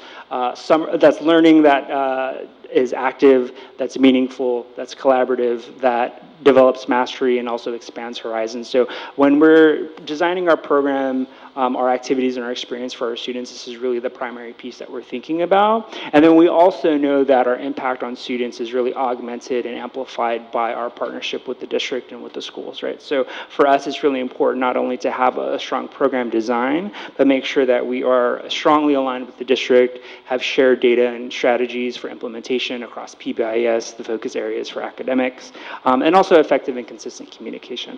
learning that is active, that's meaningful, that's collaborative, that develops mastery and also expands horizons. So when we're designing our program, our activities and our experience for our students, this is really the primary piece that we're thinking about. And then we also know that our impact on students is really augmented and amplified by our partnership with the district and with the schools, right? So for us, it's really important not only to have a strong program design, but make sure that we are strongly aligned with the district, have shared data and strategies for implementation across PBIS, the focus areas for academics, and also effective and consistent communication.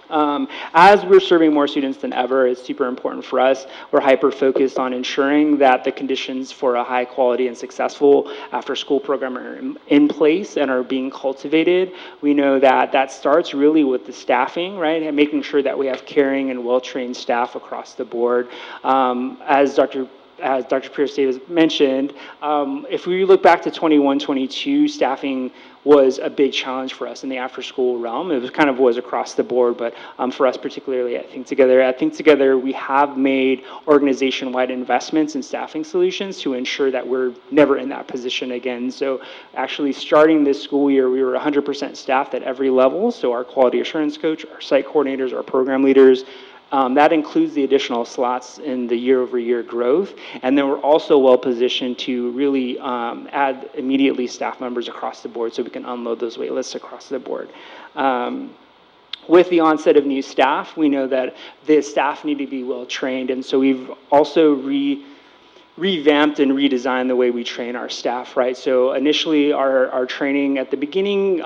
As we're serving more students than ever, it's super important for us. We're hyper-focused on ensuring that the conditions for a high-quality and successful after-school program are in place and are being cultivated. We know that that starts really with the staffing, right, and making sure that we have caring and well-trained staff across the board. As Dr. Pierce-Davis mentioned, if we look back to 21-22, staffing was a big challenge for us in the after-school realm. It was kind of was across the board, but for us particularly at Think Together, we have made organization-wide investments in staffing solutions to ensure that we're never in that position again. So actually starting this school year, we were 100% staffed at every level. So our quality assurance coach, our site coordinators, our program leaders, that includes the additional slots in the year-over-year growth. And then we're also well positioned to really add immediately staff members across the board so we can unload those wait lists across the board. With the onset of new staff, we know that the staff need to be well trained. And so we've also revamped and redesigned the way we train our staff, right? So initially our training at the beginning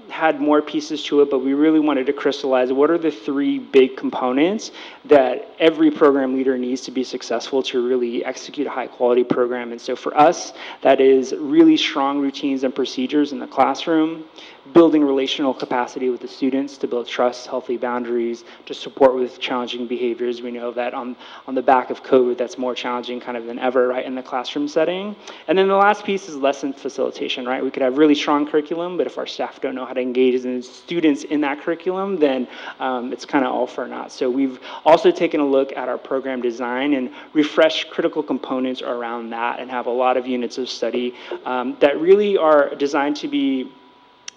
had more pieces to it, but we really wanted to crystallize what are the three big components that every program leader needs to be successful to really execute a high quality program. And so for us, that is really strong routines and procedures in the classroom, building relational capacity with the students to build trust, healthy boundaries, to support with challenging behaviors. We know that on the back of COVID, that's more challenging kind of than ever, right, in the classroom setting. And then the last piece is lesson facilitation, right? We could have really strong curriculum, but if our staff don't know how to engage the students in that curriculum, then it's kind of all for naught. So we've also taken a look at our program design and refreshed critical components around that and have a lot of units of study that really are designed to be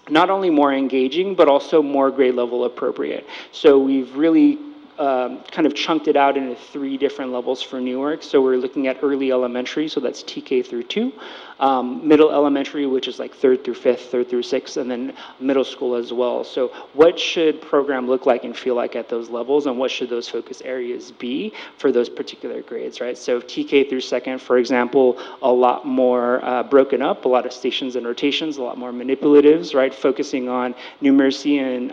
not only more engaging, but also more grade level appropriate. So we've really kind of chunked it out into 3 different levels for Newark. So we're looking at early elementary, so that's TK through 2. Middle elementary, which is like 3rd through 5th, 3rd through 6th, and then middle school as well. So what should program look like and feel like at those levels, and what should those focus areas be for those particular grades, right? So TK through 2nd, for example, a lot more broken up, a lot of stations and rotations, a lot more manipulatives, right? Focusing on numeracy and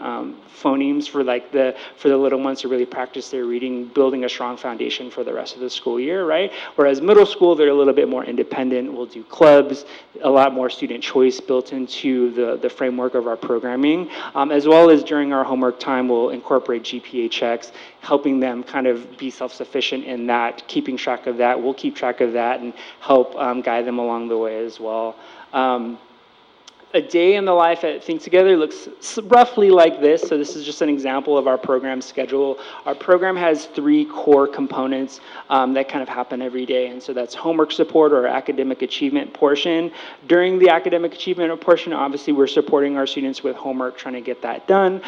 phonemes for the little ones to really practice their reading, building a strong foundation for the rest of the school year, right? Whereas middle school, they're a little bit more independent. We'll do clubs, a lot more student choice built into the framework of our programming, as well as during our homework time, we'll incorporate GPA checks, helping them kind of be self-sufficient in that, keeping track of that. We'll keep track of that and help guide them along the way as well. A day in the life at Think Together looks roughly like this. So this is just an example of our program schedule. Our program has 3 core components that kind of happen every day. And so that's homework support or academic achievement portion. During the academic achievement portion, obviously we're supporting our students with homework, trying to get that done.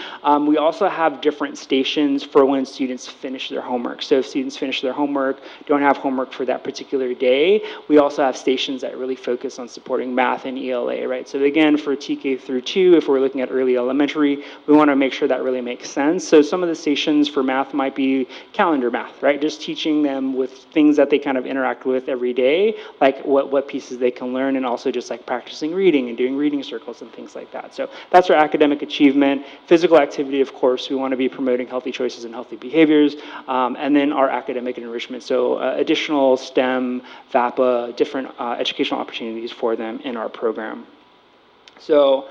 We also have different stations for when students finish their homework. So if students finish their homework, don't have homework for that particular day, we also have stations that really focus on supporting math and ELA, right? So again, for TK through 2, if we're looking at early elementary, we want to make sure that really makes sense. So some of the stations for math might be calendar math, right? Just teaching them with things that they kind of interact with every day, like what pieces they can learn, and also just like practicing reading and doing reading circles and things like that. So that's our academic achievement. Physical activity, of course, we want to be promoting healthy choices and healthy behaviors, and then our academic enrichment. So additional STEM, VAPA, different educational opportunities for them in our program. So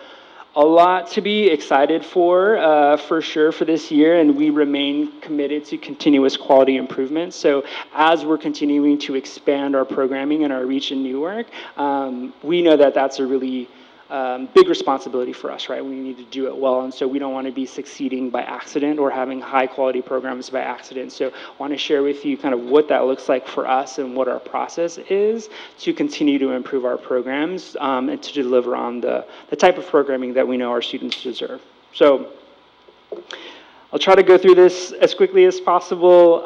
a lot to be excited for sure for this year, and we remain committed to continuous quality improvement. So as we're continuing to expand our programming and our reach in Newark, we know that that's a really big responsibility for us, right? We need to do it well, and so we don't want to be succeeding by accident or having high quality programs by accident. So I want to share with you kind of what that looks like for us and what our process is to continue to improve our programs and to deliver on the type of programming that we know our students deserve. So I'll try to go through this as quickly as possible.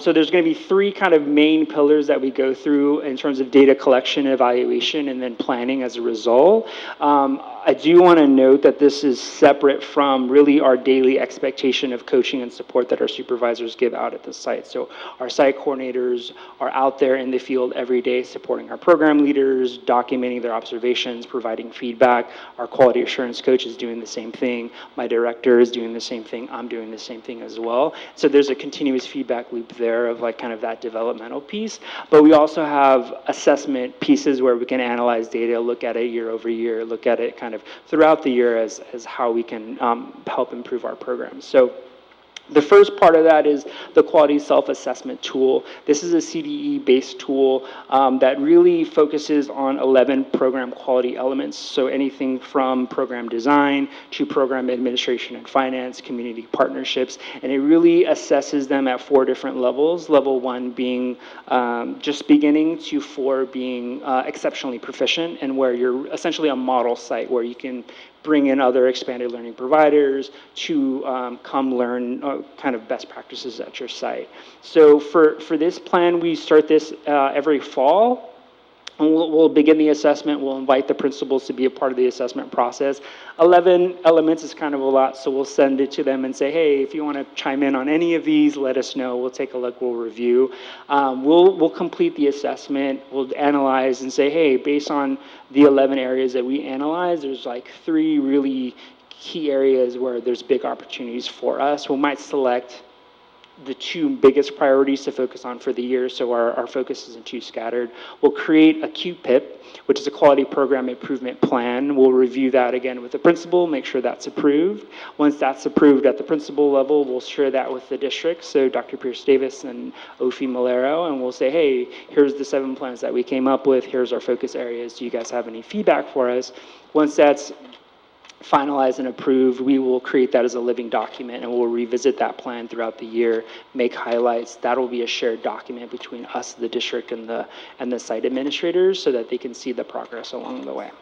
So there's going to be three kind of main pillars that we go through in terms of data collection, evaluation, and then planning as a result. I do want to note that this is separate from really our daily expectation of coaching and support that our supervisors give out at the site. So our site coordinators are out there in the field every day supporting our program leaders, documenting their observations, providing feedback. Our quality assurance coach is doing the same thing. My director is doing the same thing. I'm doing the same thing as well. So there's a continuous feedback loop there of like kind of that developmental piece. But we also have assessment pieces where we can analyze data, look at it year over year, look at it kind of throughout the year as how we can help improve our programs. So the first part of that is the quality self-assessment tool. This is a CDE-based tool that really focuses on 11 program quality elements. So anything from program design to program administration and finance, community partnerships, and it really assesses them at 4 different levels. Level 1 being just beginning, to 4 being exceptionally proficient, and where you're essentially a model site where you can bring in other expanded learning providers to come learn kind of best practices at your site. So for this plan, we start this every fall. And we'll begin the assessment. We'll invite the principals to be a part of the assessment process. 11 elements is kind of a lot, so we'll send it to them and say, hey, if you want to chime in on any of these, let us know. We'll take a look, we'll review. We'll complete the assessment. We'll analyze and say, hey, based on the 11 areas that we analyze, there's like 3 really key areas where there's big opportunities for us. We might select the 2 biggest priorities to focus on for the year, so our focus isn't too scattered. We'll create a QPIP, which is a quality program improvement plan. We'll review that again with the principal, make sure that's approved. Once that's approved at the principal level, we'll share that with the district, so Dr. Pierce Davis and Ophie Malero, and we'll say, hey, here's the 7 plans that we came up with, here's our focus areas, do you guys have any feedback for us? Once that's finalized and approved, we will create that as a living document, and we'll revisit that plan throughout the year, make highlights. That'll be a shared document between us, the district, and the site administrators, so that they can see the progress along the way.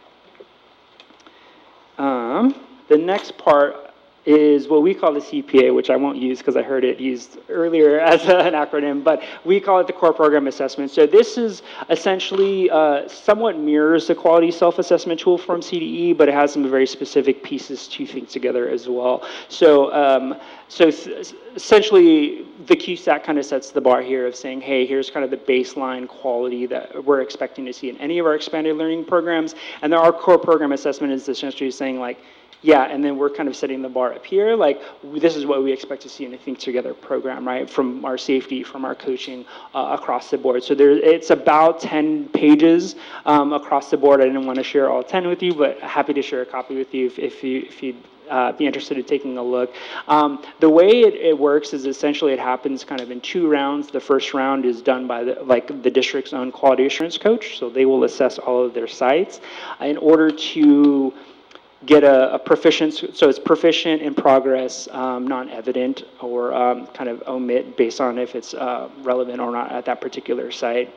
The next part is what we call the CPA, which I won't use because I heard it used earlier as an acronym, but we call it the Core Program Assessment. So this is essentially somewhat mirrors the quality self-assessment tool from CDE, but it has some very specific pieces to think together as well. So, essentially, the QSAT kind of sets the bar here of saying, hey, here's kind of the baseline quality that we're expecting to see in any of our expanded learning programs, and then our Core Program Assessment is essentially saying like, yeah, and then we're kind of setting the bar up here, like this is what we expect to see in a Think Together program, right? From our safety, from our coaching, across the board. So it's about 10 pages across the board. I didn't want to share all 10 with you, but happy to share a copy with you if you'd be interested in taking a look. The way it works is essentially it happens kind of in 2 rounds. The first round is done by the district's own quality assurance coach, so they will assess all of their sites in order to get a proficient, so it's proficient, in progress, non-evident, or kind of omit based on if it's relevant or not at that particular site.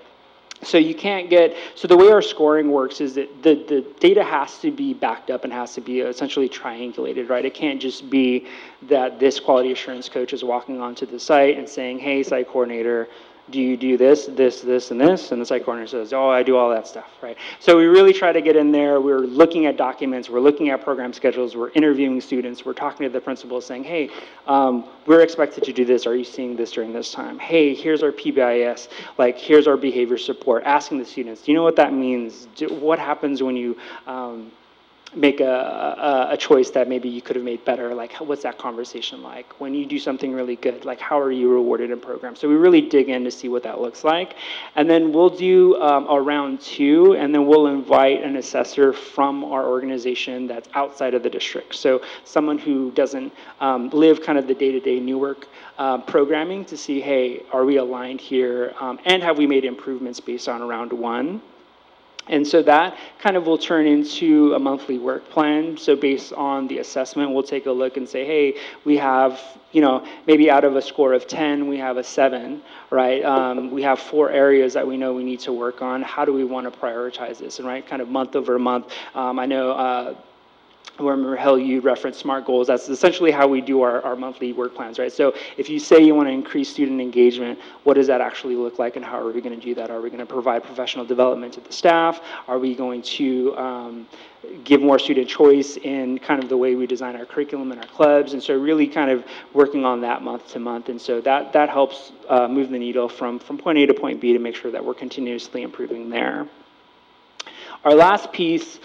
So you can't get, so the way our scoring works is that the data has to be backed up and has to be essentially triangulated, right? It can't just be that this quality assurance coach is walking onto the site and saying, hey, site coordinator, do you do this, this, this, and this? And the site coordinator says, oh, I do all that stuff, right? So we really try to get in there. We're looking at documents. We're looking at program schedules. We're interviewing students. We're talking to the principal saying, hey, we're expected to do this. Are you seeing this during this time? Hey, here's our PBIS. Like, here's our behavior support. Asking the students, do you know what that means? What happens when you make a choice that maybe you could have made better? Like, what's that conversation like? When you do something really good, like, how are you rewarded in programs? So we really dig in to see what that looks like. And then we'll do a round 2, and then we'll invite an assessor from our organization that's outside of the district. So someone who doesn't live kind of the day-to-day Newark programming, to see, hey, are we aligned here? And have we made improvements based on round 1? And so that kind of will turn into a monthly work plan. So based on the assessment, we'll take a look and say, hey, we have, maybe out of a score of 10, we have a 7, right? We have 4 areas that we know we need to work on. How do we want to prioritize this? And right, kind of month over month. I know remember, Hell, you referenced SMART goals. That's essentially how we do our monthly work plans, right? So if you say you want to increase student engagement, what does that actually look like, and how are we going to do that? Are we going to provide professional development to the staff? Are we going to give more student choice in kind of the way we design our curriculum and our clubs? And so really kind of working on that month to month. And so that helps move the needle from point A to point B to make sure that we're continuously improving there. Our last piece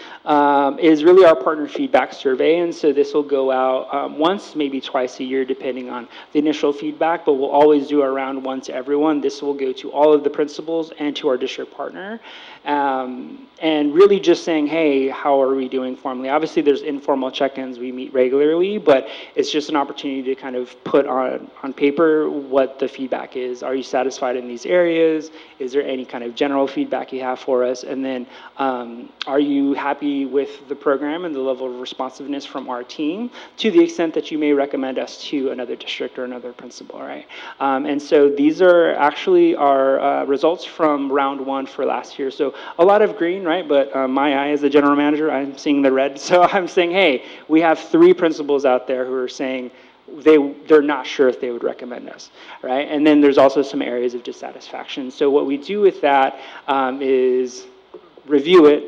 is really our partner feedback survey, and so this will go out once, maybe twice a year, depending on the initial feedback, but we'll always do a round one to everyone. This will go to all of the principals and to our district partner, and really just saying, hey, how are we doing formally? Obviously, there's informal check-ins. We meet regularly, but it's just an opportunity to kind of put on paper what the feedback is. Are you satisfied in these areas? Is there any kind of general feedback you have for us? And then are you happy with the program and the level of responsiveness from our team to the extent that you may recommend us to another district or another principal, right? And so these are actually our results from round one for last year. So a lot of green, right? But my eye as the general manager, I'm seeing the red. So I'm saying, hey, we have 3 principals out there who are saying they're not sure if they would recommend us, right? And then there's also some areas of dissatisfaction. So what we do with that is review it,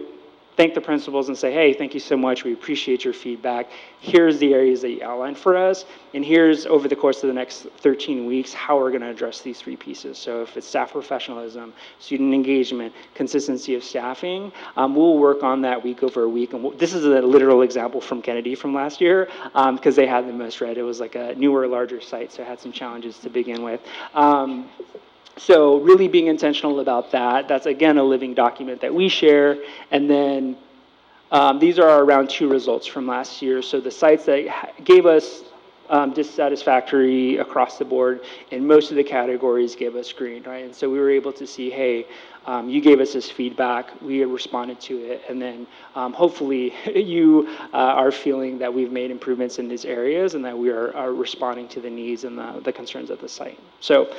thank the principals and say, hey, thank you so much. We appreciate your feedback. Here's the areas that you outlined for us. And here's, over the course of the next 13 weeks, how we're going to address these 3 pieces. So if it's staff professionalism, student engagement, consistency of staffing, we'll work on that week over week. And this is a literal example from Kennedy from last year, because they had the most red. It was like a newer, larger site, so it had some challenges to begin with. So really being intentional about that. That's, again, a living document that we share. And then these are our round 2 results from last year. So the sites that gave us dissatisfactory across the board in most of the categories gave us green, right? And so we were able to see, hey, you gave us this feedback, we responded to it, and then hopefully you are feeling that we've made improvements in these areas and that we are responding to the needs and the concerns of the site. So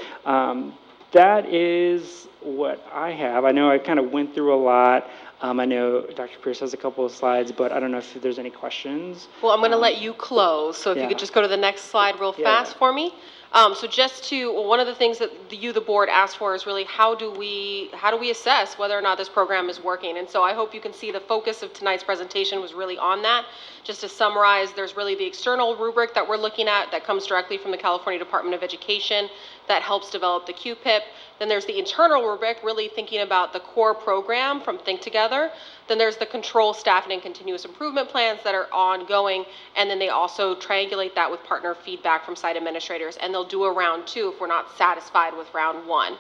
that is what I have. I know I kind of went through a lot. I know Dr. Pierce has a couple of slides, but I don't know if there's any questions. Well, I'm going to let you close, so if you could just go to the next slide real fast for me. So just to, one of the things that the board asked for is really how do we assess whether or not this program is working? And so I hope you can see the focus of tonight's presentation was really on that. Just to summarize, there's really the external rubric that we're looking at that comes directly from the California Department of Education that helps develop the QPIP. Then there's the internal rubric, really thinking about the core program from Think Together. Then there's the control, staffing, and continuous improvement plans that are ongoing. And then they also triangulate that with partner feedback from site administrators. And they'll do a round 2 if we're not satisfied with round 1.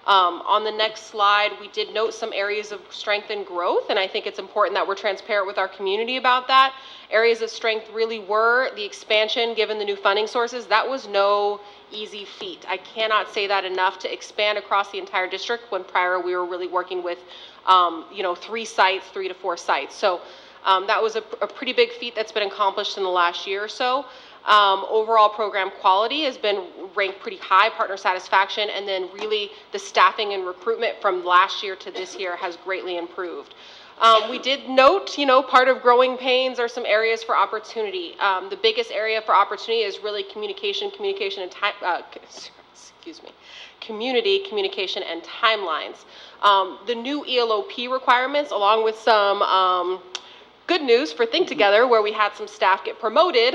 On the next slide, we did note some areas of strength and growth, and I think it's important that we're transparent with our community about that. Areas of strength really were the expansion, given the new funding sources. That was no easy feat. I cannot say that enough, to expand across the entire district when prior we were really working with 3 sites, 3 to 4 sites. So that was a pretty big feat that's been accomplished in the last year or so. Overall program quality has been ranked pretty high, partner satisfaction, and then really the staffing and recruitment from last year to this year has greatly improved. We did note, part of growing pains are some areas for opportunity. The biggest area for opportunity is really communication, and community, communication, and timelines. The new ELOP requirements, along with some good news for Think Together, where we had some staff get promoted,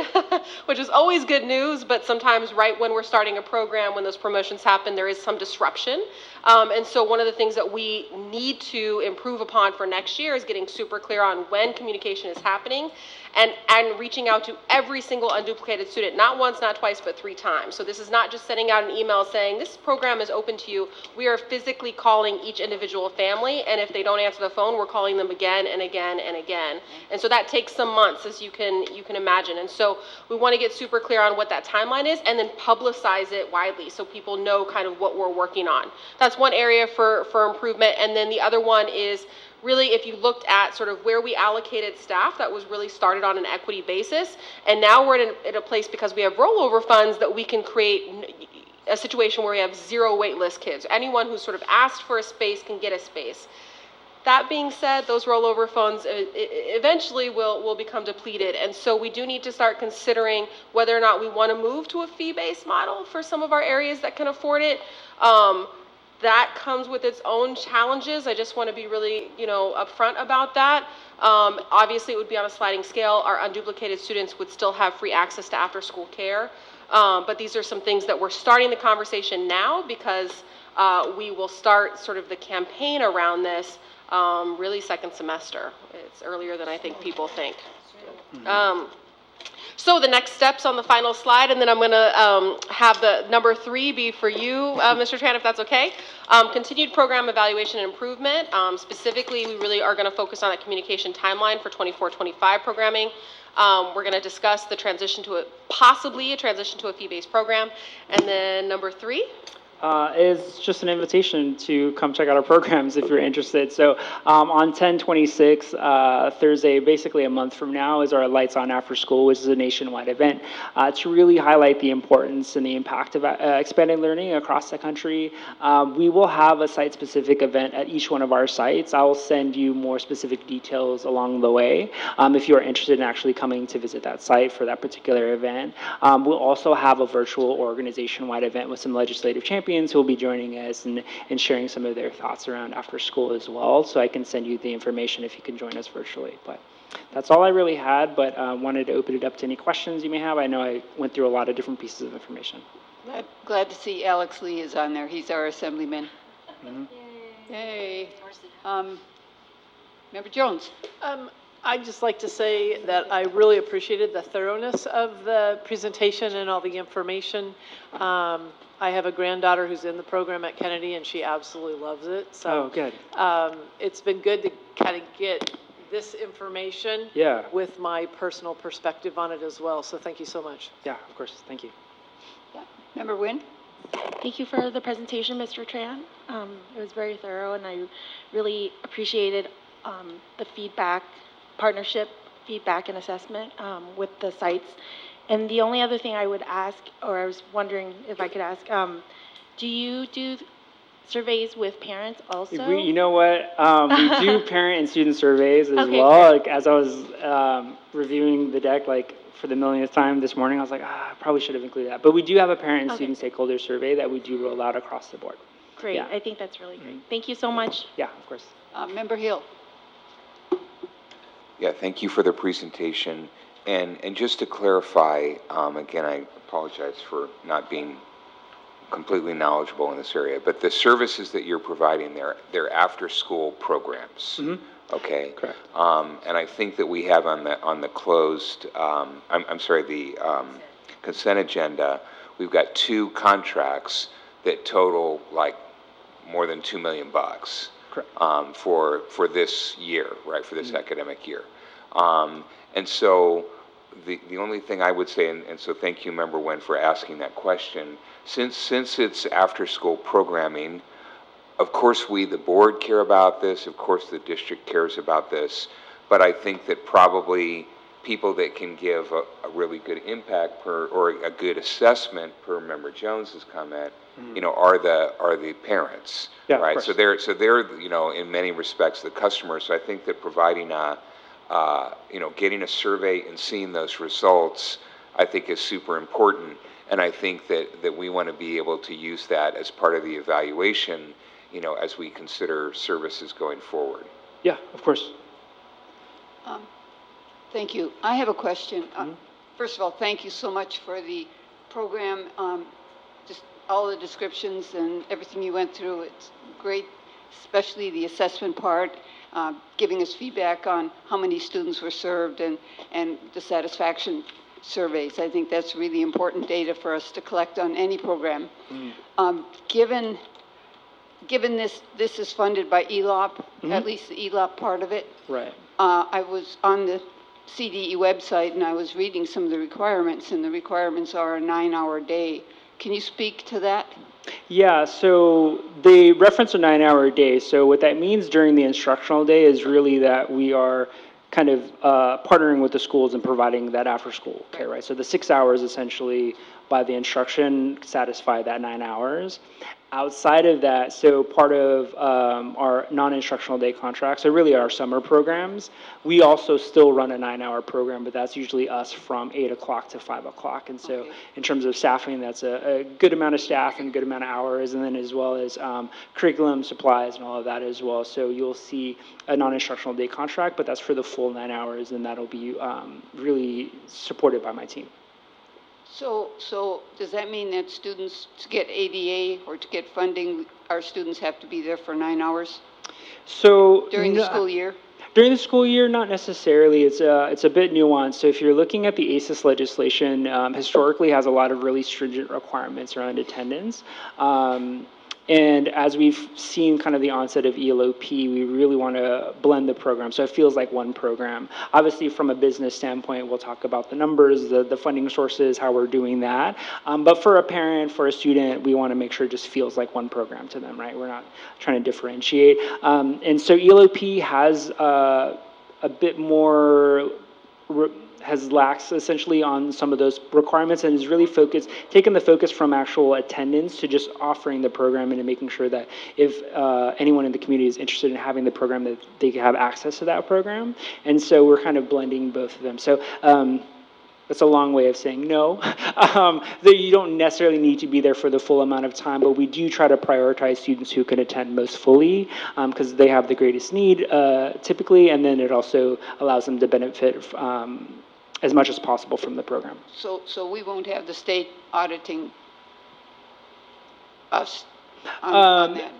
which is always good news, but sometimes right when we're starting a program, when those promotions happen, there is some disruption. And so one of the things that we need to improve upon for next year is getting super clear on when communication is happening and reaching out to every single unduplicated student, not once, not twice, but 3 times. So this is not just sending out an email saying, this program is open to you. We are physically calling each individual family, and if they don't answer the phone, we're calling them again and again and again. And so that takes some months, as you can imagine. And so we want to get super clear on what that timeline is and then publicize it widely so people know kind of what we're working on. That's one area for improvement. And then the other one is really, if you looked at sort of where we allocated staff, that was really started on an equity basis. And now we're in a place, because we have rollover funds, that we can create a situation where we have 0 waitlist kids. Anyone who's sort of asked for a space can get a space. That being said, those rollover funds eventually will become depleted. And so we do need to start considering whether or not we want to move to a fee-based model for some of our areas that can afford it. That comes with its own challenges. I just want to be really, upfront about that. Obviously, it would be on a sliding scale. Our unduplicated students would still have free access to after-school care. But these are some things that we're starting the conversation now, because we will start sort of the campaign around this really second semester. It's earlier than I think people think. So the next steps on the final slide, and then I'm going to have the number 3 be for you, Mr. Tran, if that's okay. Continued program evaluation and improvement. Specifically, we really are going to focus on a communication timeline for 24-25 programming. We're going to discuss the transition to possibly a transition to a fee-based program. And then number 3. Is just an invitation to come check out our programs if you're interested. So on 10/26, Thursday, basically a month from now, is our Lights On After School, which is a nationwide event to really highlight the importance and the impact of expanded learning across the country. We will have a site-specific event at each one of our sites. I will send you more specific details along the way if you're interested in actually coming to visit that site for that particular event. We'll also have a virtual organization-wide event with some legislative champions who will be joining us and sharing some of their thoughts around after school as well. So I can send you the information if you can join us virtually. But that's all I really had, but wanted to open it up to any questions you may have. I know I went through a lot of different pieces of information. Glad to see Alex Lee is on there. He's our assemblyman. Yay. Member Jones. I'd just like to say that I really appreciated the thoroughness of the presentation and all the information. I have a granddaughter who's in the program at Kennedy, and she absolutely loves it. So good. It's been good to kind of get this information with my personal perspective on it as well. So thank you so much. Yeah, of course. Thank you. Member Nguyen. Thank you for the presentation, Mr. Tran. It was very thorough, and I really appreciated the feedback, partnership feedback and assessment with the sites. And the only other thing I would ask, or I was wondering if I could ask, do you do surveys with parents also? You know what? We do parent and student surveys as well. Great. Like, as I was reviewing the deck, like for the millionth time this morning, I was like, I probably should have included that. But we do have a parent and student stakeholder survey that we do roll out across the board. Great. Yeah. I think that's really great. Thank you so much. Yeah, of course. Member Hill. Yeah, thank you for the presentation. And just to clarify, again, I apologize for not being completely knowledgeable in this area, but the services that you're providing there, they're after-school programs. Okay. Correct. And I think that we have on the closed, the consent agenda, we've got 2 contracts that total like more than $2 million. Correct. For this year, right? For this academic year. And so the only thing I would say, and so thank you, Member Nguyen, for asking that question. Since it's after-school programming, of course we, the board, care about this. Of course the district cares about this. But I think that probably people that can give a really good impact or a good assessment per Member Jones's comment, are the parents, right? So they're in many respects the customers. So I think that providing getting a survey and seeing those results, I think is super important. And I think that we want to be able to use that as part of the evaluation, as we consider services going forward. Yeah, of course. Thank you. I have a question. First of all, thank you so much for the program, just all the descriptions and everything you went through. It's great, especially the assessment part. Giving us feedback on how many students were served and the satisfaction surveys. I think that's really important data for us to collect on any program. Given given this is funded by ELOP, Mhm. at least the ELOP part of it, Right. I was on the CDE website and I was reading some of the requirements, and the requirements are a 9-hour day. Can you speak to that? Yeah, so they reference a 9-hour day. So what that means during the instructional day is really that we are kind of partnering with the schools and providing that after-school care, right? So the 6 hours essentially by the instruction satisfy that 9 hours. Outside of that, so part of our non-instructional day contracts, so really our summer programs, we also still run a 9-hour program, but that's usually us from 8 o'clock to 5 o'clock. And so in terms of staffing, that's a good amount of staff and a good amount of hours, and then as well as curriculum, supplies, and all of that as well. So you'll see a non-instructional day contract, but that's for the full 9 hours, and that'll be really supported by my team. So does that mean that students, to get ADA or to get funding, our students have to be there for 9 hours So during the school year? During the school year, not necessarily. It's a bit nuanced. So if you're looking at the ACES legislation, historically has a lot of really stringent requirements around attendance. And as we've seen kind of the onset of ELOP, we really want to blend the program. So it feels like one program. Obviously, from a business standpoint, we'll talk about the numbers, the funding sources, how we're doing that. But for a parent, for a student, we want to make sure it just feels like one program to them, right? We're not trying to differentiate. And so ELOP has a bit more has laxed essentially on some of those requirements and is really taken the focus from actual attendance to just offering the program and making sure that if anyone in the community is interested in having the program, that they can have access to that program. And so we're kind of blending both of them. So that's a long way of saying no. That you don't necessarily need to be there for the full amount of time, but we do try to prioritize students who can attend most fully because they have the greatest need typically, and then it also allows them to benefit as much as possible from the program. So we won't have the state auditing us on that?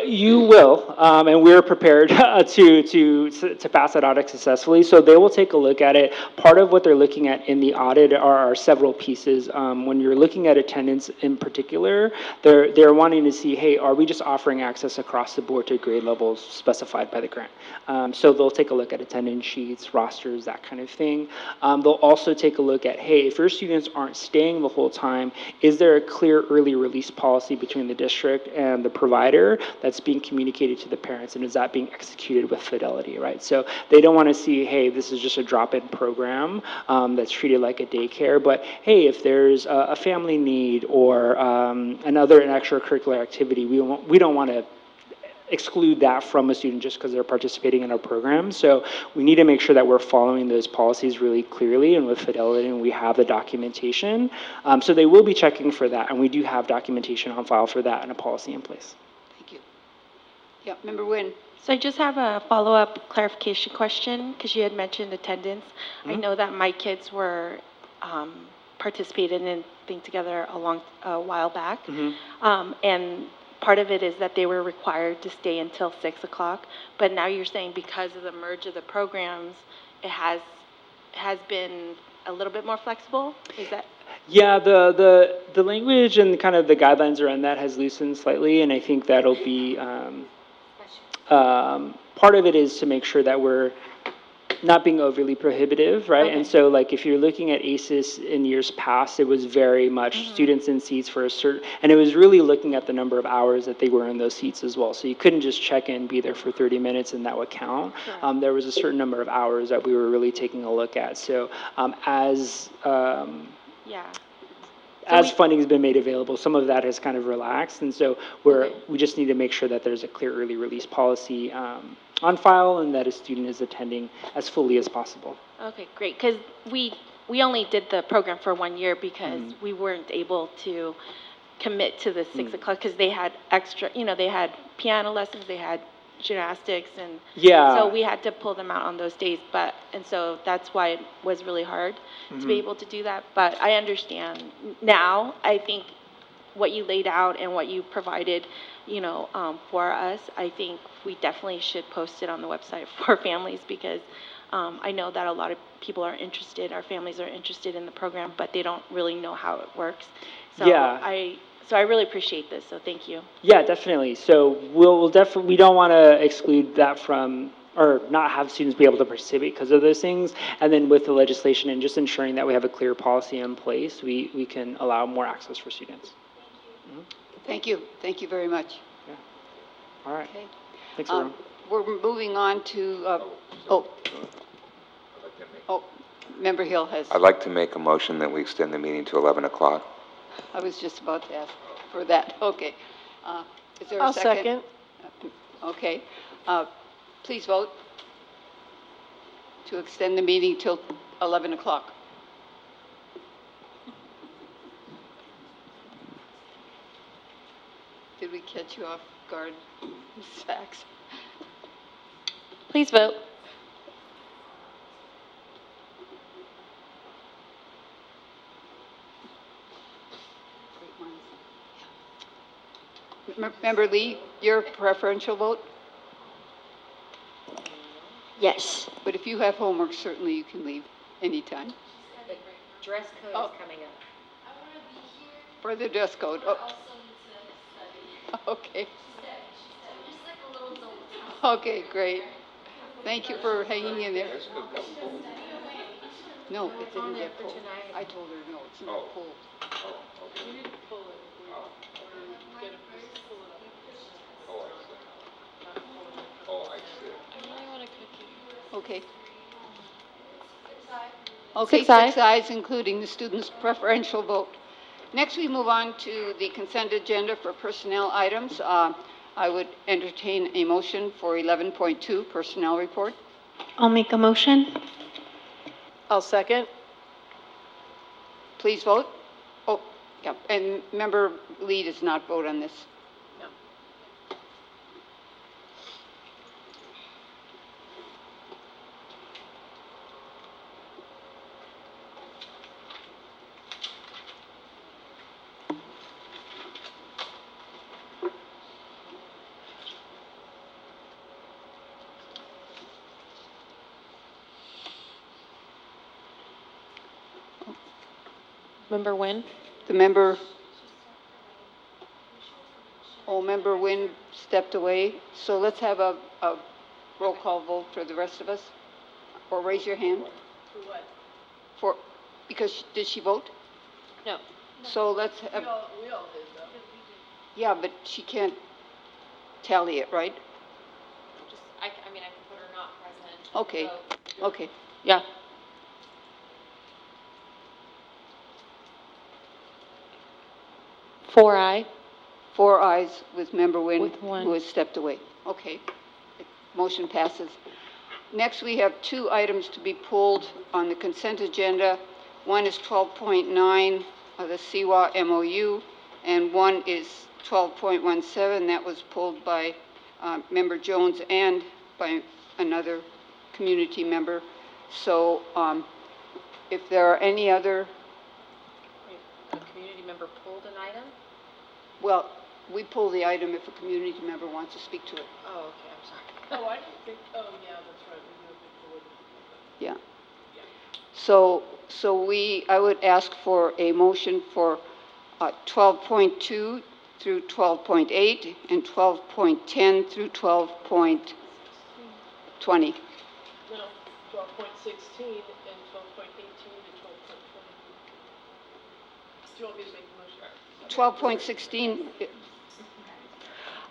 You will, and we're prepared to pass that audit successfully. So they will take a look at it. Part of what they're looking at in the audit are several pieces. When you're looking at attendance in particular, they're wanting to see, hey, are we just offering access across the board to grade levels specified by the grant? So they'll take a look at attendance sheets, rosters, that kind of thing. They'll also take a look at, hey, if your students aren't staying the whole time, is there a clear early release policy between the district and the provider that's being communicated to the parents, and is that being executed with fidelity, right? So they don't want to see, hey, this is just a drop-in program that's treated like a daycare, but hey, if there's a family need or an extracurricular activity, we don't want to exclude that from a student just because they're participating in our program. So we need to make sure that we're following those policies really clearly and with fidelity, and we have the documentation. So they will be checking for that, and we do have documentation on file for that and a policy in place. Yeah, Member Nguyen. So I just have a follow-up clarification question, because you had mentioned attendance. I know that my kids were participated in Think Together a while back. And part of it is that they were required to stay until 6 o'clock. But now you're saying because of the merge of the programs, it has been a little bit more flexible? Is that? Yeah, the language and kind of the guidelines around that has loosened slightly, and I think that'll be part of it is to make sure that we're not being overly prohibitive, right? Okay. And so, like, if you're looking at ACES in years past, it was very much students in seats for a certain, and it was really looking at the number of hours that they were in those seats as well. So you couldn't just check in, be there for 30 minutes, and that would count. Sure. There was a certain number of hours that we were really taking a look at. So as funding has been made available, some of that has kind of relaxed, and so we just need to make sure that there's a clear early release policy on file and that a student is attending as fully as possible. Okay, great, because we only did the program for 1 year because we weren't able to commit to the 6 o'clock because they had extra, they had piano lessons, they had gymnastics, and so we had to pull them out on those days, and so that's why it was really hard to be able to do that. But I understand now. I think what you laid out and what you provided for us, I think we definitely should post it on the website for families, because I know that a lot of people are interested, our families are interested in the program, but they don't really know how it works. So So I really appreciate this, so thank you. Yeah, definitely. So we'll definitely, we don't want to exclude that from, or not have students be able to participate because of those things. And then with the legislation and just ensuring that we have a clear policy in place, we can allow more access for students. Thank you. Thank you very much. All right. Okay. Thanks, everyone. We're moving on to, Member Hill has, I'd like to make a motion that we extend the meeting to 11 o'clock. I was just about to ask for that. Okay. Is there a I'll second? second. Okay. Please vote to extend the meeting till 11 o'clock. Did we catch you off guard, Ms. Sachs? Please vote. Member Lee, your preferential vote? Yes. But if you have homework, certainly you can leave anytime. Dress code is coming up. For the dress code. Oh. Okay. Okay, great. Thank you for hanging in there. No, it didn't get pulled. I told her, no, it's not pulled. We didn't pull it. We're gonna pull it up. Oh, I see. Okay. Okay, 6 ayes. 6 ayes, including the student's preferential vote. Next, we move on to the consent agenda for personnel items. I would entertain a motion for 11.2, personnel report. I'll make a motion. I'll second. Please vote. Oh, yeah, and Member Lee does not vote on this. No. Member Nguyen? The member, Member Nguyen stepped away, so let's have a roll call vote for the rest of us. Or raise your hand. For what? For, because, did she vote? No. So let's have, We all did though. yeah, but she can't tally it, right? Just, I mean, I can put her not present. Okay, okay. Yeah. Four aye. 4 ayes with Member Nguyen, With one. who has stepped away. Okay, motion passes. Next, we have 2 items to be pulled on the consent agenda. One is 12.9 of the CWA MOU, and one is 12.17. That was pulled by Member Jones and by another community member. So if there are any other, A community member pulled an item? well, we pull the item if a community member wants to speak to it. Oh, okay, I'm sorry. Oh, I didn't think, oh, yeah, that's right. We do a big bulletin. Yeah. So I would ask for a motion for 12.2 through 12.8 and 12.10 through 12.20. No, 12.16 and 12.18 to 12.20. Do you want me to make the motion? 12.16,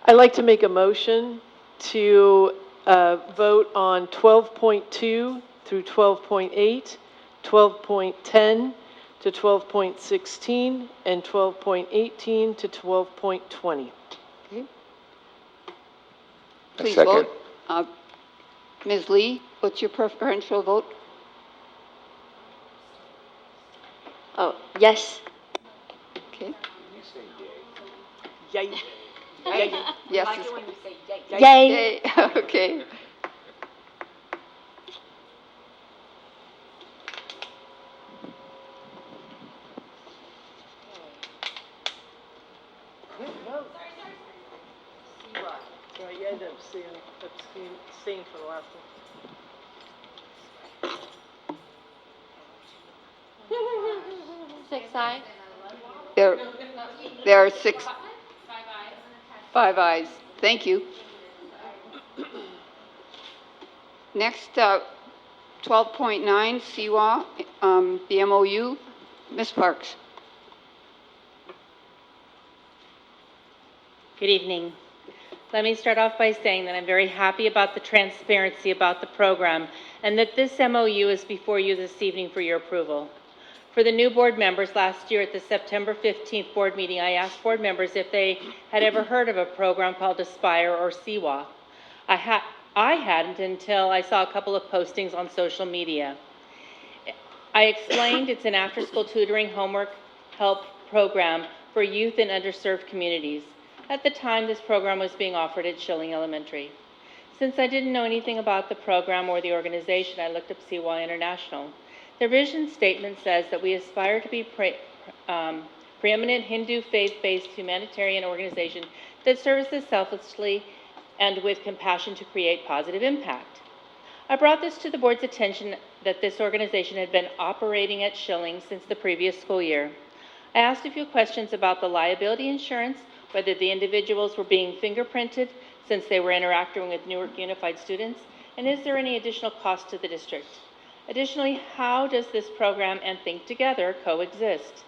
I'd like to make a motion to vote on 12.2 through 12.8, 12.10 to 12.16, and 12.18 to 12.20. please second. vote. Ms. Lee, what's your preferential vote? Oh, yes. Okay. Yay. Yes. I like it when you say yay. Yay. Yay. Okay. Quick vote. Sorry, you ended up abstaining for the last one. Six aye. There, There are 6. 5 ayes. Thank you. Next, 12.9, CWA, the MOU. Ms. Parks. Good evening. Let me start off by saying that I'm very happy about the transparency about the program and that this MOU is before you this evening for your approval. For the new board members, last year at the September 15th board meeting, I asked board members if they had ever heard of a program called Aspire or CWA. I hadn't until I saw a couple of postings on social media. I explained it's an after-school tutoring homework help program for youth in underserved communities. At the time, this program was being offered at Schilling Elementary. Since I didn't know anything about the program or the organization, I looked up CWA International. Their vision statement says that we aspire to be preeminent Hindu faith-based humanitarian organization that services selflessly and with compassion to create positive impact. I brought this to the board's attention that this organization had been operating at Schilling since the previous school year. I asked a few questions about the liability insurance, whether the individuals were being fingerprinted since they were interacting with Newark Unified students, and is there any additional cost to the district? Additionally, how does this program and Think Together coexist?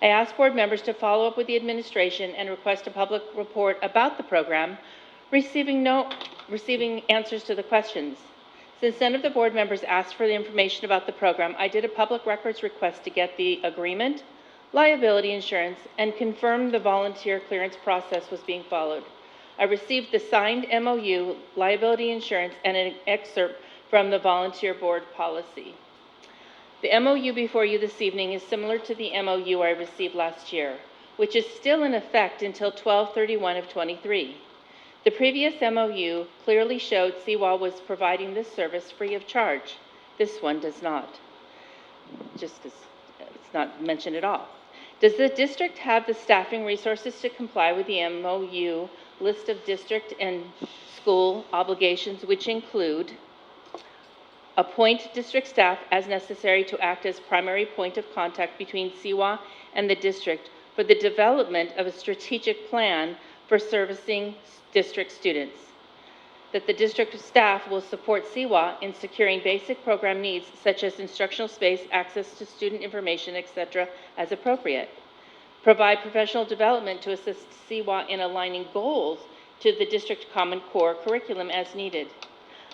I asked board members to follow up with the administration and request a public report about the program, receiving answers to the questions. Since none of the board members asked for the information about the program, I did a public records request to get the agreement, liability insurance, and confirm the volunteer clearance process was being followed. I received the signed MOU, liability insurance, and an excerpt from the volunteer board policy. The MOU before you this evening is similar to the MOU I received last year, which is still in effect until 12/31 of 23. The previous MOU clearly showed CWA was providing this service free of charge. This one does not. Just as it's not mentioned at all. Does the district have the staffing resources to comply with the MOU list of district and school obligations, which include appoint district staff as necessary to act as primary point of contact between CWA and the district for the development of a strategic plan for servicing district students? That the district staff will support CWA in securing basic program needs such as instructional space, access to student information, etc., as appropriate. Provide professional development to assist CWA in aligning goals to the district Common Core curriculum as needed.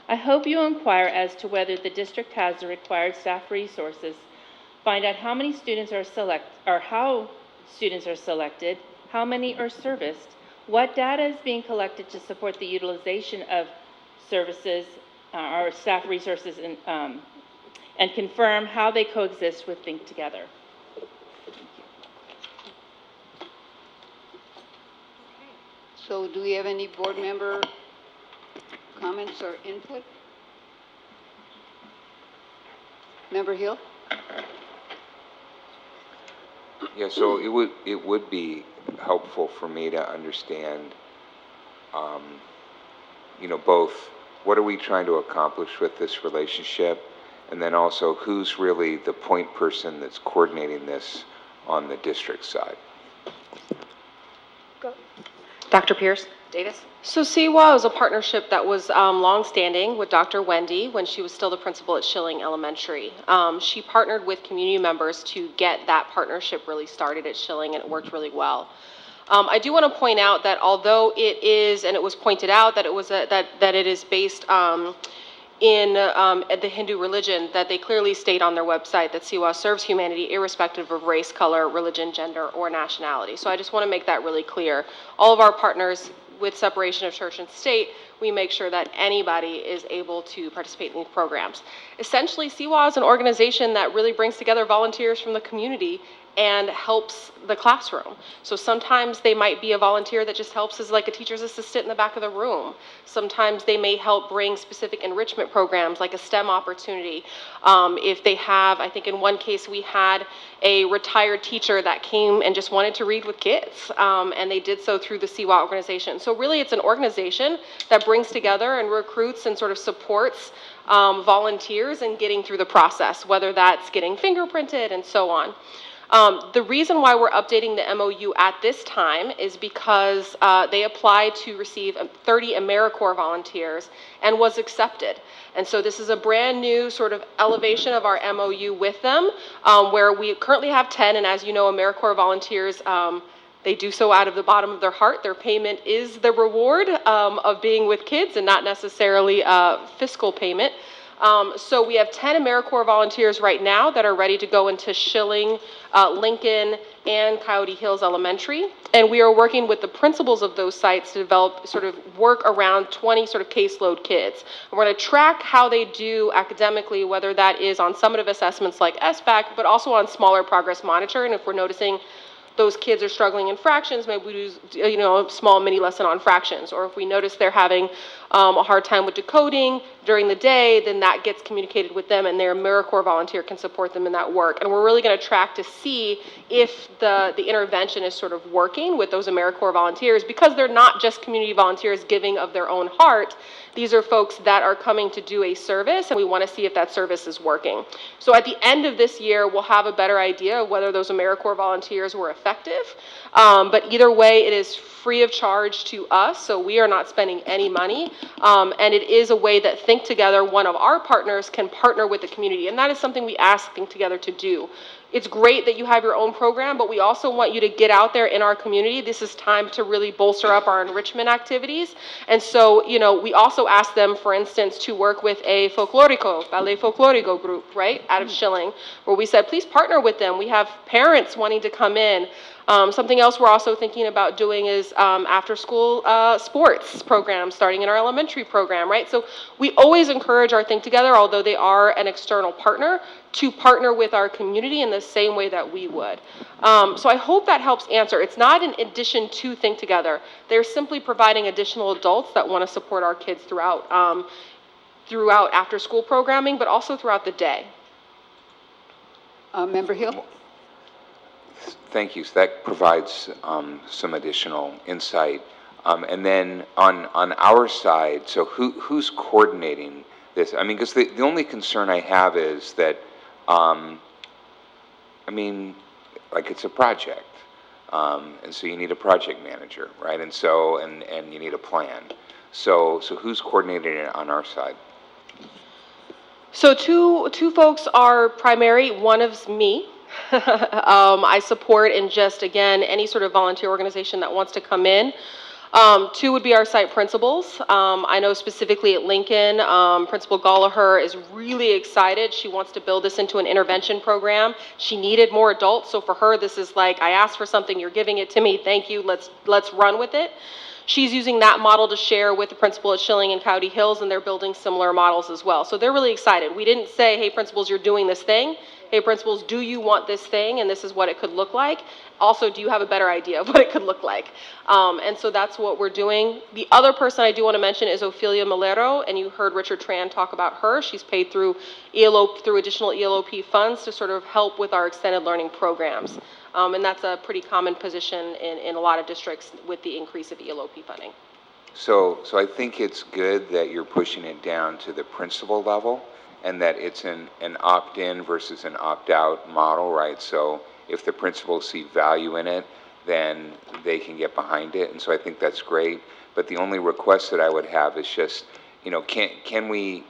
I hope you inquire as to whether the district has the required staff resources, find out how many students are how students are selected, how many are serviced, what data is being collected to support the utilization of services or staff resources, and confirm how they coexist with Think Together. So do we have any board member comments or input? Member Hill? Yeah, so it would be helpful for me to understand, both what are we trying to accomplish with this relationship, and then also who's really the point person that's coordinating this on the district side. Dr. Pierce Davis. So CWA is a partnership that was longstanding with Dr. Wendy when she was still the principal at Schilling Elementary. She partnered with community members to get that partnership really started at Schilling, and it worked really well. I do want to point out that although it is, and it was pointed out that it was that it is based in the Hindu religion, that they clearly state on their website that CWA serves humanity irrespective of race, color, religion, gender, or nationality. So I just want to make that really clear. All of our partners, with separation of church and state, we make sure that anybody is able to participate in these programs. Essentially, CWA is an organization that really brings together volunteers from the community and helps the classroom. So sometimes they might be a volunteer that just helps as like a teacher's assistant in the back of the room. Sometimes they may help bring specific enrichment programs like a STEM opportunity. If they have, I think in one case we had a retired teacher that came and just wanted to read with kids, and they did so through the CWA organization. So really it's an organization that brings together and recruits and sort of supports volunteers in getting through the process, whether that's getting fingerprinted and so on. The reason why we're updating the MOU at this time is because they applied to receive 30 AmeriCorps volunteers and was accepted. And so this is a brand new sort of elevation of our MOU with them, where we currently have 10, and as you know, AmeriCorps volunteers, they do so out of the bottom of their heart. Their payment is the reward of being with kids and not necessarily fiscal payment. So we have 10 AmeriCorps volunteers right now that are ready to go into Schilling, Lincoln, and Coyote Hills Elementary. And we are working with the principals of those sites to develop sort of work around 20 sort of caseload kids. And we're going to track how they do academically, whether that is on summative assessments like SBAC, but also on smaller progress monitor. And if we're noticing those kids are struggling in fractions, maybe we do, a small mini lesson on fractions. Or if we notice they're having a hard time with decoding during the day, then that gets communicated with them and their AmeriCorps volunteer can support them in that work. And we're really going to track to see if the intervention is sort of working with those AmeriCorps volunteers, because they're not just community volunteers giving of their own heart. These are folks that are coming to do a service, and we want to see if that service is working. So at the end of this year, we'll have a better idea of whether those AmeriCorps volunteers were effective. But either way, it is free of charge to us, so we are not spending any money. And it is a way that Think Together, one of our partners, can partner with the community. And that is something we ask Think Together to do. It's great that you have your own program, but we also want you to get out there in our community. This is time to really bolster up our enrichment activities. And so, we also ask them, for instance, to work with a ballet folklorico group, right, out of Schilling, where we said, please partner with them. We have parents wanting to come in. Something else we're also thinking about doing is after-school sports programs, starting in our elementary program, right? So we always encourage our Think Together, although they are an external partner, to partner with our community in the same way that we would. So I hope that helps answer. It's not an addition to Think Together. They're simply providing additional adults that want to support our kids throughout after-school programming, but also throughout the day. Member Hill? Thank you. So that provides some additional insight. And then on our side, so who's coordinating this? I mean, because the only concern I have is that, like it's a project. And so you need a project manager, right? And so, and you need a plan. So who's coordinating it on our side? So two folks are primary. One is me. I support in just, again, any sort of volunteer organization that wants to come in. Two would be our site principals. I know specifically at Lincoln, Principal Gallagher is really excited. She wants to build this into an intervention program. She needed more adults, so for her, this is like, I asked for something, you're giving it to me, thank you, let's run with it. She's using that model to share with the principal at Schilling and Coyote Hills, and they're building similar models as well. So they're really excited. We didn't say, hey, principals, you're doing this thing. Hey, principals, do you want this thing? And this is what it could look like. Also, do you have a better idea of what it could look like? And so that's what we're doing. The other person I do want to mention is Ophelia Malero, and you heard Richard Tran talk about her. She's paid through additional ELOP funds to sort of help with our extended learning programs. And that's a pretty common position in a lot of districts with the increase of ELOP funding. So I think it's good that you're pushing it down to the principal level, and that it's an opt-in versus an opt-out model, right? So if the principals see value in it, then they can get behind it, and so I think that's great. But the only request that I would have is just, can we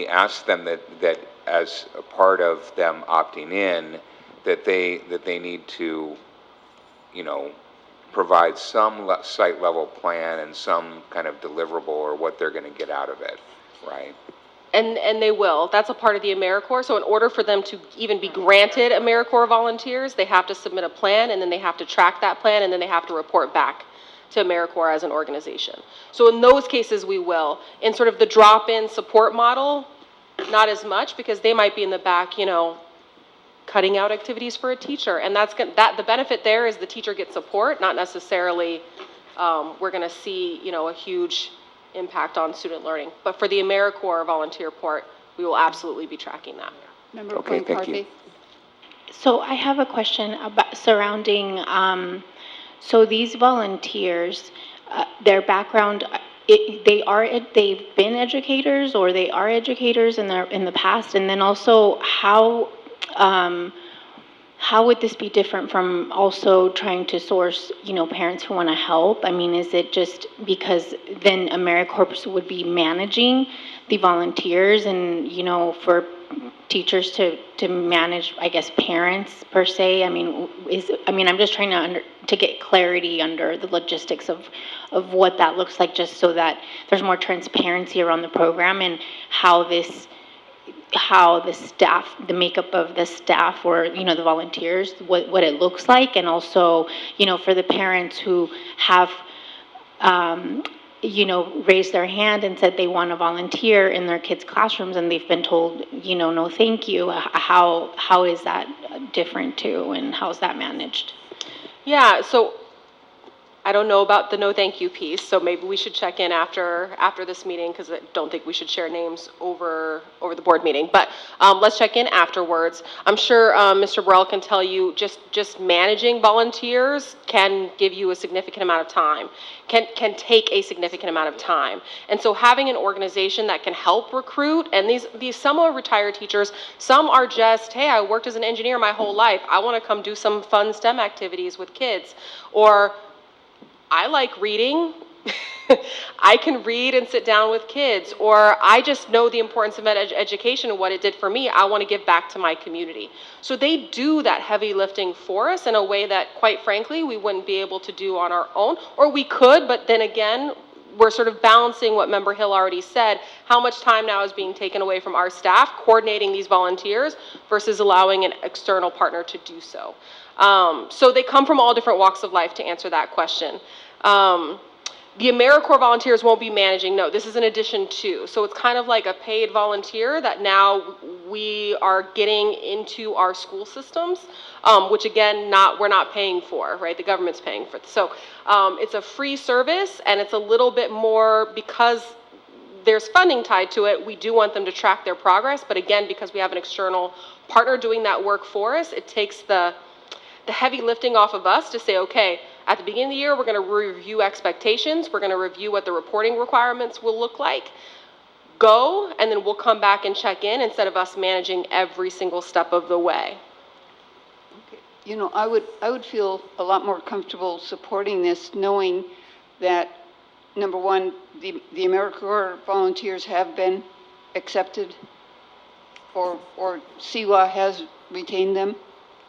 ask them that as a part of them opting in, that they need to, provide some site level plan and some kind of deliverable or what they're going to get out of it, right? And they will. That's a part of the AmeriCorps. So in order for them to even be granted AmeriCorps volunteers, they have to submit a plan, and then they have to track that plan, and then they have to report back to AmeriCorps as an organization. So in those cases, we will. In sort of the drop-in support model, not as much, because they might be in the back, cutting out activities for a teacher. And the benefit there is the teacher gets support, not necessarily we're going to see, a huge impact on student learning. But for the AmeriCorps volunteer part, we will absolutely be tracking that. Member Okay, thank you. So I have a question about surrounding, so these volunteers, their background, they've been educators, or they are educators in the past, and then also how how would this be different from also trying to source, parents who want to help? I mean, is it just because then AmeriCorps would be managing the volunteers and, for teachers to manage, I guess, parents per se? I mean, I'm just trying to get clarity under the logistics of what that looks like, just so that there's more transparency around the program and how the staff, the makeup of the staff or, the volunteers, what it looks like. And also, for the parents who have, raised their hand and said they want to volunteer in their kids' classrooms and they've been told, no, thank you. How is that different too? And how's that managed? Yeah, so I don't know about the no thank you piece, so maybe we should check in after this meeting, because I don't think we should share names over the board meeting. But let's check in afterwards. I'm sure Mr. Burrell can tell you just managing volunteers can give you a significant amount of time, can take a significant amount of time. And so having an organization that can help recruit, and these some are retired teachers, some are just, hey, I worked as an engineer my whole life, I want to come do some fun STEM activities with kids, or I like reading. I can read and sit down with kids, or I just know the importance of education and what it did for me. I want to give back to my community. So they do that heavy lifting for us in a way that, quite frankly, we wouldn't be able to do on our own, or we could, but then again, we're sort of balancing what Member Hill already said, how much time now is being taken away from our staff coordinating these volunteers versus allowing an external partner to do so. So they come from all different walks of life, to answer that question. The AmeriCorps volunteers won't be managing, no, this is an addition to. So it's kind of like a paid volunteer that now we are getting into our school systems, which again, we're not paying for, right? The government's paying for it. So it's a free service, and it's a little bit more, because there's funding tied to it, we do want them to track their progress. But again, because we have an external partner doing that work for us, it takes the heavy lifting off of us to say, okay, at the beginning of the year, we're going to review expectations. We're going to review what the reporting requirements will look like. Go, and then we'll come back and check in instead of us managing every single step of the way. Okay. I would feel a lot more comfortable supporting this, knowing that, number one, the AmeriCorps volunteers have been accepted, or CWA has retained them.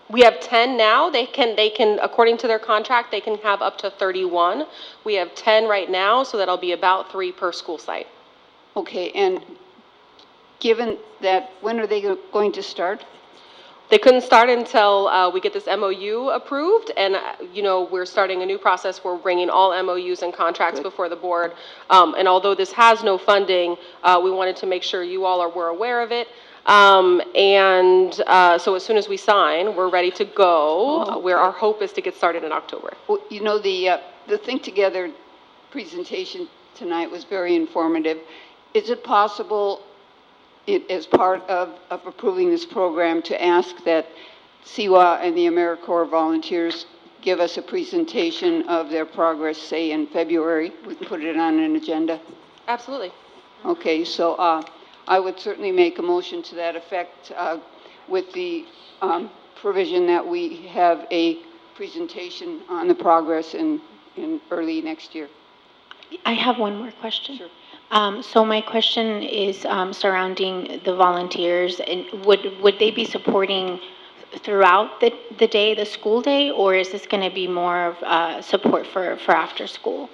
We have 10 now. They can, according to their contract, they can have up to 31. We have 10 right now, so that'll be about 3 per school site. Okay, and given that, when are they going to start? They couldn't start until we get this MOU approved, and we're starting a new process. We're bringing all MOUs and contracts before the board. And although this has no funding, we wanted to make sure you all were aware of it. So as soon as we sign, we're ready to go. Where our hope is to get started in October. Well, the Think Together presentation tonight was very informative. Is it possible, as part of approving this program, to ask that CWA and the AmeriCorps volunteers give us a presentation of their progress, say in February? We can put it on an agenda. Absolutely. Okay, so I would certainly make a motion to that effect, with the provision that we have a presentation on the progress in early next year. I have one more question. Sure. So my question is surrounding the volunteers, and would they be supporting throughout the day, the school day, or is this going to be more of support for after school?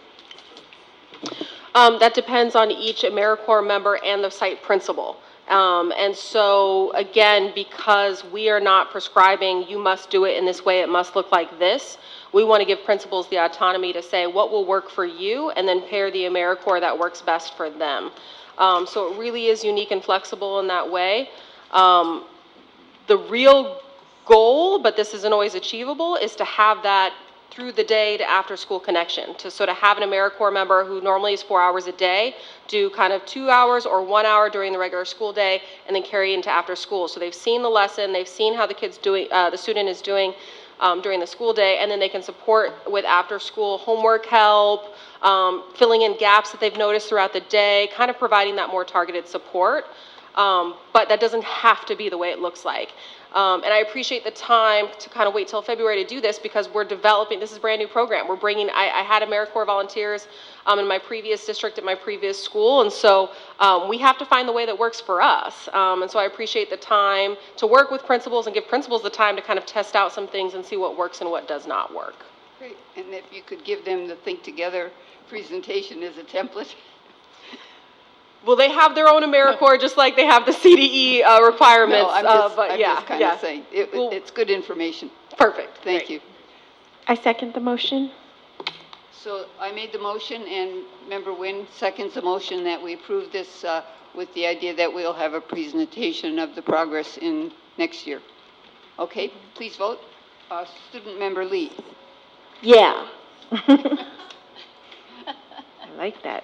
That depends on each AmeriCorps member and the site principal. And so, again, because we are not prescribing, you must do it in this way, it must look like this, we want to give principals the autonomy to say what will work for you and then pair the AmeriCorps that works best for them. So it really is unique and flexible in that way. The real goal, but this isn't always achievable, is to have that through the day to after school connection, to sort of have an AmeriCorps member who normally is 4 hours a day do kind of 2 hours or 1 hour during the regular school day and then carry into after school. So they've seen the lesson, they've seen how the student is doing during the school day, and then they can support with after school homework help, filling in gaps that they've noticed throughout the day, kind of providing that more targeted support. but that doesn't have to be the way it looks like. And I appreciate the time to kind of wait till February to do this because we're developing, this is a brand new program. We're bringing, I had AmeriCorps volunteers in my previous district at my previous school, and so we have to find the way that works for us. And so I appreciate the time to work with principals and give principals the time to kind of test out some things and see what works and what does not work. Great, and if you could give them the Think Together presentation as a template. Well, they have their own AmeriCorps, just like they have the CDE requirements. No, I'm just kind of saying, it's good information. Perfect. Thank you. I second the motion. So I made the motion, and Member Nguyen seconds the motion that we approve this with the idea that we'll have a presentation of the progress in next year. Okay, please vote. Student Member Lee. Yeah. I like that.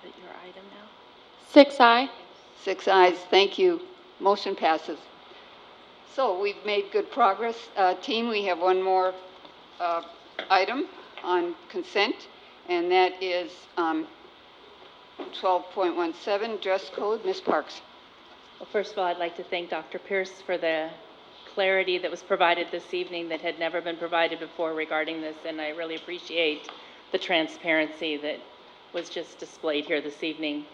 Is it your item now? 6 aye. 6 ayes, thank you. Motion passes. So we've made good progress. Team, we have one more item on consent, and that is 12.17, dress code. Ms. Parks. Well, first of all, I'd like to thank Dr. Pierce for the clarity that was provided this evening that had never been provided before regarding this, and I really appreciate the transparency that was just displayed here this evening.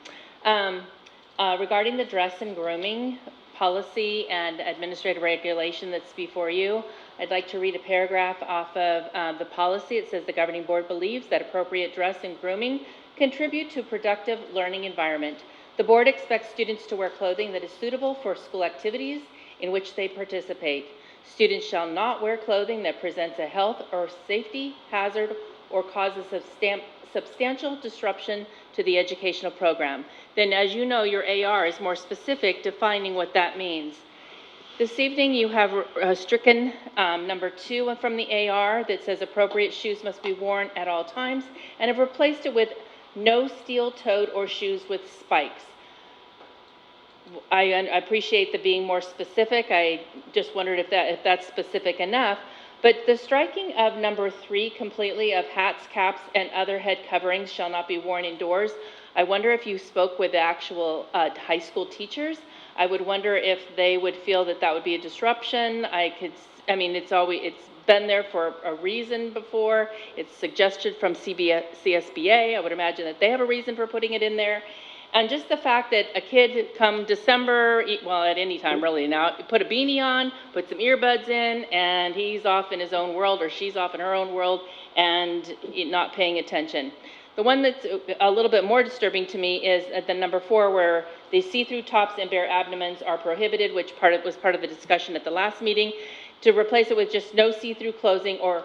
Regarding the dress and grooming policy and administrative regulation that's before you, I'd like to read a paragraph off of the policy. It says the governing board believes that appropriate dress and grooming contribute to a productive learning environment. The board expects students to wear clothing that is suitable for school activities in which they participate. Students shall not wear clothing that presents a health or safety hazard or causes substantial disruption to the educational program. Then, as you know, your AR is more specific, defining what that means. This evening, you have stricken number 2 from the AR that says appropriate shoes must be worn at all times, and have replaced it with no steel-toed or shoes with spikes. I appreciate the being more specific. I just wondered if that's specific enough. But the striking of number 3 completely of hats, caps, and other head coverings shall not be worn indoors. I wonder if you spoke with the actual high school teachers. I would wonder if they would feel that that would be a disruption. It's been there for a reason before. It's suggested from CSBA. I would imagine that they have a reason for putting it in there. And just the fact that a kid come December, well, at any time really now, put a beanie on, put some earbuds in, and he's off in his own world or she's off in her own world and not paying attention. The one that's a little bit more disturbing to me is at the number 4 where the see-through tops and bare abdomens are prohibited, which was part of the discussion at the last meeting, to replace it with just no see-through clothing or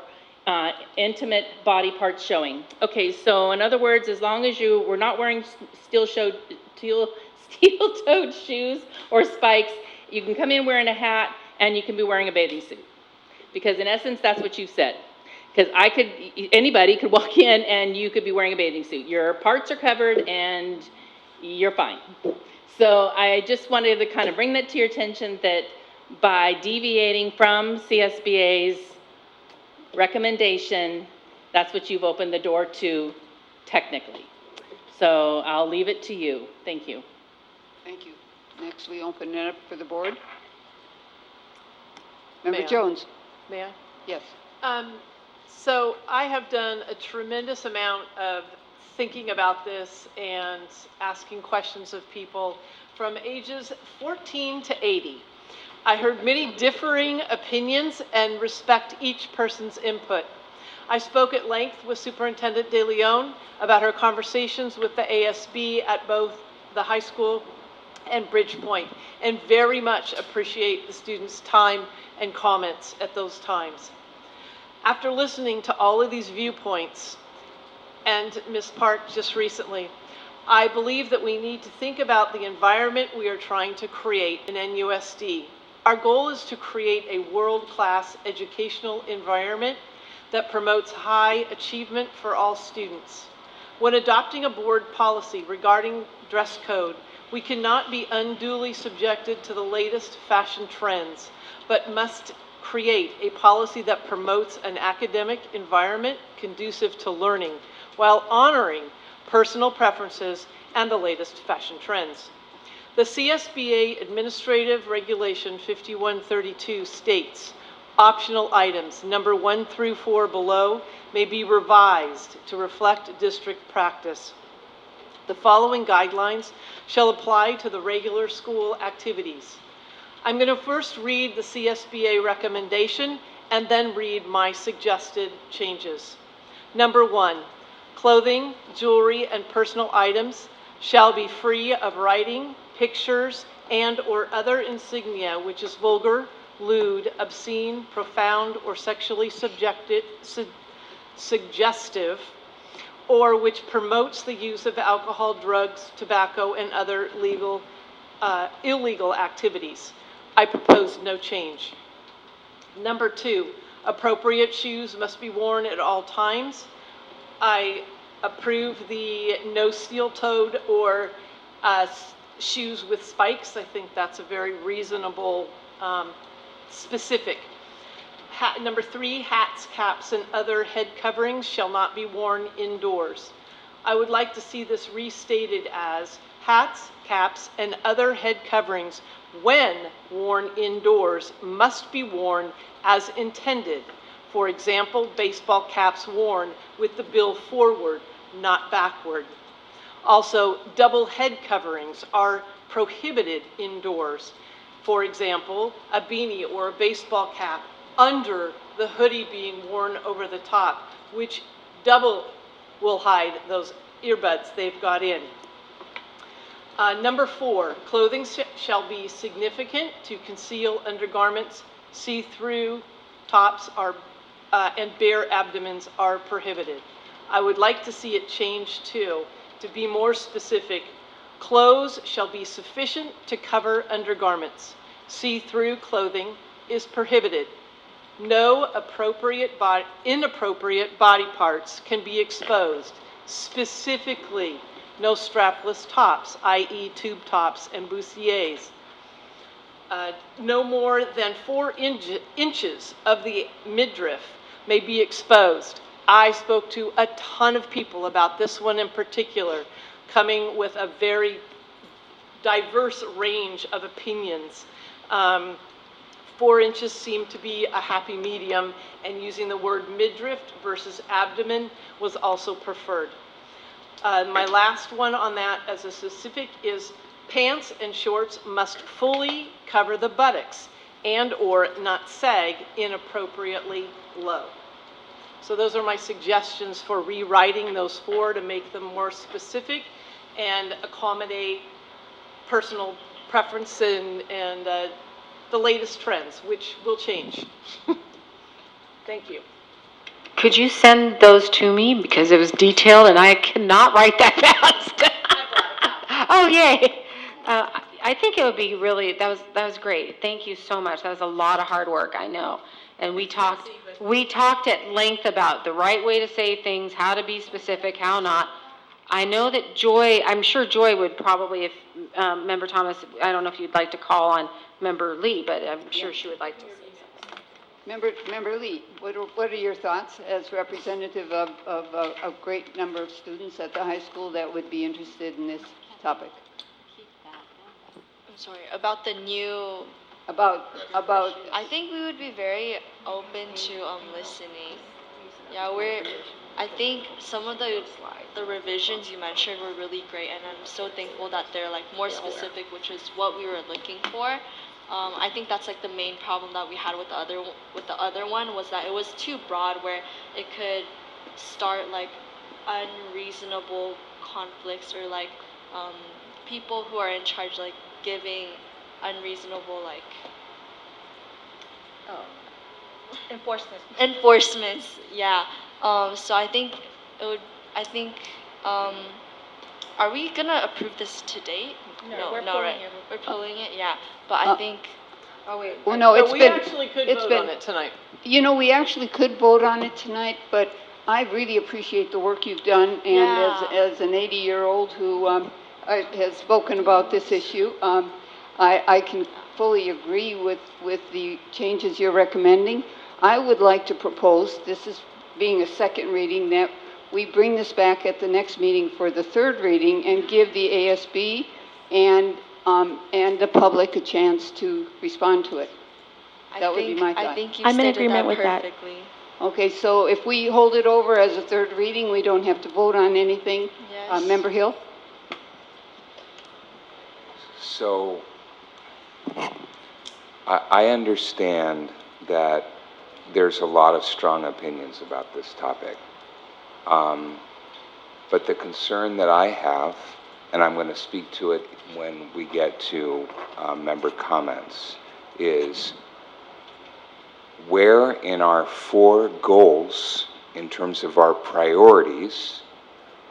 intimate body parts showing. Okay, so in other words, as long as you were not wearing steel-toed shoes or spikes, you can come in wearing a hat and you can be wearing a bathing suit. Because in essence, that's what you said. Because anybody could walk in and you could be wearing a bathing suit. Your parts are covered and you're fine. So I just wanted to kind of bring that to your attention that by deviating from CSBA's recommendation, that's what you've opened the door to technically. So I'll leave it to you. Thank you. Thank you. Next, we open it up for the board. Member May I? Jones. May I? Yes. So I have done a tremendous amount of thinking about this and asking questions of people from ages 14 to 80. I heard many differing opinions and respect each person's input. I spoke at length with Superintendent De Leon about her conversations with the ASB at both the high school and Bridgepoint, and very much appreciate the students' time and comments at those times. After listening to all of these viewpoints, and Ms. Park just recently, I believe that we need to think about the environment we are trying to create in NUSD. Our goal is to create a world-class educational environment that promotes high achievement for all students. When adopting a board policy regarding dress code, We cannot be unduly subjected to the latest fashion trends, but must create a policy that promotes an academic environment conducive to learning while honoring personal preferences and the latest fashion trends. The CSBA Administrative Regulation 5132 states, optional items number 1 through 4 below may be revised to reflect district practice. The following guidelines shall apply to the regular school activities. I'm going to first read the CSBA recommendation and then read my suggested changes. Number 1, clothing, jewelry, and personal items shall be free of writing, pictures, and/or other insignia which is vulgar, lewd, obscene, profound, or sexually suggestive, or which promotes the use of alcohol, drugs, tobacco, and other illegal activities. I propose no change. Number 2, appropriate shoes must be worn at all times. I approve the no steel-toed or shoes with spikes. I think that's a very reasonable, specific. Number 3, hats, caps, and other head coverings shall not be worn indoors. I would like to see this restated as hats, caps, and other head coverings when worn indoors must be worn as intended. For example, baseball caps worn with the bill forward, not backward. Also, double head coverings are prohibited indoors. For example, a beanie or a baseball cap under the hoodie being worn over the top, which double will hide those earbuds they've got in. Number 4, clothing shall be significant to conceal undergarments, see-through tops and bare abdomens are prohibited. I would like to see it changed to be more specific. Clothes shall be sufficient to cover undergarments. See-through clothing is prohibited. No inappropriate body parts can be exposed. Specifically, no strapless tops, i.e. tube tops and bustiers. No more than 4 inches of the midriff may be exposed. I spoke to a ton of people about this one in particular, coming with a very diverse range of opinions. 4 inches seemed to be a happy medium, and using the word midriff versus abdomen was also preferred. My last one on that as a specific is pants and shorts must fully cover the buttocks and/or not sag inappropriately low. So those are my suggestions for rewriting those 4 to make them more specific and accommodate personal preference and the latest trends, which will change. Thank you. Could you send those to me, because it was detailed and I cannot write that fast? Oh, yay. I think it would be really, that was great. Thank you so much. That was a lot of hard work, I know. And we talked at length about the right way to say things, how to be specific, how not. I know that I'm sure Joy would probably, if Member Thomas, I don't know if you'd like to call on Member Lee, but I'm sure she would like to say something. Member Lee, what are your thoughts as representative of a great number of students at the high school that would be interested in this topic? I'm sorry, about the new... About... I think we would be very open to listening. Yeah, I think some of the revisions you mentioned were really great, and I'm so thankful that they're like more specific, which is what we were looking for. I think that's like the main problem that we had with the other one was that it was too broad, where it could start like unreasonable conflicts or like people who are in charge like giving unreasonable like enforcements. Yeah. So I think are we gonna approve this today? No, right? We're pulling it, yeah. But I think. Oh wait. Well, no, we actually could vote on it tonight. You know, we actually could vote on it tonight, but I really appreciate the work you've done, and as an 80-year-old who has spoken about this issue. I can fully agree with the changes you're recommending. I would like to propose, this is being a second reading, that we bring this back at the next meeting for the third reading and give the ASB and the public a chance to respond to it. That would be my thought. I think you I'm in stated agreement that with that. perfectly. Okay, so if we hold it over as a third reading, we don't have to vote on anything. Yes. Member Hill? So, I understand that there's a lot of strong opinions about this topic. But the concern that I have, and I'm going to speak to it when we get to member comments, is where in our 4 goals, in terms of our priorities,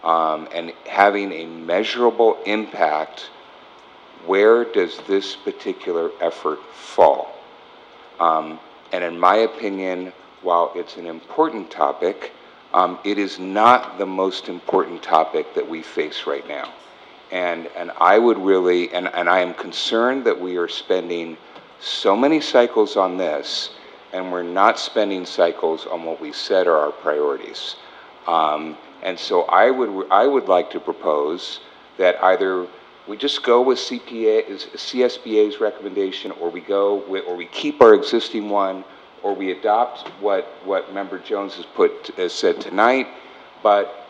and having a measurable impact, where does this particular effort fall? And in my opinion, while it's an important topic, it is not the most important topic that we face right now. And I would really, and I am concerned that we are spending so many cycles on this, and we're not spending cycles on what we said are our priorities. And so I would like to propose that either we just go with CSBA's recommendation, or we go with, or we keep our existing one, or we adopt what Member Jones has said tonight, but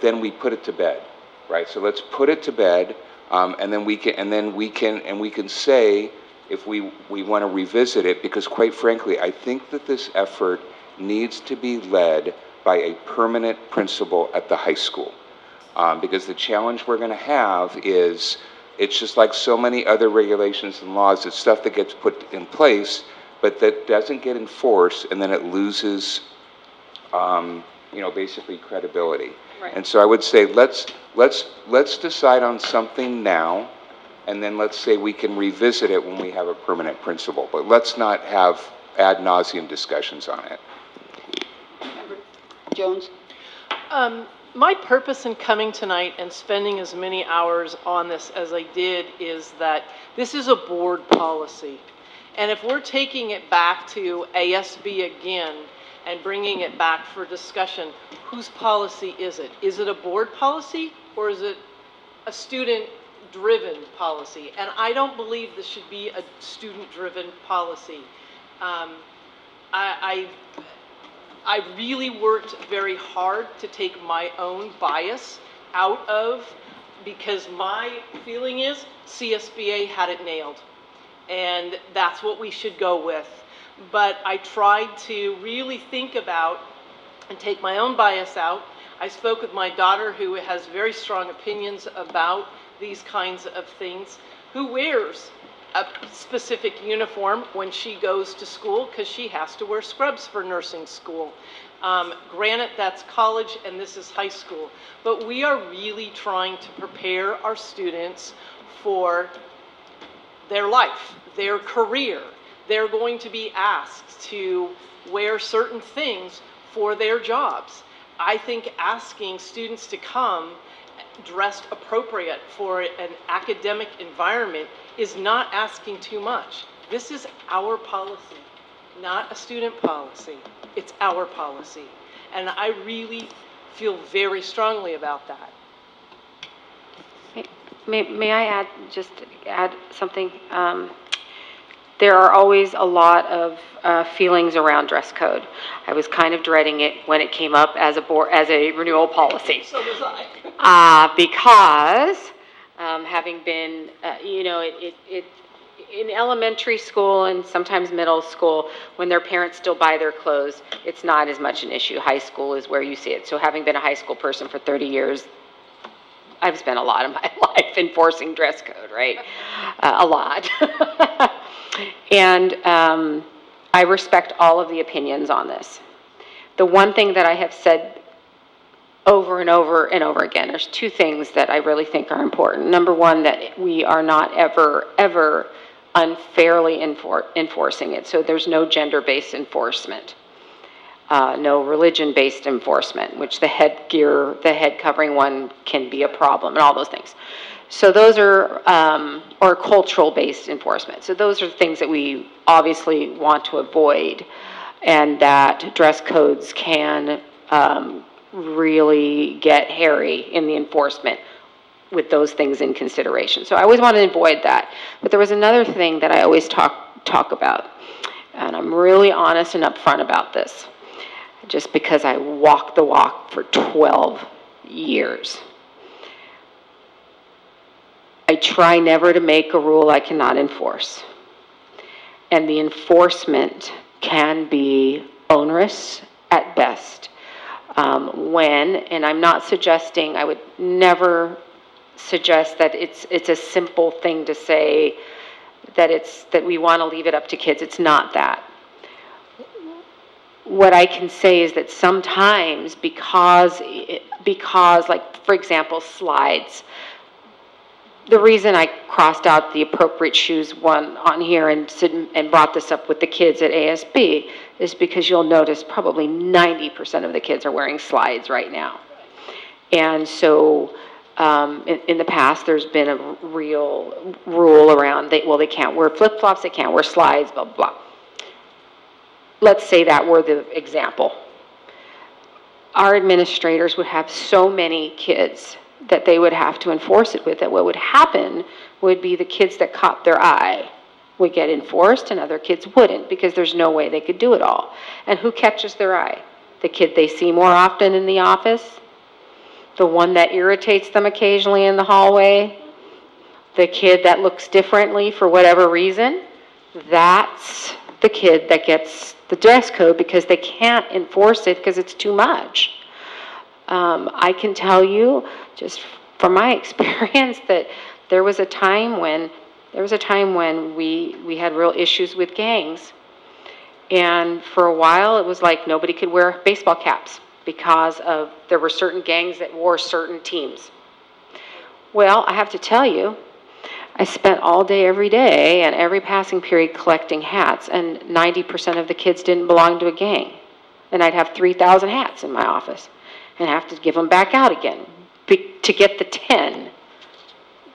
then we put it to bed, right? So let's put it to bed, and then we can say if we want to revisit it, because quite frankly, I think that this effort needs to be led by a permanent principal at the high school. Because the challenge we're going to have is, it's just like so many other regulations and laws, it's stuff that gets put in place, but that doesn't get enforced, and then it loses, basically credibility. Right. And so I would say, let's decide on something now, and then let's say we can revisit it when we have a permanent principal. But let's not have ad nauseum discussions on it. Member Jones? My purpose in coming tonight and spending as many hours on this as I did is that this is a board policy. And if we're taking it back to ASB again and bringing it back for discussion, whose policy is it? Is it a board policy, or is it a student-driven policy? And I don't believe this should be a student-driven policy. I really worked very hard to take my own bias out of, because my feeling is CSBA had it nailed, and that's what we should go with. But I tried to really think about and take my own bias out. I spoke with my daughter, who has very strong opinions about these kinds of things, who wears a specific uniform when she goes to school, because she has to wear scrubs for nursing school. Granted, that's college and this is high school, but we are really trying to prepare our students for their life, their career. They're going to be asked to wear certain things for their jobs. I think asking students to come dressed appropriate for an academic environment is not asking too much. This is our policy, not a student policy. It's our policy. And I really feel very strongly about that. May I add something? There are always a lot of feelings around dress code. I was kind of dreading it when it came up as a renewal policy. So was I. Because having been, in elementary school and sometimes middle school, when their parents still buy their clothes, it's not as much an issue. High school is where you see it. So having been a high school person for 30 years, I've spent a lot of my life enforcing dress code, right? A lot. And I respect all of the opinions on this. The one thing that I have said over and over and over again, there's 2 things that I really think are important. Number one, that we are not ever unfairly enforcing it. So there's no gender-based enforcement, no religion-based enforcement, which the head covering one can be a problem, and all those things. So those are, or cultural-based enforcement. So those are things that we obviously want to avoid, and that dress codes can really get hairy in the enforcement with those things in consideration. So I always want to avoid that. But there was another thing that I always talk about, and I'm really honest and upfront about this, just because I walked the walk for 12 years. I try never to make a rule I cannot enforce. And the enforcement can be onerous at best. And I'm not suggesting, I would never suggest that it's a simple thing to say that we want to leave it up to kids. It's not that. What I can say is that sometimes because like, for example, slides, the reason I crossed out the appropriate shoes one on here and brought this up with the kids at ASB is because you'll notice probably 90% of the kids are wearing slides right now. And so in the past, there's been a real rule around, they can't wear flip-flops, they can't wear slides, blah, blah, blah. Let's say that were the example. Our administrators would have so many kids that they would have to enforce it with, that what would happen would be the kids that caught their eye would get enforced and other kids wouldn't, because there's no way they could do it all. And who catches their eye? The kid they see more often in the office? The one that irritates them occasionally in the hallway? The kid that looks differently for whatever reason? That's the kid that gets the dress code because they can't enforce it because it's too much. I can tell you, just from my experience, that there was a time when we had real issues with gangs. And for a while, it was like nobody could wear baseball caps because there were certain gangs that wore certain teams. Well, I have to tell you, I spent all day, every day, and every passing period collecting hats, and 90% of the kids didn't belong to a gang. And I'd have 3,000 hats in my office and have to give them back out again to get the 10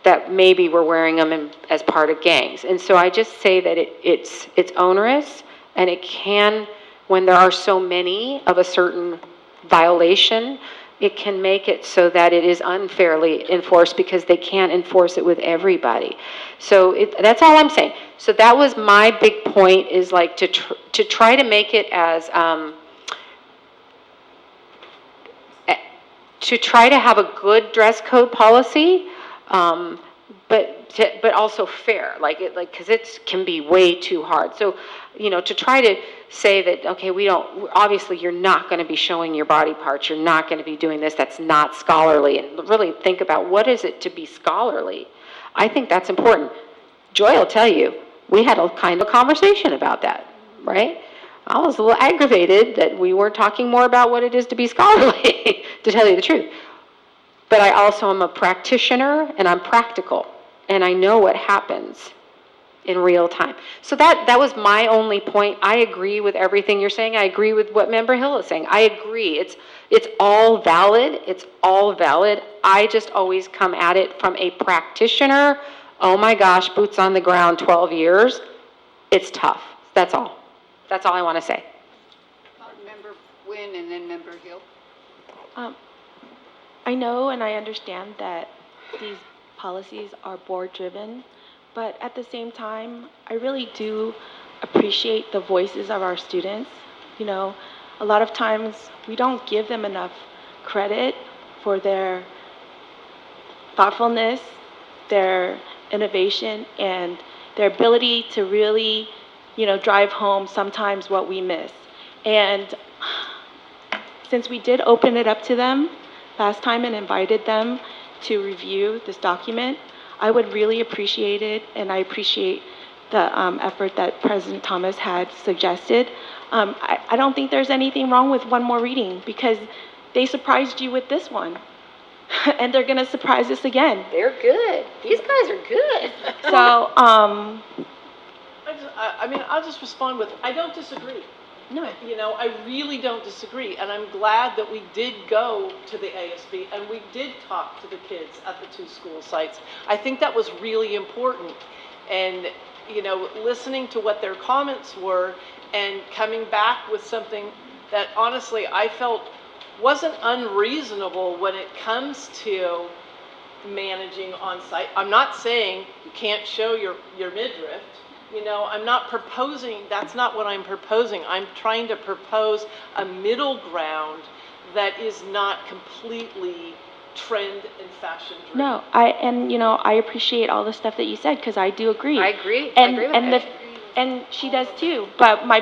that maybe were wearing them as part of gangs. And so I just say that it's onerous, and it can, when there are so many of a certain violation, it can make it so that it is unfairly enforced because they can't enforce it with everybody. So that's all I'm saying. So that was my big point, is like to try to make it as, to try to have a good dress code policy, but also fair, because it can be way too hard. So, to try to say that, okay, obviously you're not going to be showing your body parts, you're not going to be doing this, that's not scholarly, and really think about what is it to be scholarly. I think that's important. Joy will tell you, we had a kind of conversation about that, right? I was a little aggravated that we weren't talking more about what it is to be scholarly, to tell you the truth. But I also am a practitioner, and I'm practical, and I know what happens in real time. So that was my only point. I agree with everything you're saying. I agree with what Member Hill is saying. I agree. It's all valid. It's all valid. I just always come at it from a practitioner. Oh my gosh, boots on the ground, 12 years. It's tough. That's all. That's all I want to say. Member Wynn and then Member Hill. I know and I understand that these policies are board-driven, but at the same time, I really do appreciate the voices of our students. A lot of times we don't give them enough credit for their thoughtfulness, their innovation, and their ability to really, drive home sometimes what we miss. And since we did open it up to them last time and invited them to review this document, I would really appreciate it, and I appreciate the effort that President Thomas had suggested. I don't think there's anything wrong with one more reading, because they surprised you with this one, and they're going to surprise us again. They're good. These guys are good. So, I'll just respond with, I don't disagree. No. You know, I really don't disagree, and I'm glad that we did go to the ASB and we did talk to the kids at the 2 school sites. I think that was really important. And, you know, listening to what their comments were and coming back with something that honestly I felt wasn't unreasonable when it comes to managing on site. I'm not saying you can't show your midriff. You know, I'm not proposing, that's not what I'm proposing. I'm trying to propose a middle ground that is not completely trend and fashion driven. No, I appreciate all the stuff that you said, because I do agree. I agree. And, I agree with and that. and she does too. But my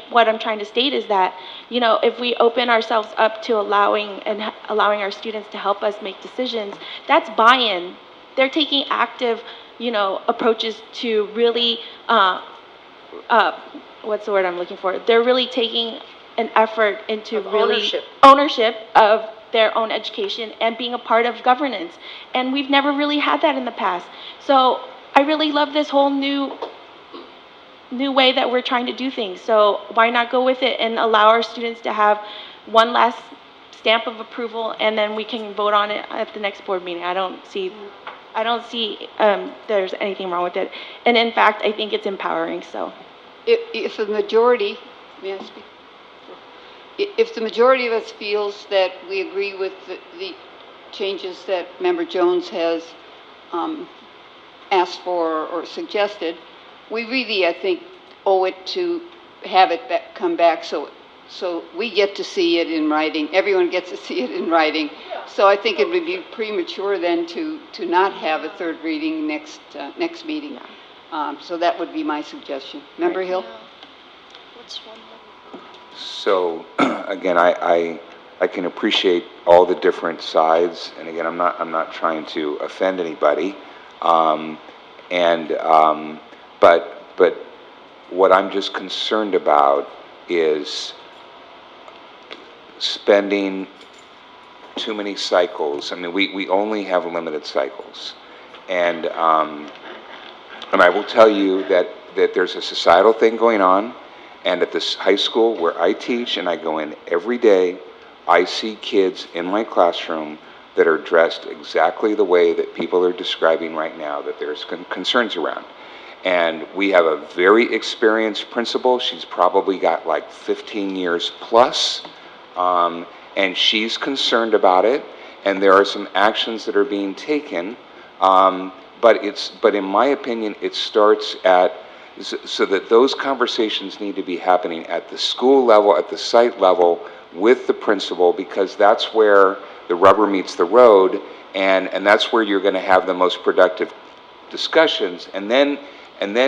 what I'm trying to state is that, you know, if we open ourselves up to allowing our students to help us make decisions, that's buy-in. They're taking active, approaches to really, what's the word I'm looking for? They're really taking an effort into ownership of their own education and being a part of governance. And we've never really had that in the past. So I really love this whole new way that we're trying to do things. So why not go with it and allow our students to have one last stamp of approval, and then we can vote on it at the next board meeting. I don't see there's anything wrong with it. And in fact, I think it's empowering, so. If the majority, may I speak? If the majority of us feels that we agree with the changes that Member Jones has asked for or suggested, we really, I think, owe it to have it come back so we get to see it in writing. Everyone gets to see it in writing. So I think it would be premature then to not have a third reading next meeting. So that would be my suggestion. Member Hill? So, again, I can appreciate all the different sides, and again, I'm not trying to offend anybody, but what I'm just concerned about is spending too many cycles. I mean, we only have limited cycles, and I will tell you that there's a societal thing going on. And at this high school where I teach and I go in every day, I see kids in my classroom that are dressed exactly the way that people are describing right now that there's concerns around. And we have a very experienced principal. She's probably got like 15 years plus, and she's concerned about it. And there are some actions that are being taken, but in my opinion, it starts at so that those conversations need to be happening at the school level, at the site level, with the principal, because that's where the rubber meets the road, and that's where you're going to have the most productive discussions, and then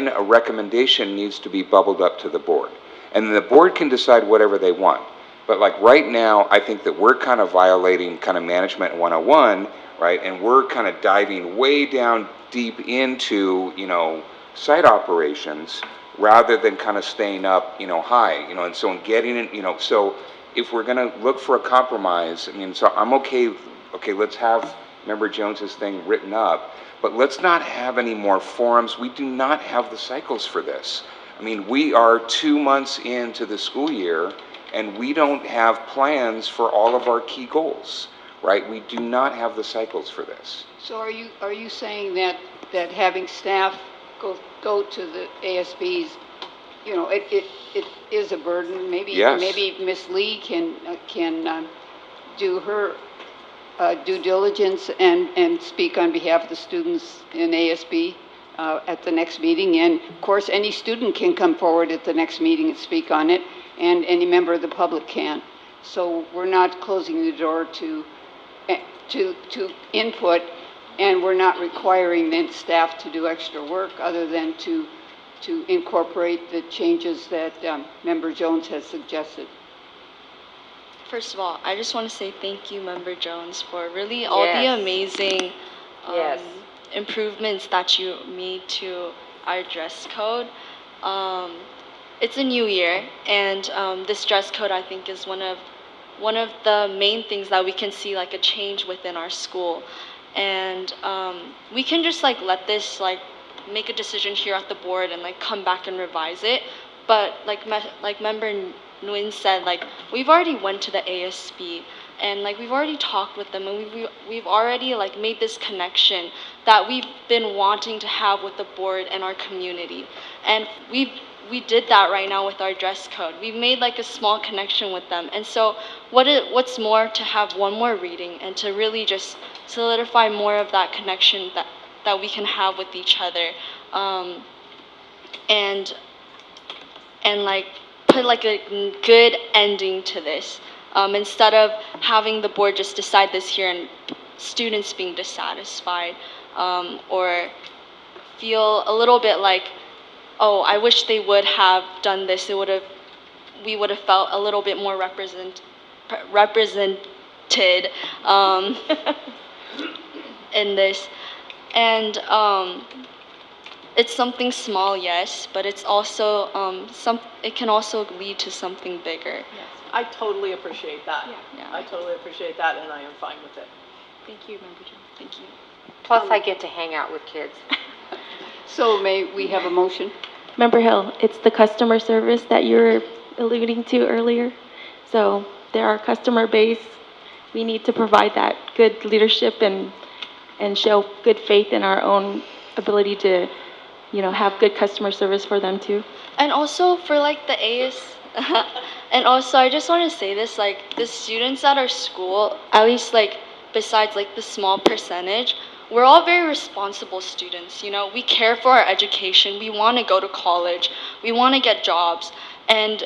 a recommendation needs to be bubbled up to the board. And the board can decide whatever they want. But like right now, I think that we're kind of violating kind of Management 101, right? And we're kind of diving way down deep into, site operations rather than kind of staying up, high, and so in getting it, so if we're going to look for a compromise, so I'm okay, let's have Member Jones's thing written up, but let's not have any more forums. We do not have the cycles for this. We are 2 months into the school year and we don't have plans for all of our key goals, right? We do not have the cycles for this. So are you saying that having staff go to the ASBs, it is a burden? Maybe Ms. Lee can do her due diligence and speak on behalf of the students in ASB at the next meeting. And of course, any student can come forward at the next meeting and speak on it, and any member of the public can. So we're not closing the door to input. And we're not requiring then staff to do extra work other than to incorporate the changes that Member Jones has suggested. First of all, I just want to say thank you, Member Jones, for really all the amazing improvements that you made to our dress code. It's a new year, and this dress code, I think, is one of the main things that we can see like a change within our school. And we can just let this make a decision here at the board and come back and revise it, but like Member Nguyen said, like we've already went to the ASB and like we've already talked with them, and we've already like made this connection that we've been wanting to have with the board and our community, and we did that right now with our dress code. We've made like a small connection with them, and so what's more to have one more reading and to really just solidify more of that connection that we can have with each other, and like put like a good ending to this, instead of having the board just decide this here and students being dissatisfied, or feel a little bit like, oh, I wish they would have done this. We would have felt a little bit more represented in this. And it's something small, yes, but it's also it can also lead to something bigger. Yes, I totally appreciate that. Yeah. I totally appreciate that, and I am fine with it. Thank you, Member Jones. Thank you. Plus, I get to hang out with kids. So may we have a motion? Member Hill, it's the customer service that you were alluding to earlier. So they're our customer base. We need to provide that good leadership and show good faith in our own ability to, have good customer service for them too. And also for like the and also I just want to say this, like the students at our school, at least like besides like the small percentage, we're all very responsible students. We care for our education. We want to go to college. We want to get jobs. And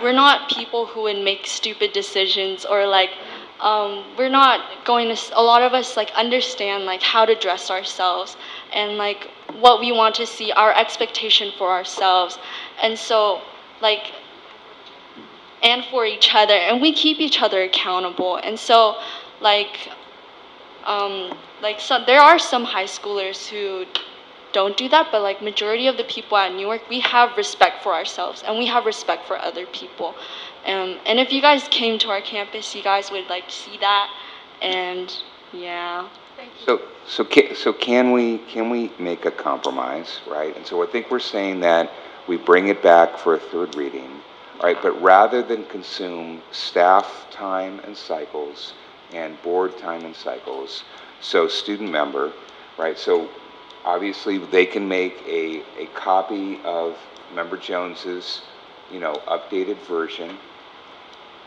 we're not people who would make stupid decisions, or like we're not going to, a lot of us like understand like how to dress ourselves and like what we want to see, our expectation for ourselves. And so like, and for each other, and we keep each other accountable. And so like so there are some high schoolers who don't do that, but like majority of the people at Newark, we have respect for ourselves and we have respect for other people. And if you guys came to our campus, you guys would like see that. And yeah. So can we make a compromise, right? And so I think we're saying that we bring it back for a third reading, right? But rather than consume staff time and cycles and board time and cycles, so student member, right? So obviously they can make a copy of Member Jones's, updated version.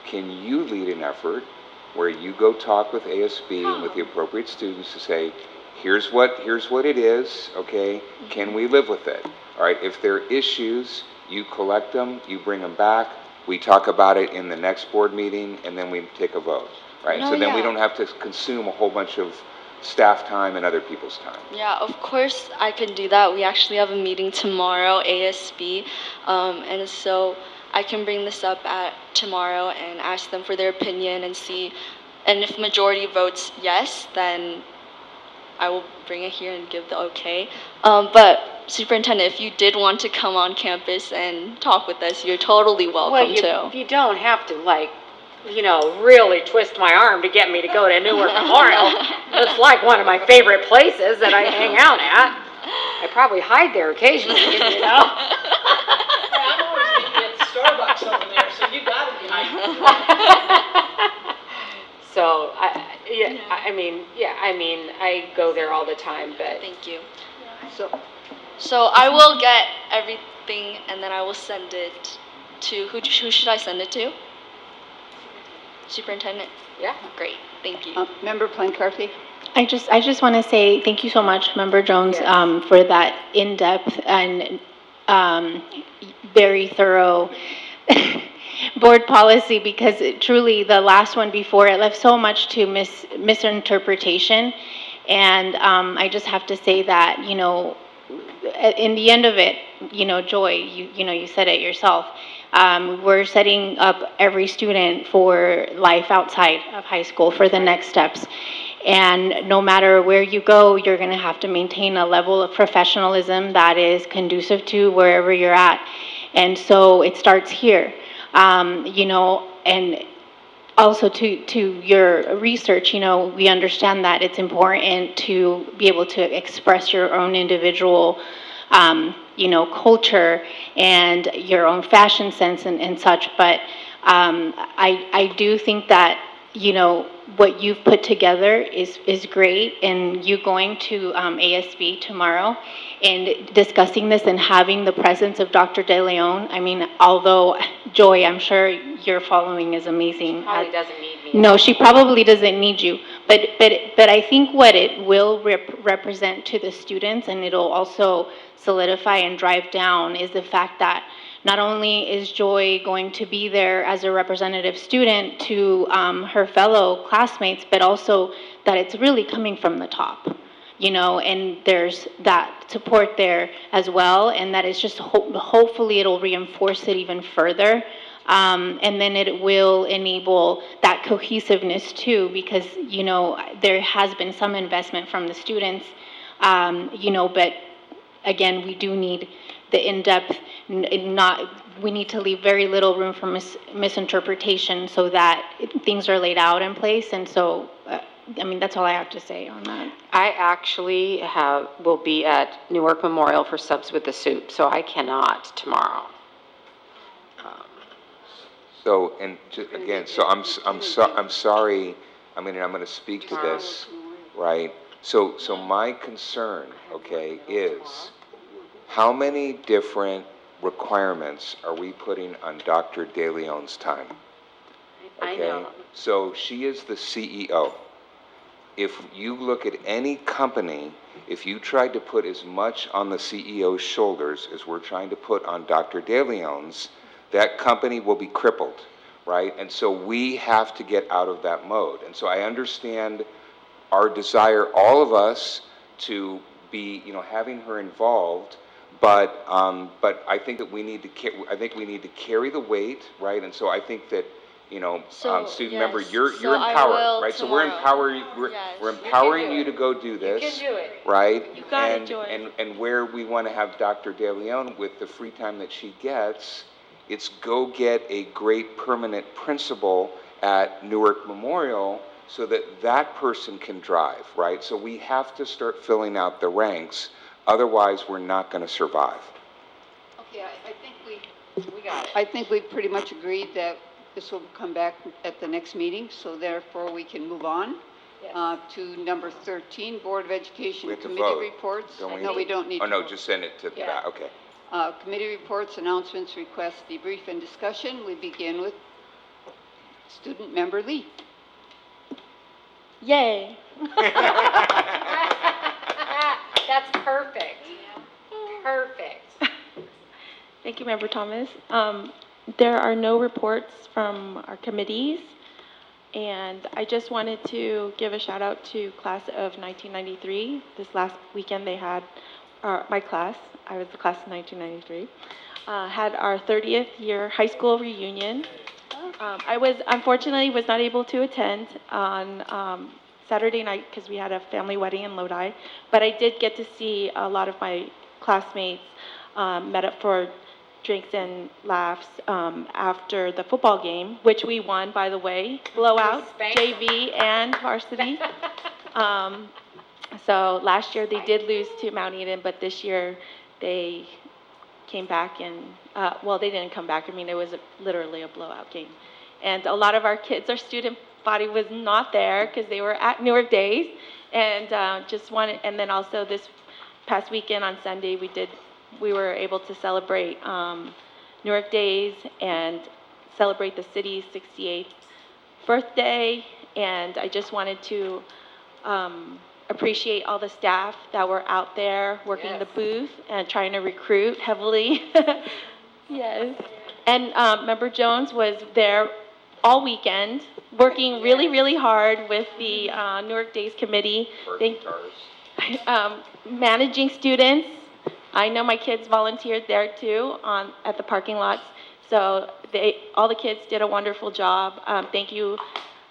Can you lead an effort where you go talk with ASB and with the appropriate students to say, here's what it is, okay? Can we live with it? All right, if there are issues, you collect them, you bring them back, we talk about it in the next board meeting, and then we take a vote, right? So then we don't have to consume a whole bunch of staff time and other people's time. Yeah, of course I can do that. We actually have a meeting tomorrow, ASB, and so I can bring this up tomorrow and ask them for their opinion and see, and if majority votes yes, then I will bring it here and give the okay. But Superintendent, if you did want to come on campus and talk with us, you're totally welcome to. You don't have to really twist my arm to get me to go to Newark Memorial. It's like one of my favorite places that I hang out at. I probably hide there occasionally, I'm always meeting at Starbucks over there, so you gotta be hiding. So, I go there all the time, but. Thank you. So I will get everything and then I will send it to, who should I send it to? Superintendent? Yeah. Great, thank you. Member Plancarty? I just want to say thank you so much, Member Jones, for that in-depth and very thorough board policy, because truly the last one before it left so much to misinterpretation. And I just have to say that, in the end of it, Joy, you said it yourself. We're setting up every student for life outside of high school, for the next steps. And no matter where you go, you're going to have to maintain a level of professionalism that is conducive to wherever you're at. And so it starts here, and also to your research, we understand that it's important to be able to express your own individual culture and your own fashion sense and such. But I do think that, what you've put together is great, and you going to ASB tomorrow and discussing this and having the presence of Dr. De Leon. I mean, although, Joy, I'm sure your following is amazing. Probably doesn't need me. No, she probably doesn't need you. But I think what it will represent to the students, and it'll also solidify and drive down, is the fact that not only is Joy going to be there as a representative student to her fellow classmates, but also that it's really coming from the top, and there's that support there as well, and that it's just hopefully it'll reinforce it even further. And then it will enable that cohesiveness too, because, there has been some investment from the students, but again, we do need the in-depth, we need to leave very little room for misinterpretation so that things are laid out in place. And so, that's all I have to say on that. I actually will be at Newark Memorial for Subs with the Soup, so I cannot tomorrow. So, and again, so I'm sorry, I'm going to speak to this, right? So my concern, okay, is how many different requirements are we putting on Dr. De Leon's time? I Okay? know. So she is the CEO. If you look at any company, if you tried to put as much on the CEO's shoulders as we're trying to put on Dr. De Leon's, that company will be crippled, right? And so we have to get out of that mode. And so I understand our desire, all of us, to be, having her involved, but I think that we need to carry the weight, right? And so I think that, student member, you're empowered, right? So we're empowering, we're empowering you to go do this. You can do it. Right? You got it, Joy. And where we want to have Dr. De Leon with the free time that she gets, it's go get a great permanent principal at Newark Memorial so that that person can drive, right? So we have to start filling out the ranks, otherwise we're not going to survive. Okay, I think we got it. I think we pretty much agreed that this will come back at the next meeting, so therefore we can move on to number 13, Board of Education We have to Committee vote, reports. don't we? No, we don't need Oh, to no, vote. just send it to that, okay. Committee reports, announcements, requests, debrief, and discussion. We begin with Student Member Lee. Yay. That's perfect. Perfect. Thank you, Member Thomas. There are no reports from our committees, and I just wanted to give a shout out to class of 1993. This last weekend they had my class, I was the class of 1993, had our 30th year high school reunion. I unfortunately was not able to attend on Saturday night because we had a family wedding in Lodi, but I did get to see a lot of my classmates met up for drinks and laughs after the football game, which we won, by the way, blowout, JV and varsity. So last year they did lose to Mount Eden, but this year they came back and, they didn't come back. I mean, it was literally a blowout game. And a lot of our kids, our student body was not there because they were at Newark Days. And and then also this past weekend on Sunday, we were able to celebrate Newark Days and celebrate the city's 68th birthday. And I just wanted to appreciate all the staff that were out there working the booth and trying to recruit heavily. Yes. And Member Jones was there all weekend, working really, really hard with the Newark Days Committee. Managing students. I know my kids volunteered there too at the parking lots. So all the kids did a wonderful job. Thank you.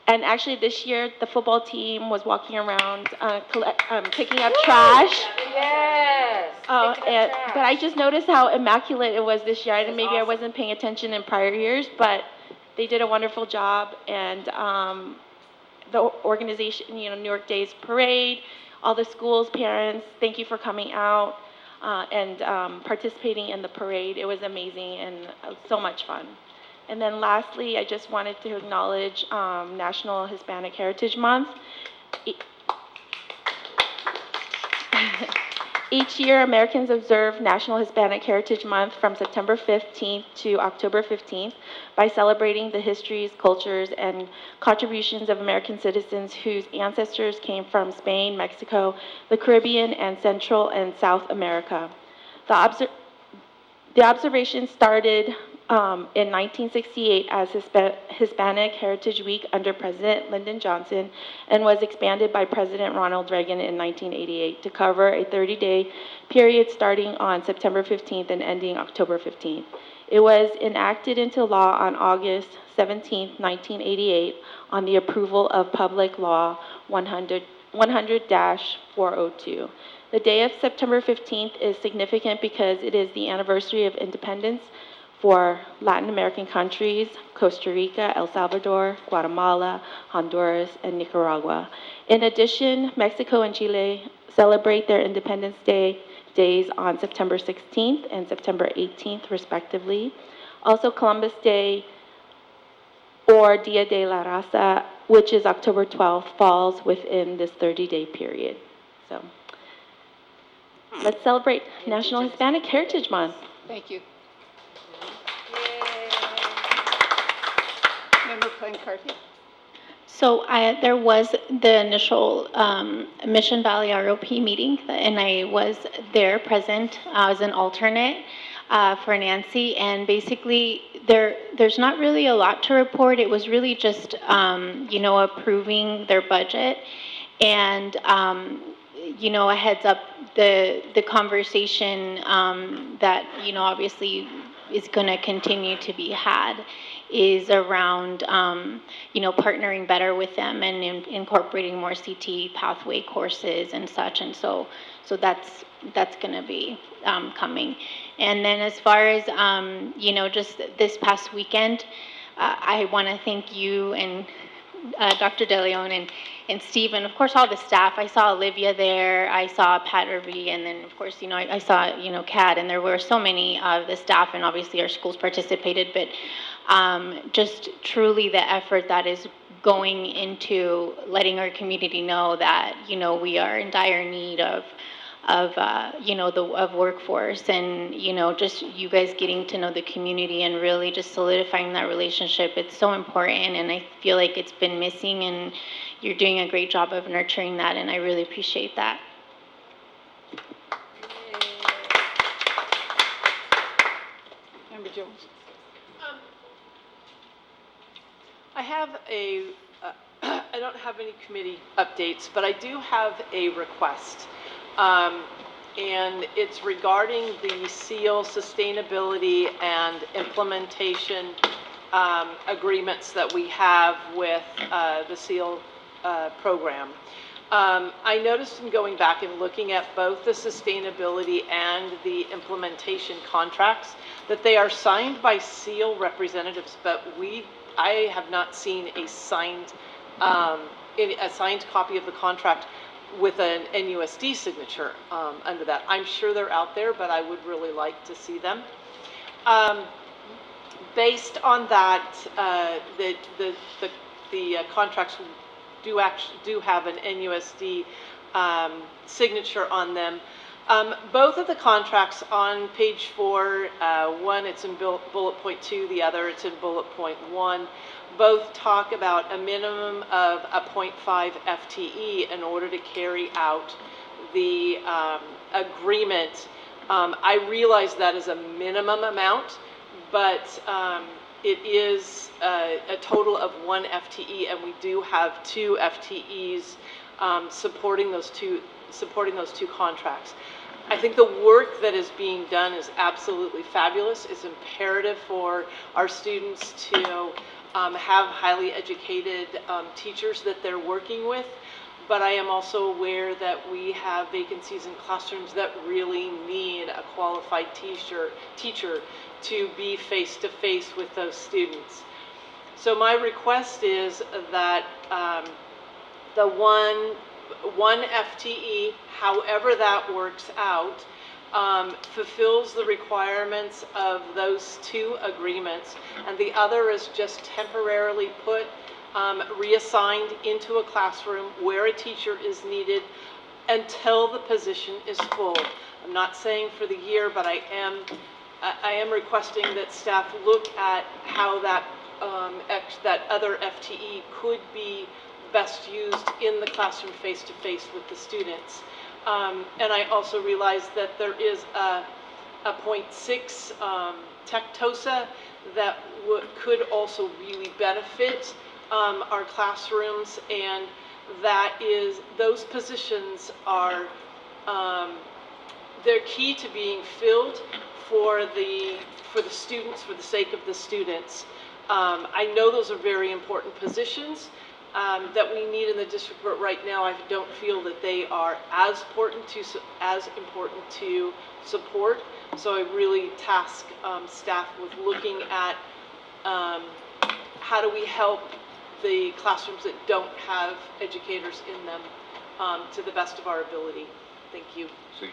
And actually this year, the football team was walking around picking up trash. Yes. But I just noticed how immaculate it was this year. Maybe I wasn't paying attention in prior years, but they did a wonderful job. And the organization, Newark Days Parade, all the schools, parents, thank you for coming out. and participating in the parade. It was amazing and so much fun. And then lastly, I just wanted to acknowledge National Hispanic Heritage Month. Each year, Americans observe National Hispanic Heritage Month from September 15th to October 15th by celebrating the histories, cultures, and contributions of American citizens whose ancestors came from Spain, Mexico, the Caribbean, and Central and South America. The observation started in 1968 as Hispanic Heritage Week under President Lyndon Johnson and was expanded by President Ronald Reagan in 1988 to cover a 30-day period starting on September 15th and ending October 15th. It was enacted into law on August 17, 1988 on the approval of Public Law 100-402. The day of September 15th is significant because it is the anniversary of independence for Latin American countries, Costa Rica, El Salvador, Guatemala, Honduras, and Nicaragua. In addition, Mexico and Chile celebrate their Independence days on September 16th and September 18th, respectively. Also, Columbus Day, or Dia de la Raza, which is October 12th, falls within this 30-day period. So, let's celebrate National Hispanic Heritage Month. Thank you. Member Plancarty? So there was the initial Mission Valley ROP meeting, and I was there present as an alternate for Nancy. And basically, there's not really a lot to report. It was really just, approving their budget. And, a heads up, the conversation that, obviously is going to continue to be had is around, partnering better with them and incorporating more CT pathway courses and such. And so that's going to be coming. And then as far as, just this past weekend, I want to thank you and Dr. DeLeon and Steve, and of course all the staff. I saw Olivia there, I saw Pat Irby, and then of course, I saw, Kat, and there were so many of the staff, and obviously our schools participated, but just truly the effort that is going into letting our community know that, we are in dire need of workforce, and, just you guys getting to know the community and really just solidifying that relationship. It's so important, and I feel like it's been missing, and you're doing a great job of nurturing that, and I really appreciate that. Member Jones? I have I don't have any committee updates, but I do have a request. And it's regarding the SEAL sustainability and implementation agreements that we have with the SEAL program. I noticed in going back and looking at both the sustainability and the implementation contracts that they are signed by SEAL representatives, but I have not seen a signed copy of the contract with an NUSD signature under that. I'm sure they're out there, but I would really like to see them. Based on that, the contracts do have an NUSD signature on them. Both of the contracts on page 4, one it's in bullet point 2, the other it's in bullet point 1, both talk about a minimum of a 0.5 FTE in order to carry out the agreement. I realize that is a minimum amount, but it is a total of 1 FTE, and we do have 2 FTEs supporting those two contracts. I think the work that is being done is absolutely fabulous. It's imperative for our students to have highly educated teachers that they're working with, but I am also aware that we have vacancies in classrooms that really need a qualified teacher to be face-to-face with those students. So my request is that the one FTE, however that works out, fulfills the requirements of those two agreements, and the other is just temporarily put, reassigned into a classroom where a teacher is needed until the position is full. I'm not saying for the year, but I am requesting that staff look at how that that other FTE could be best used in the classroom face-to-face with the students. And I also realize that there is a 0.6 tech-TOSA that could also really benefit our classrooms, and that is, those positions are, they're key to being filled for the students, for the sake of the students. I know those are very important positions that we need in the district, but right now I don't feel that they are as important to support. So I really task staff with looking at how do we help the classrooms that don't have educators in them to the best of our ability. Thank you. So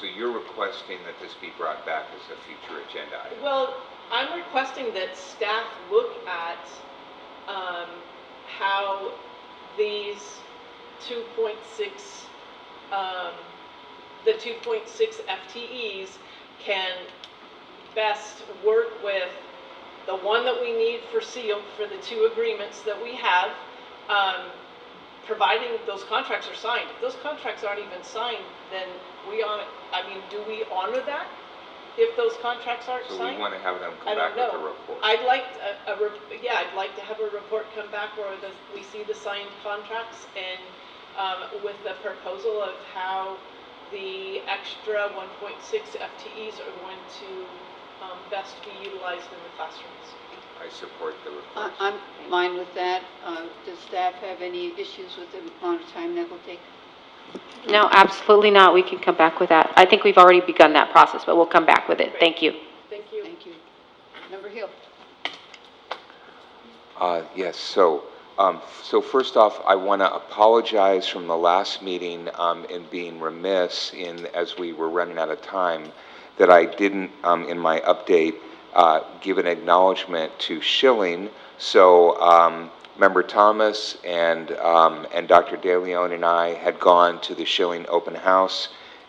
you're requesting that this be brought back as a future agenda item? Well, I'm requesting that staff look at how these 2.6, the 2.6 FTEs can best work with the one that we need for SEAL for the two agreements that we have, providing those contracts are signed. If those contracts aren't even signed, then do we honor that if those contracts aren't signed? So we want to have them come back with a report. I'd like I'd like to have a report come back where we see the signed contracts and with the proposal of how the extra 1.6 FTEs are going to best be utilized in the classrooms. I support the report. I'm fine with that. Does staff have any issues with the amount of time that will take? No, absolutely not. We can come back with that. I think we've already begun that process, but we'll come back with it. Thank you. Thank you. Thank you. Member Hill. Yes, so first off, I want to apologize from the last meeting in being remiss as we were running out of time, that I didn't, in my update, give an acknowledgement to Schilling. So Member Thomas and Dr. De Leon and I had gone to the Schilling open house,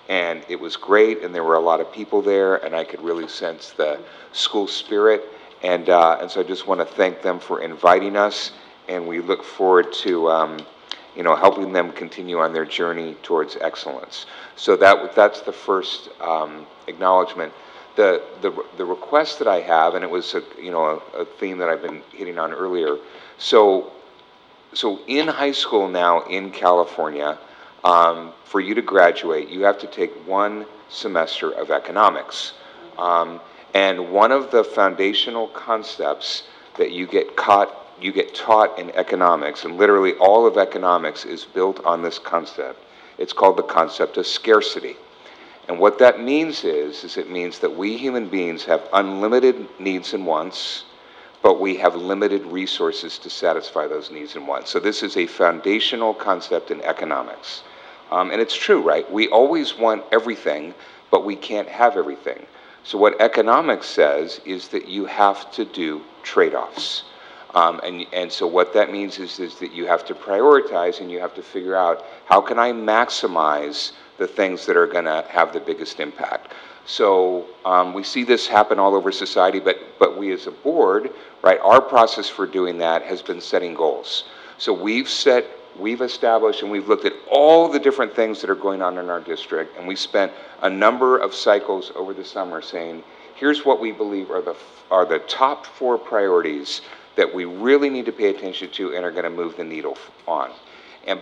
and it was great, and there were a lot of people there, and I could really sense the school spirit, and so I just want to thank them for inviting us, and we look forward to helping them continue on their journey towards excellence. So that's the first acknowledgement. The request that I have, and it was a theme that I've been hitting on earlier. So in high school now in California, for you to graduate, you have to take one semester of economics. And one of the foundational concepts that you get taught in economics, and literally all of economics is built on this concept. It's called the concept of scarcity. And what that means is it means that we human beings have unlimited needs and wants, but we have limited resources to satisfy those needs and wants. So this is a foundational concept in economics. And it's true, right? We always want everything, but we can't have everything. So what economics says is that you have to do trade-offs. And so what that means is that you have to prioritize, and you have to figure out, how can I maximize the things that are going to have the biggest impact? So we see this happen all over society, but we as a board, right, our process for doing that has been setting goals. So we've established, and we've looked at all the different things that are going on in our district, and we spent a number of cycles over the summer saying, here's what we believe are the top 4 priorities that we really need to pay attention to and are going to move the needle on.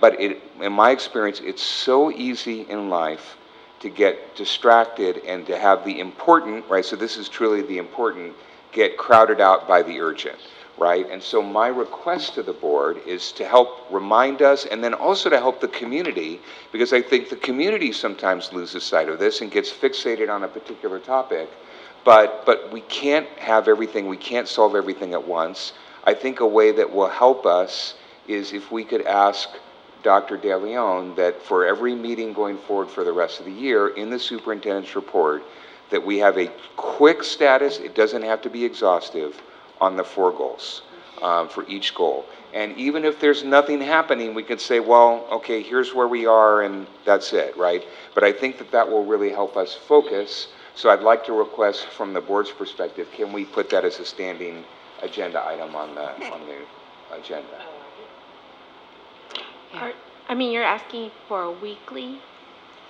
But in my experience, it's so easy in life to get distracted and to have the important, right, so this is truly the important, get crowded out by the urgent, right? And so my request to the board is to help remind us, and then also to help the community, because I think the community sometimes loses sight of this and gets fixated on a particular topic, but we can't have everything, we can't solve everything at once. I think a way that will help us is if we could ask Dr. De Leon that for every meeting going forward for the rest of the year, in the superintendent's report, that we have a quick status, it doesn't have to be exhaustive, on the 4 goals, for each goal. And even if there's nothing happening, we could say, well, okay, here's where we are, and that's it, right? But I think that that will really help us focus. So I'd like to request from the board's perspective, can we put that as a standing agenda item on the agenda? I mean, you're asking for a weekly?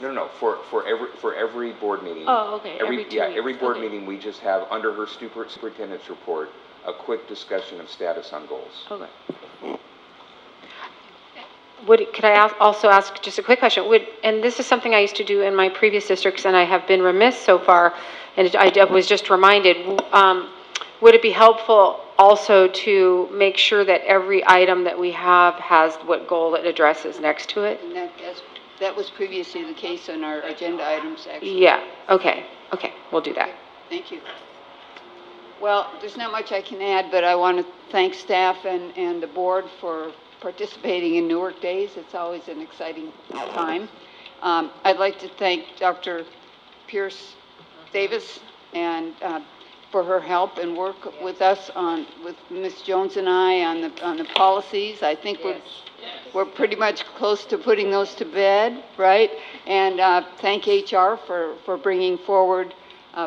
No, for every board meeting. Oh, okay, every 2 weeks. Every board Okay. meeting, we just have, under her superintendent's report, a quick discussion of status on goals. Okay. Could I also ask just a quick question? And this is something I used to do in my previous districts, and I have been remiss so far, and I was just reminded, would it be helpful also to make sure that every item that we have has what goal it addresses next to it? And that was previously the case on our agenda items, actually. Yeah, okay, we'll do that. Thank you. Well, there's not much I can add, but I want to thank staff and the board for participating in Newark Days. It's always an exciting time. I'd like to thank Dr. Pierce Davis and for her help and work with us with Ms. Jones and I on the policies. I think we're pretty much close to putting those to bed, right? And thank HR for bringing forward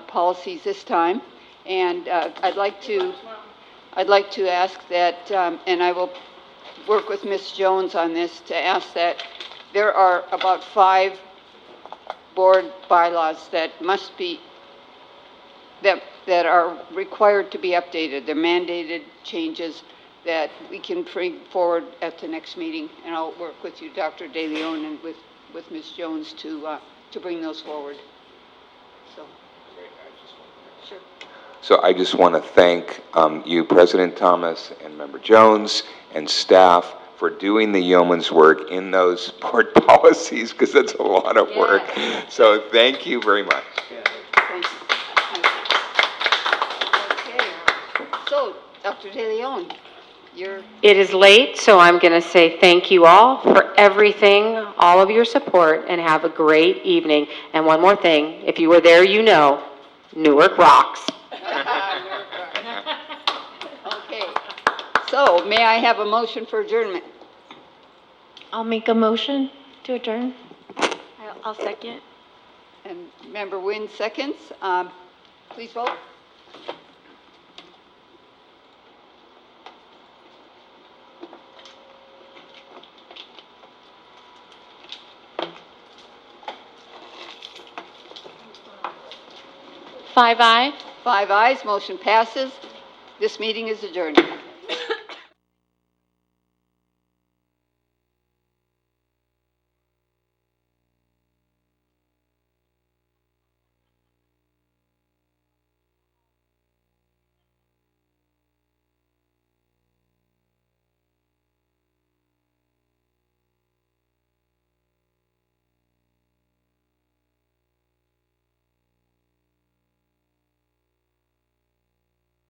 policies this time. And I'd like to ask that, and I will work with Ms. Jones on this, to ask that there are about 5 board bylaws that must be, that are required to be updated. They're mandated changes that we can bring forward at the next meeting. And I'll work with you, Dr. De Leon, and with Ms. Jones to bring those forward. So. Sure. So I just want to thank you, President Thomas, and Member Jones, and staff for doing the yeoman's work in those board policies, because that's a lot of work. So thank you very much. Thank you. Okay. So, Dr. De Leon, It is late, so I'm going to say thank you all for everything, all of your support, and have a great evening. And one more thing, if you were there, you know, Newark rocks. Okay. So, may I have a motion for adjournment? I'll make a motion to adjourn. I'll second. And Member Nguyen seconds. Please vote. Five ayes. 5 ayes, motion passes. This meeting is adjourned.